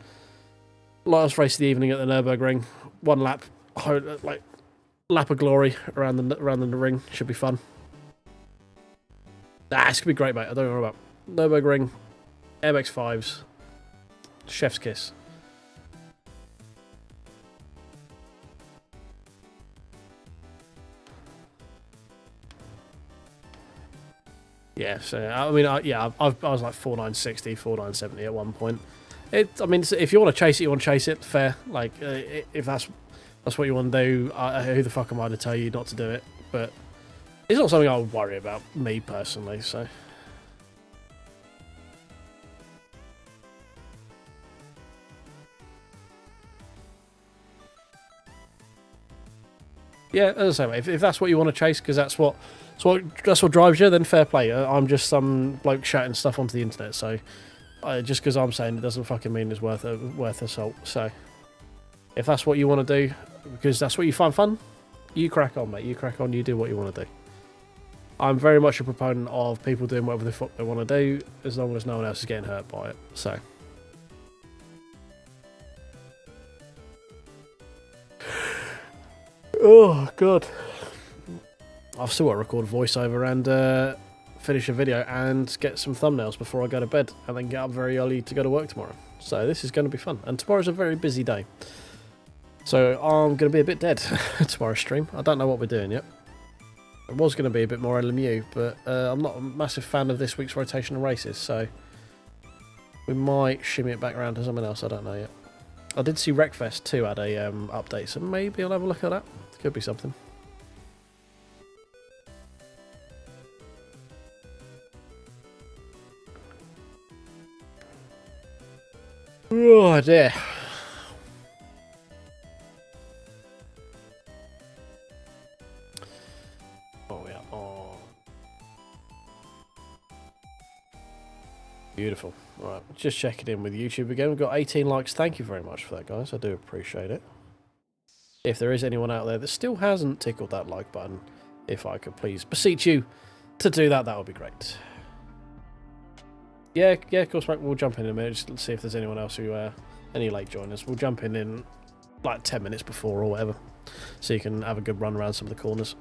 Last race of the evening at the Nürburgring. 1 lap, like lap of glory around the ring. Should be fun. It's gonna be great, mate. I don't know about Nürburgring, MX5s, chef's kiss. Yeah, so I mean, I was like 4.960, 4.970 at one point. I mean, if you want to chase it, you want to chase it. Fair. Like, if that's what you want to do, who the fuck am I to tell you not to do it? But it's not something I would worry about, me personally. So. Yeah, as I say, mate, if that's what you want to chase, because that's what drives you, then fair play. I'm just some bloke shouting stuff onto the internet, so just because I'm saying it doesn't fucking mean it's worth a salt. So if that's what you want to do, because that's what you find fun, you crack on, mate. You crack on. You do what you want to do. I'm very much a proponent of people doing whatever the fuck they want to do, as long as no one else is getting hurt by it. So. Oh, God. I've still got to record a voiceover and finish a video and get some thumbnails before I go to bed, and then get up very early to go to work tomorrow. So this is going to be fun. And tomorrow's a very busy day. So I'm going to be a bit dead tomorrow's stream. I don't know what we're doing yet. It was going to be a bit more LMU, but I'm not a massive fan of this week's rotational races, so we might shimmy it back around to something else. I don't know yet. I did see Wreckfest 2 had a update, so maybe I'll have a look at that. Could be something. Oh dear. Oh yeah. Oh. Beautiful. Right, just checking in with YouTube again. We've got 18 likes. Thank you very much for that, guys. I do appreciate it. If there is anyone out there that still hasn't tickled that like button, if I could please beseech you to do that, that would be great. Yeah, of course, mate. We'll jump in a minute. Just see if there's anyone else who, any late joiners. We'll jump in like 10 minutes before or whatever, so you can have a good run around some of the corners.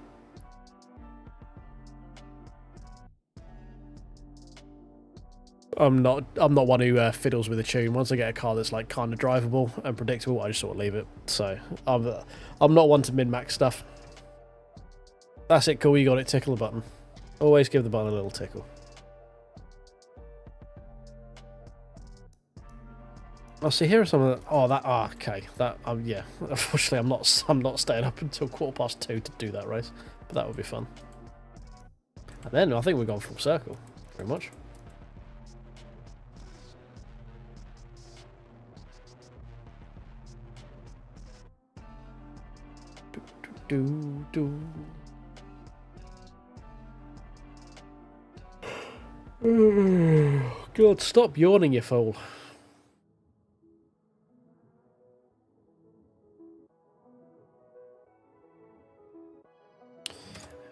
I'm not one who fiddles with a tune. Once I get a car that's like kind of drivable and predictable, I just sort of leave it. So I'm not one to min-max stuff. That's it, cool. You got it. Tickle the button. Always give the button a little tickle. I'll see here are some of the, okay. That yeah. Unfortunately, I'm not staying up until 2:15 to do that race, but that would be fun. And then I think we've gone full circle, pretty much. God, stop yawning, you fool.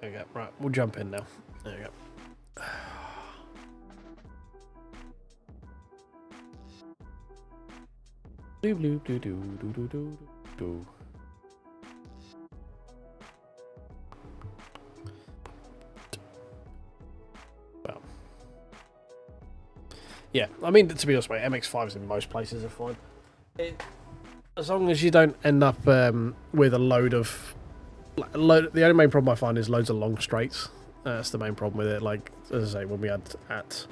There we go. Right, we'll jump in now. There we go. Do do do do do do do do. Well, yeah. I mean, to be honest, mate, MX5s in most places are fine. As long as you don't end up with a load of. The only main problem I find is loads of long straights. That's the main problem with it. Like, as I say, when we had at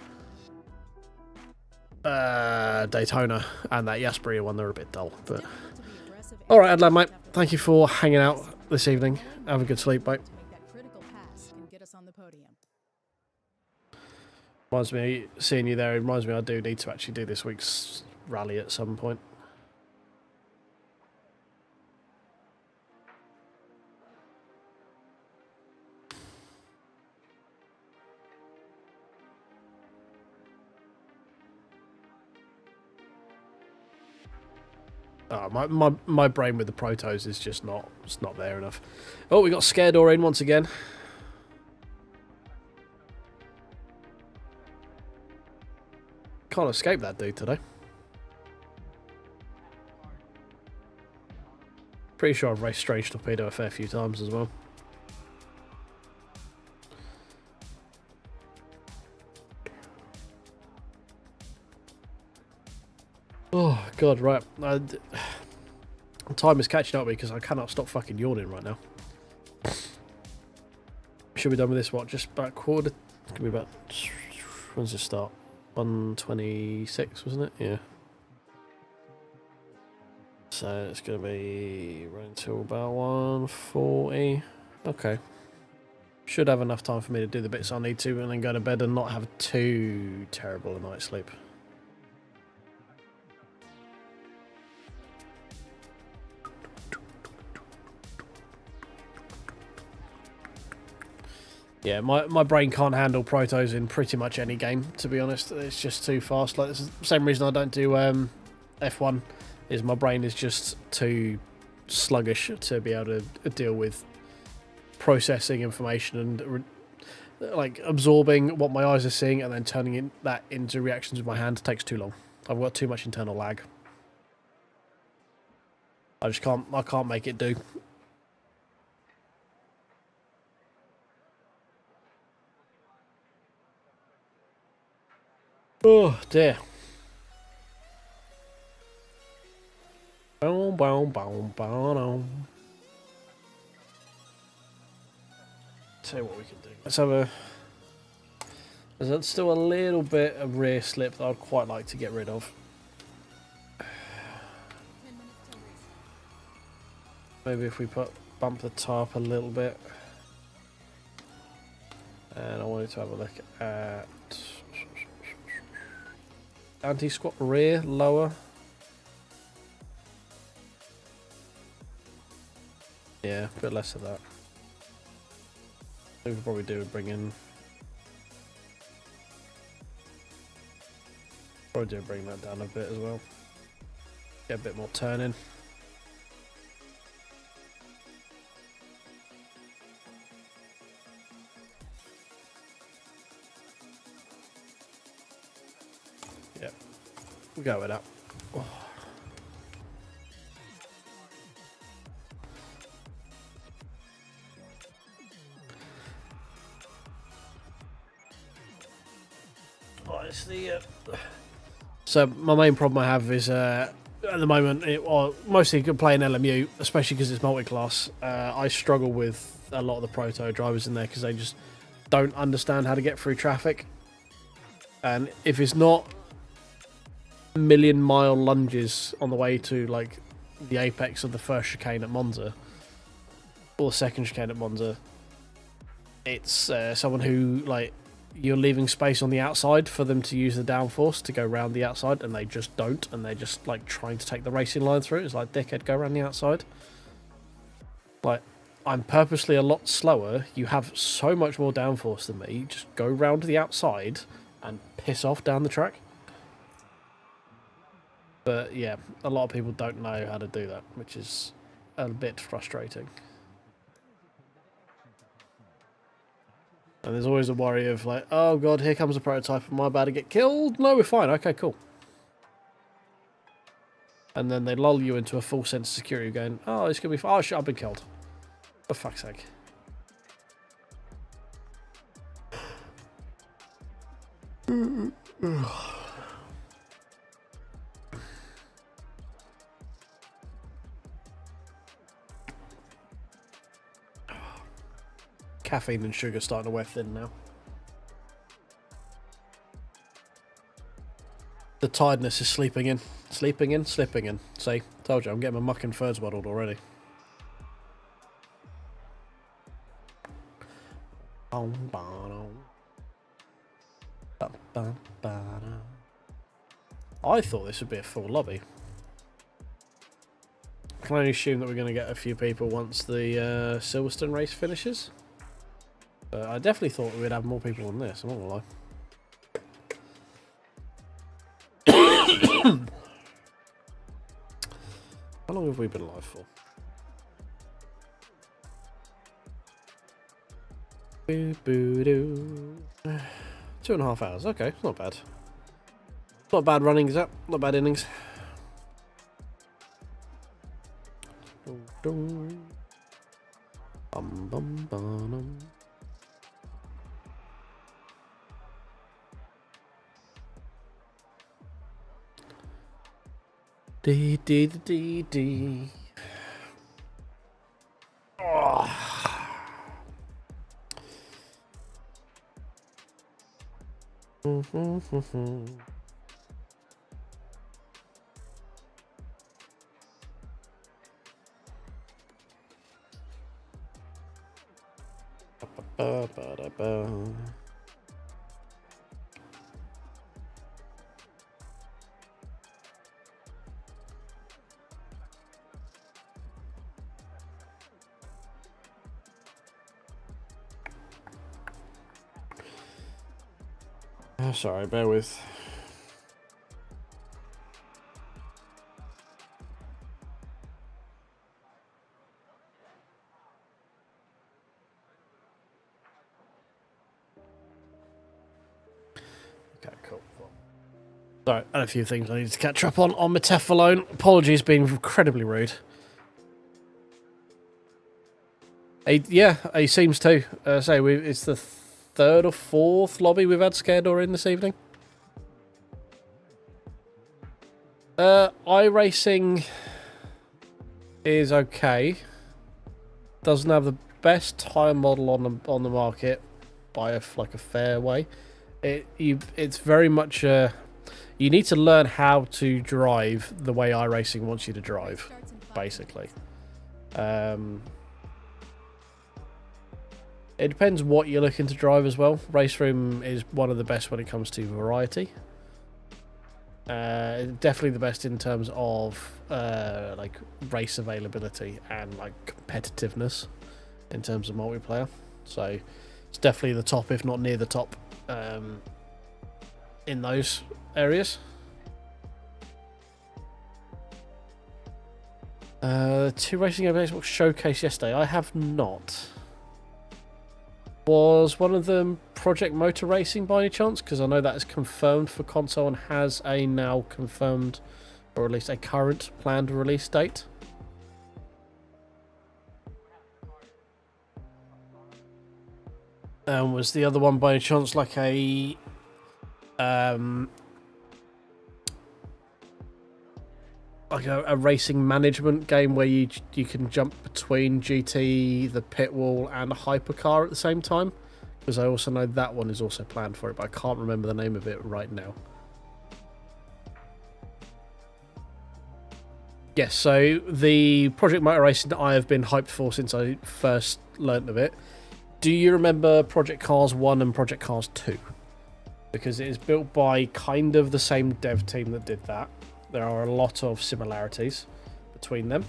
Daytona and that Jasperia one, they're a bit dull. But all right, Adlan, mate. Thank you for hanging out this evening. Have a good sleep, mate. Reminds me, seeing you there, it reminds me I do need to actually do this week's rally at some point. Oh, my brain with the protos is just not there enough. Oh, we got Scaredor in once again. Can't escape that dude today. Pretty sure I've raced Strange Torpedo a fair few times as well. Oh, God, right. Time is catching up with me because I cannot stop fucking yawning right now. Should be done with this, what, just about quarter? It's going to be about... When does it start? 1:26, wasn't it? Yeah. So it's going to be running until about 1:40. Okay. Should have enough time for me to do the bits I need to and then go to bed and not have too terrible a night's sleep. Yeah, my brain can't handle protos in pretty much any game, to be honest. It's just too fast. Like, it's the same reason I don't do F1, is my brain is just too sluggish to be able to deal with processing information and like absorbing what my eyes are seeing and then turning that into reactions with my hand takes too long. I've got too much internal lag. I can't make it do. Oh dear. Boom, boom, boom, boom. Tell you what we can do. Let's have a. There's still a little bit of rear slip that I'd quite like to get rid of. Maybe if we bump the top a little bit. And I wanted to have a look at anti-squat rear, lower. Yeah, a bit less of that. We could probably do bring that down a bit as well. Get a bit more turning. Yeah, we'll go with that. Oh. So my main problem I have is at the moment, mostly playing LMU, especially because it's multi-class. I struggle with a lot of the proto drivers in there because they just don't understand how to get through traffic. And if it's not a million-mile lunges on the way to like the apex of the first chicane at Monza or the second chicane at Monza, it's someone who like. You're leaving space on the outside for them to use the downforce to go round the outside, and they just don't, and they're just like trying to take the racing line through. It's like, dickhead, go around the outside. Like, I'm purposely a lot slower. You have so much more downforce than me. Just go round the outside and piss off down the track. But yeah, a lot of people don't know how to do that, which is a bit frustrating. And there's always a worry of like, oh god, here comes a prototype, am I about to get killed? No, we're fine, okay, cool. And then they lull you into a full sense of security going, oh, it's going to be fine, oh shit, I've been killed. For fuck's sake. Caffeine and sugar starting to wear thin now. The tiredness is sleeping in. Sleeping in, slipping in. See, told you, I'm getting my muck and furs muddled already. I thought this would be a full lobby. I can only assume that we're going to get a few people once the Silverstone race finishes. But I definitely thought we'd have more people than this, I'm not gonna lie. How long have we been live for? 2.5 hours, okay, not bad. Not bad running, is that? Not bad innings. Dee dee dee dee. Oh. Ba, ba, da, ba. Sorry, bear with. Okay, cool. Sorry, and a few things I need to catch up on my Tefalone. Apologies, being incredibly rude. Yeah, he seems to. It's the third or fourth lobby we've had Scaredor in this evening. iRacing is okay. Doesn't have the best tyre model on the market by a fair way. It's very much you need to learn how to drive the way iRacing wants you to drive, basically. It depends what you're looking to drive as well. Race Room is one of the best when it comes to variety. Definitely the best in terms of like race availability and like competitiveness in terms of multiplayer. So it's definitely the top, if not near the top, in those areas. Two racing over Xbox showcase yesterday. I have not. Was one of them Project Motor Racing by any chance? Because I know that is confirmed for console and has a now confirmed, or at least a current planned release date. Was the other one by any chance like a racing management game where you can jump between GT, the pit wall, and a hypercar at the same time? Because I also know that one is also planned for it, but I can't remember the name of it right now. Yes, so the Project Motor Racing that I have been hyped for since I first learnt of it. Do you remember Project Cars 1 and Project Cars 2? Because it is built by kind of the same dev team that did that. There are a lot of similarities between them.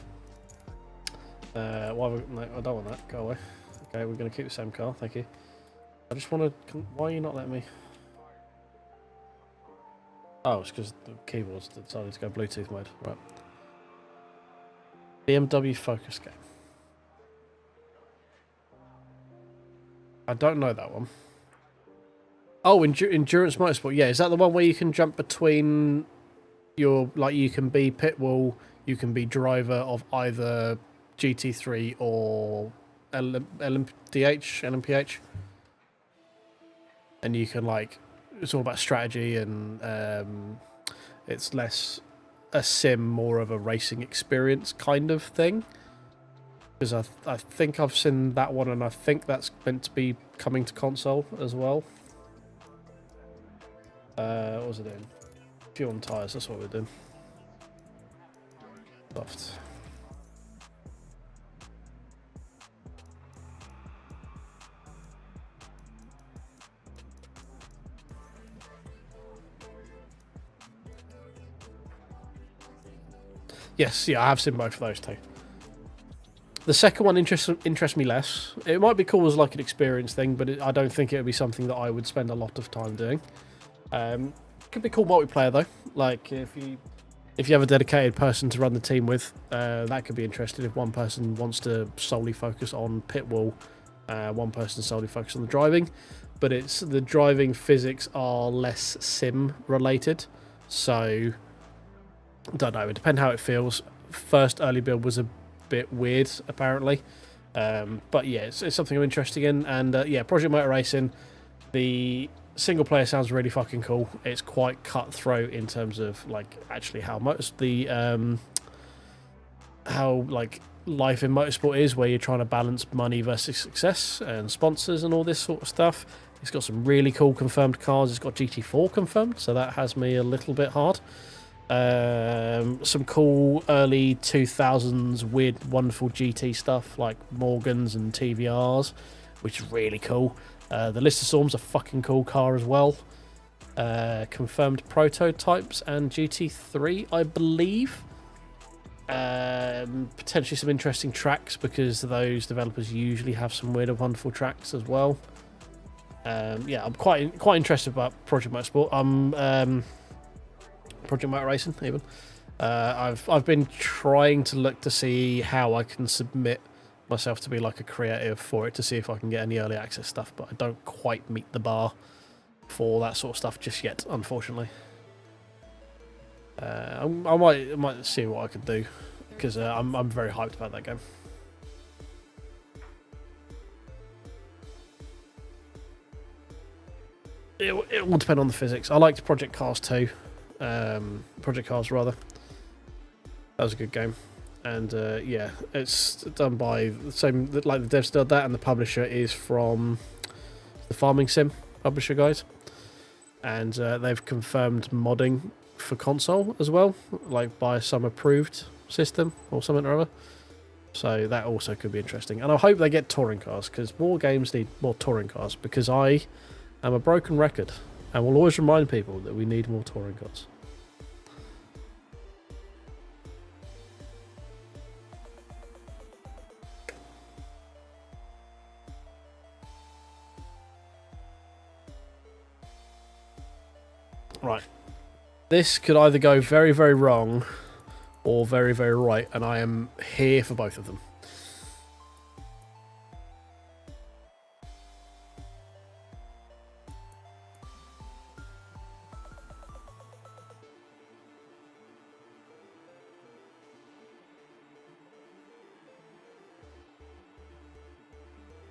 No, I don't want that. Go away. Okay, we're going to keep the same car. Thank you. I just want to... Why are you not letting me... Oh, it's because the keyboard's decided to go Bluetooth mode. Right. BMW Focus game. I don't know that one. Oh, Endurance Motorsport. Yeah, is that the one where you can jump between... you can be pit wall, you can be driver of either GT3 or LMPH, and you can it's all about strategy, and it's less a sim, more of a racing experience kind of thing. Because I think I've seen that one, and I think that's meant to be coming to console as well. What was it in? Fuel and tyres, that's what we're doing. Soft. Yes, yeah, I have seen both of those too. The second one interests me less. It might be cool as like an experience thing, but I don't think it would be something that I would spend a lot of time doing. Could be cool multiplayer though. Like if you have a dedicated person to run the team with, that could be interesting. If one person wants to solely focus on pit wall, one person solely focus on the driving, but it's the driving physics are less sim related. So don't know. It depends how it feels. First early build was a bit weird apparently, but yeah, it's something I'm interested in. And yeah, Project Motor Racing, the single player sounds really fucking cool. It's quite cutthroat in terms of like actually how life in motorsport is, where you're trying to balance money versus success and sponsors and all this sort of stuff. It's got some really cool confirmed cars. It's got GT4 confirmed, so that has me a little bit hard. Some cool early 2000s weird wonderful GT stuff like Morgans and TVRs, which is really cool. The List of Storm's a fucking cool car as well. Confirmed prototypes and GT3, I believe. Potentially some interesting tracks, because those developers usually have some weird and wonderful tracks as well. Yeah, I'm quite interested about Project Motorsport. Project Motor Racing even. I've been trying to look to see how I can submit myself to be like a creative for it, to see if I can get any early access stuff, but I don't quite meet the bar for that sort of stuff just yet, unfortunately. I might see what I can do, because I'm very hyped about that game. It will depend on the physics. I liked Project Cars 2. Project Cars, rather. That was a good game. And yeah, it's done by the same, like the devs did that, and the publisher is from the Farming Sim publisher guys. And they've confirmed modding for console as well, like by some approved system or something or other. So that also could be interesting. And I hope they get touring cars, because more games need more touring cars, because I am a broken record and will always remind people that we need more touring cars. Right. This could either go very, very wrong or very, very right, and I am here for both of them.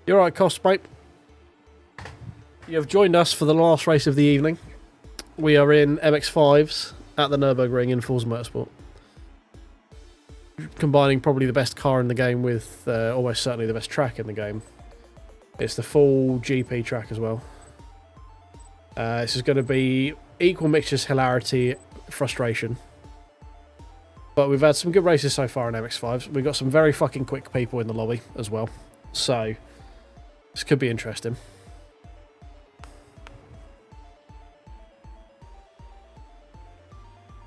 You're right, Cost, mate. You have joined us for the last race of the evening. We are in MX5s at the Nürburgring in Forza Motorsport. Combining probably the best car in the game with almost certainly the best track in the game. It's the full GP track as well. This is going to be equal mixtures, hilarity, frustration. But we've had some good races so far in MX5s. We've got some very fucking quick people in the lobby as well. So this could be interesting.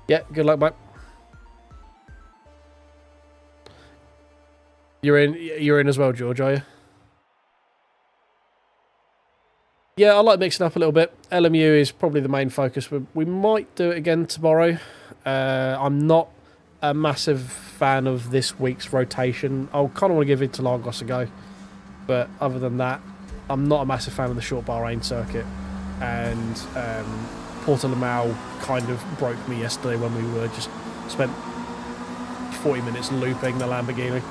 Yeah, good luck, mate. You're in as well, George, are you? Yeah, I like mixing up a little bit. LMU is probably the main focus. We might do it again tomorrow. I'm not a massive fan of this week's rotation. I kind of want to give Interlagos a go. But other than that, I'm not a massive fan of the short Bahrain circuit. And Portimao kind of broke me yesterday when we were just spent 40 minutes looping the Lamborghini.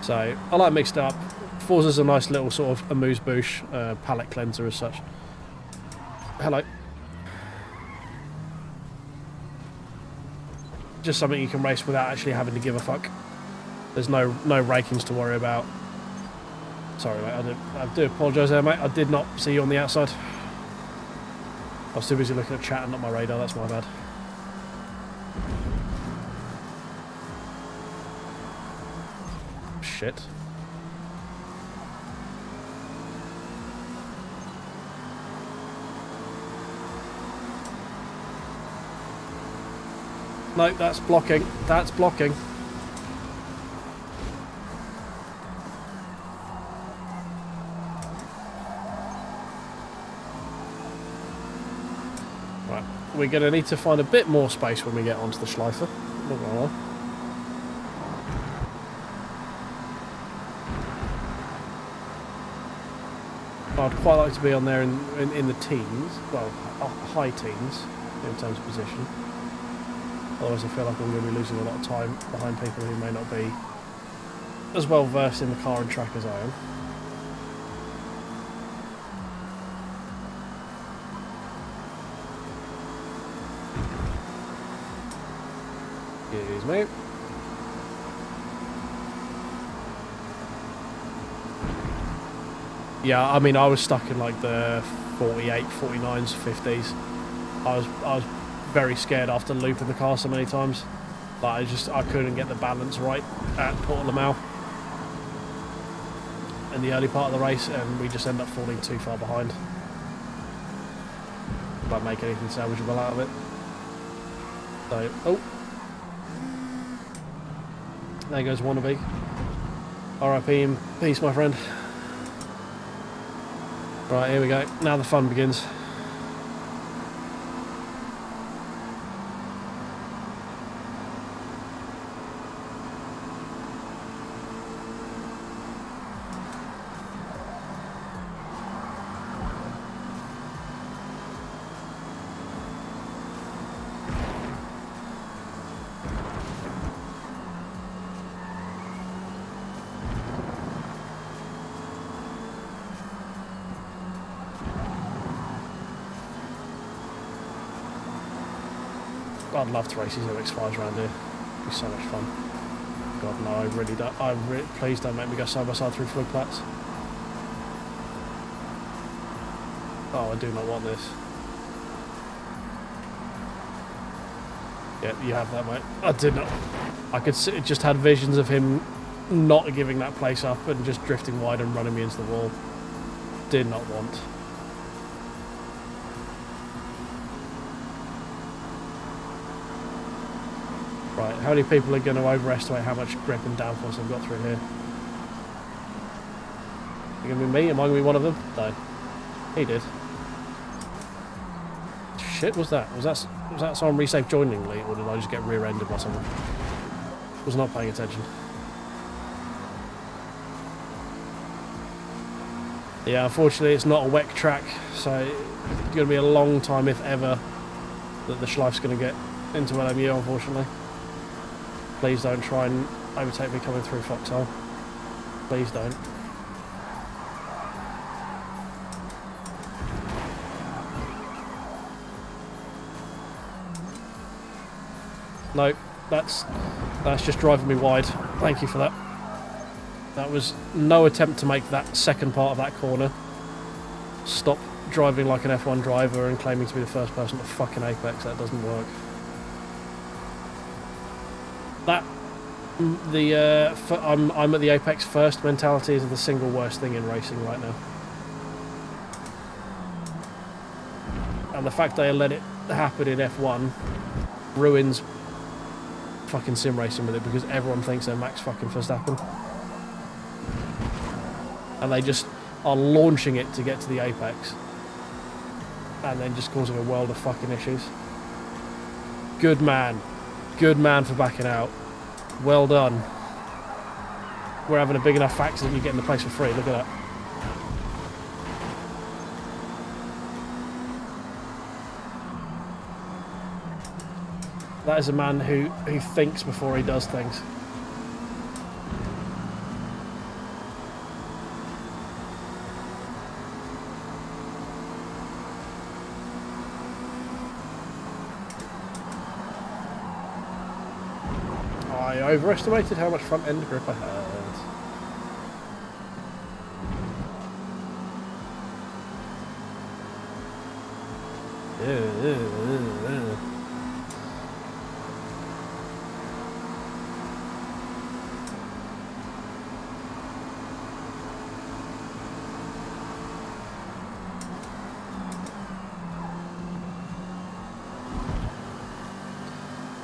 So I like mixed up. Forza's a nice little sort of amuse-bouche palette cleanser as such. Hello. Just something you can race without actually having to give a fuck. There's no rakings to worry about. Sorry, mate. I do apologise there, mate. I did not see you on the outside. I was too busy looking at chat and not my radar. That's my bad. Shit. No, that's blocking. That's blocking. Right, we're going to need to find a bit more space when we get onto the Schleifer. Not gonna lie. I'd quite like to be on there in the teens, well, high teens in terms of position. Otherwise I feel like I'm going to be losing a lot of time behind people who may not be as well versed in the car and track as I am. Excuse me. Yeah, I mean, I was stuck in like the 48, 49s, 50s. I was very scared after looping the car so many times. Like I couldn't get the balance right at Portimao in the early part of the race, and we just end up falling too far behind. Won't make anything salvageable out of it. So, oh, there goes Wannabe. RIP in peace, my friend. Right, here we go. Now the fun begins. I'd love to race these MX5s around here. It'd be so much fun. God, no, I really don't. Please don't make me go side by side through flood plats. Oh, I do not want this. Yeah, you have that, mate. I did not. I could see, just had visions of him not giving that place up and just drifting wide and running me into the wall. Did not want. Right, how many people are going to overestimate how much grip and downforce I've got through here? Are you going to be me? Am I going to be one of them? No. He did. Shit, was that someone resave joining late, or did I just get rear-ended by someone? Was not paying attention. Yeah, unfortunately it's not a WEC track, so it's going to be a long time, if ever, that the Schleif's going to get into LMU, unfortunately. Please don't try and overtake me coming through Foxhole. Please don't. No, that's just driving me wide. Thank you for that. That was no attempt to make that second part of that corner. Stop driving like an F1 driver and claiming to be the first person to fucking apex. That doesn't work. That I'm at the apex first mentality is the single worst thing in racing right now. And the fact they let it happen in F1 ruins fucking sim racing with it, because everyone thinks they're Max fucking Verstappen. And they just are launching it to get to the apex. And then just causing a world of fucking issues. Good man. Good man for backing out. Well done. We're having a big enough accident, you get in the place for free. Look at that. That is a man who thinks before he does things. I overestimated how much front end grip I had.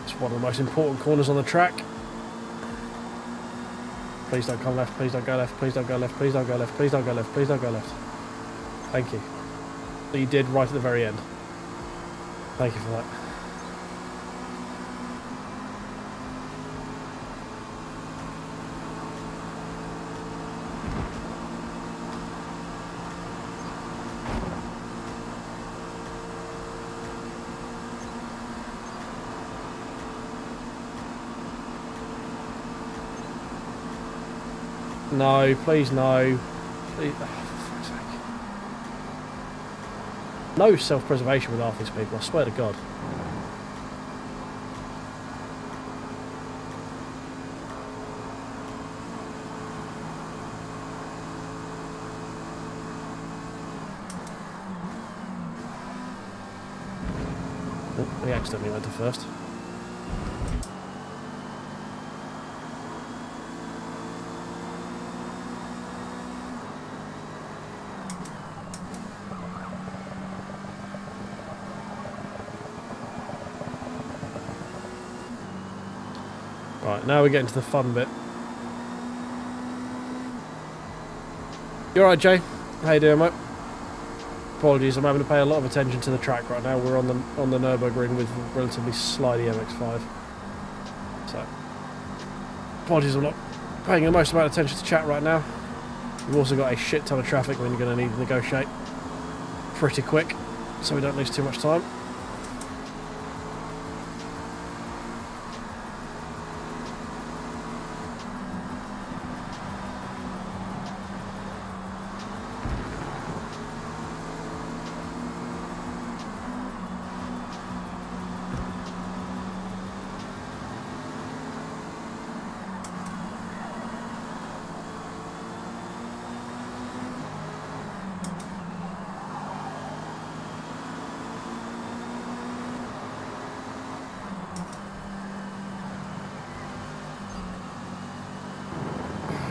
It's one of the most important corners on the track. Please don't come left, please don't go left, please don't go left, please don't go left, please don't go left, please don't go left. Thank you. But you did right at the very end. Thank you for that. No, please no. Please, oh, for fuck's sake. No self-preservation with half these people, I swear to God. Oh, he accidentally went to first. Right, now we're getting to the fun bit. You alright, Jay? How you doing, mate? Apologies, I'm having to pay a lot of attention to the track right now. We're on the Nürburgring with relatively slidey MX5. So, apologies, I'm not paying the most amount of attention to chat right now. We've also got a shit ton of traffic when you're going to need to negotiate pretty quick, so we don't lose too much time.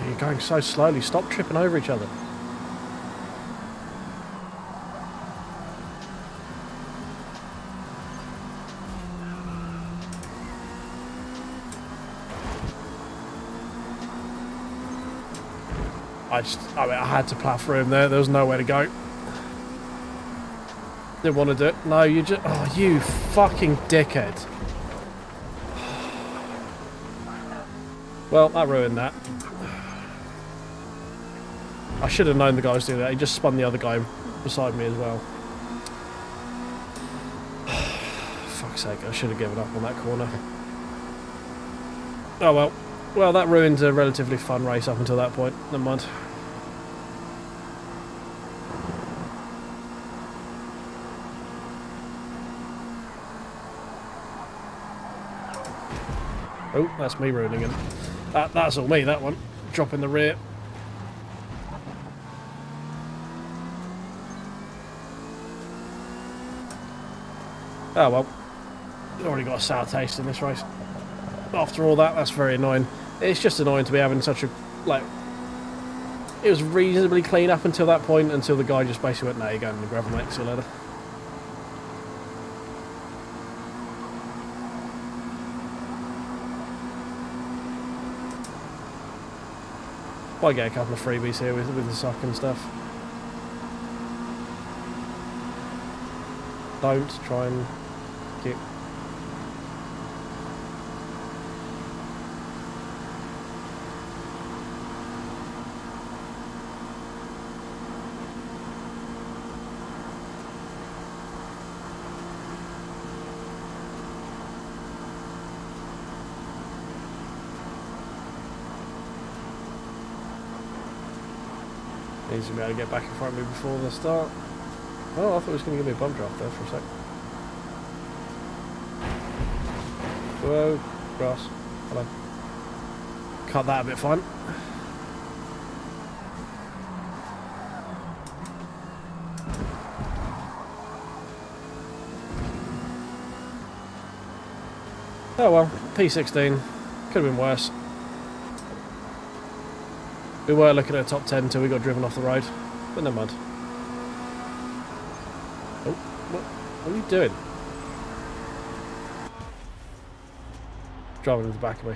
You're going so slowly. Stop tripping over each other. I had to plough through him there. There was nowhere to go. Didn't want to do it. No, you just... Oh, you fucking dickhead. Well, that ruined that. I should have known the guy was doing that. He just spun the other guy beside me as well. Fuck's sake, I should have given up on that corner. Oh well. Well, that ruined a relatively fun race up until that point. Never mind. Oh, that's me ruining him. That's all me, that one. Drop in the rear. Oh well, already got a sour taste in this race. After all that, that's very annoying. It's just annoying to be having such a, like, it was reasonably clean up until that point, until the guy just basically went, no, you're going in the gravel, mate, see you later. Might get a couple of freebies here with the suck and stuff. Don't try and keep... Needs to be able to get back in front of me before the start. Oh, I thought it was going to give me a bump draft there for a sec. Whoa, grass. Hello. Cut that a bit fine. Oh well, P16. Could have been worse. We were looking at a top 10 until we got driven off the road, but never mind. Oh, what are you doing? Driving in the back of me.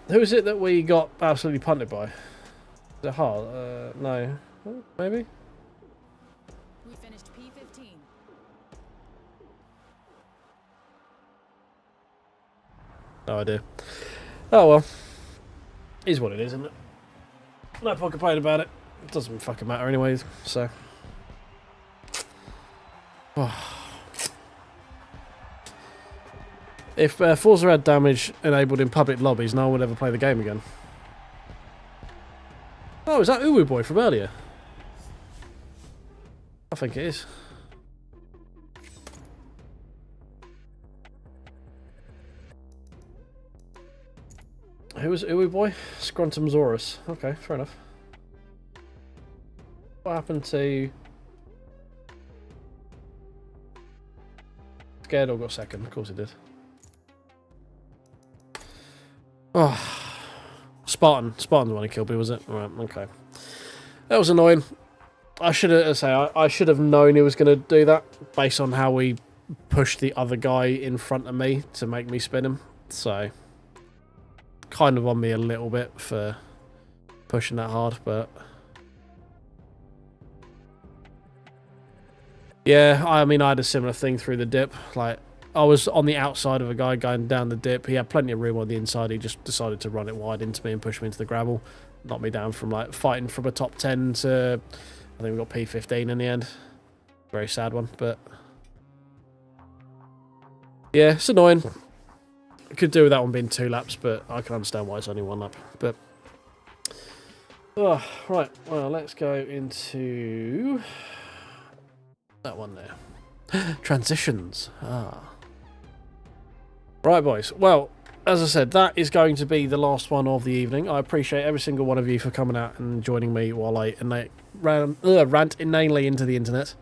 Who is it that we got absolutely punted by? Is it Hart? No. Maybe? We finished P15. No idea. Oh well. Is what it is, isn't it? No point complaining about it. It doesn't fucking matter anyways, so. If Forza had damage enabled in public lobbies, no one would ever play the game again. Oh, is that Uwu Boy from earlier? I think it is. Who was Uwu Boy? Scruntumsaurus. Okay, fair enough. What happened to... Scared or got second? Of course he did. Oh, Spartan. Spartan's the one who killed me, was it? Right, okay. That was annoying. I should have I should have known he was going to do that based on how we pushed the other guy in front of me to make me spin him. So, kind of on me a little bit for pushing that hard, but yeah, I mean, I had a similar thing through the dip. Like, I was on the outside of a guy going down the dip. He had plenty of room on the inside. He just decided to run it wide into me and push me into the gravel. Knocked me down from, like, fighting from a top 10 to, I think we got P15 in the end. Very sad one, but yeah, it's annoying. I could do with that one being 2 laps, but I can understand why it's only 1 lap. But oh, right, well, let's go into that one there. Transitions. Right, boys. Well, as I said, that is going to be the last one of the evening. I appreciate every single one of you for coming out and joining me while I rant inanely into the internet.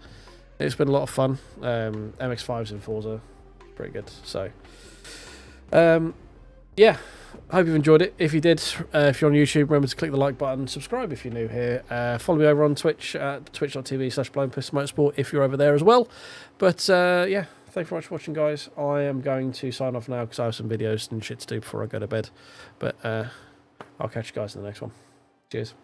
It's been a lot of fun. MX5s in Forza, pretty good. So, yeah, I hope you've enjoyed it. If you did, if you're on YouTube, remember to click the like button. Subscribe if you're new here. Follow me over on Twitch at twitch.tv/blindpistolmotorsport if you're over there as well. But yeah, thank you very much for watching, guys. I am going to sign off now because I have some videos and shit to do before I go to bed. But I'll catch you guys in the next one. Cheers.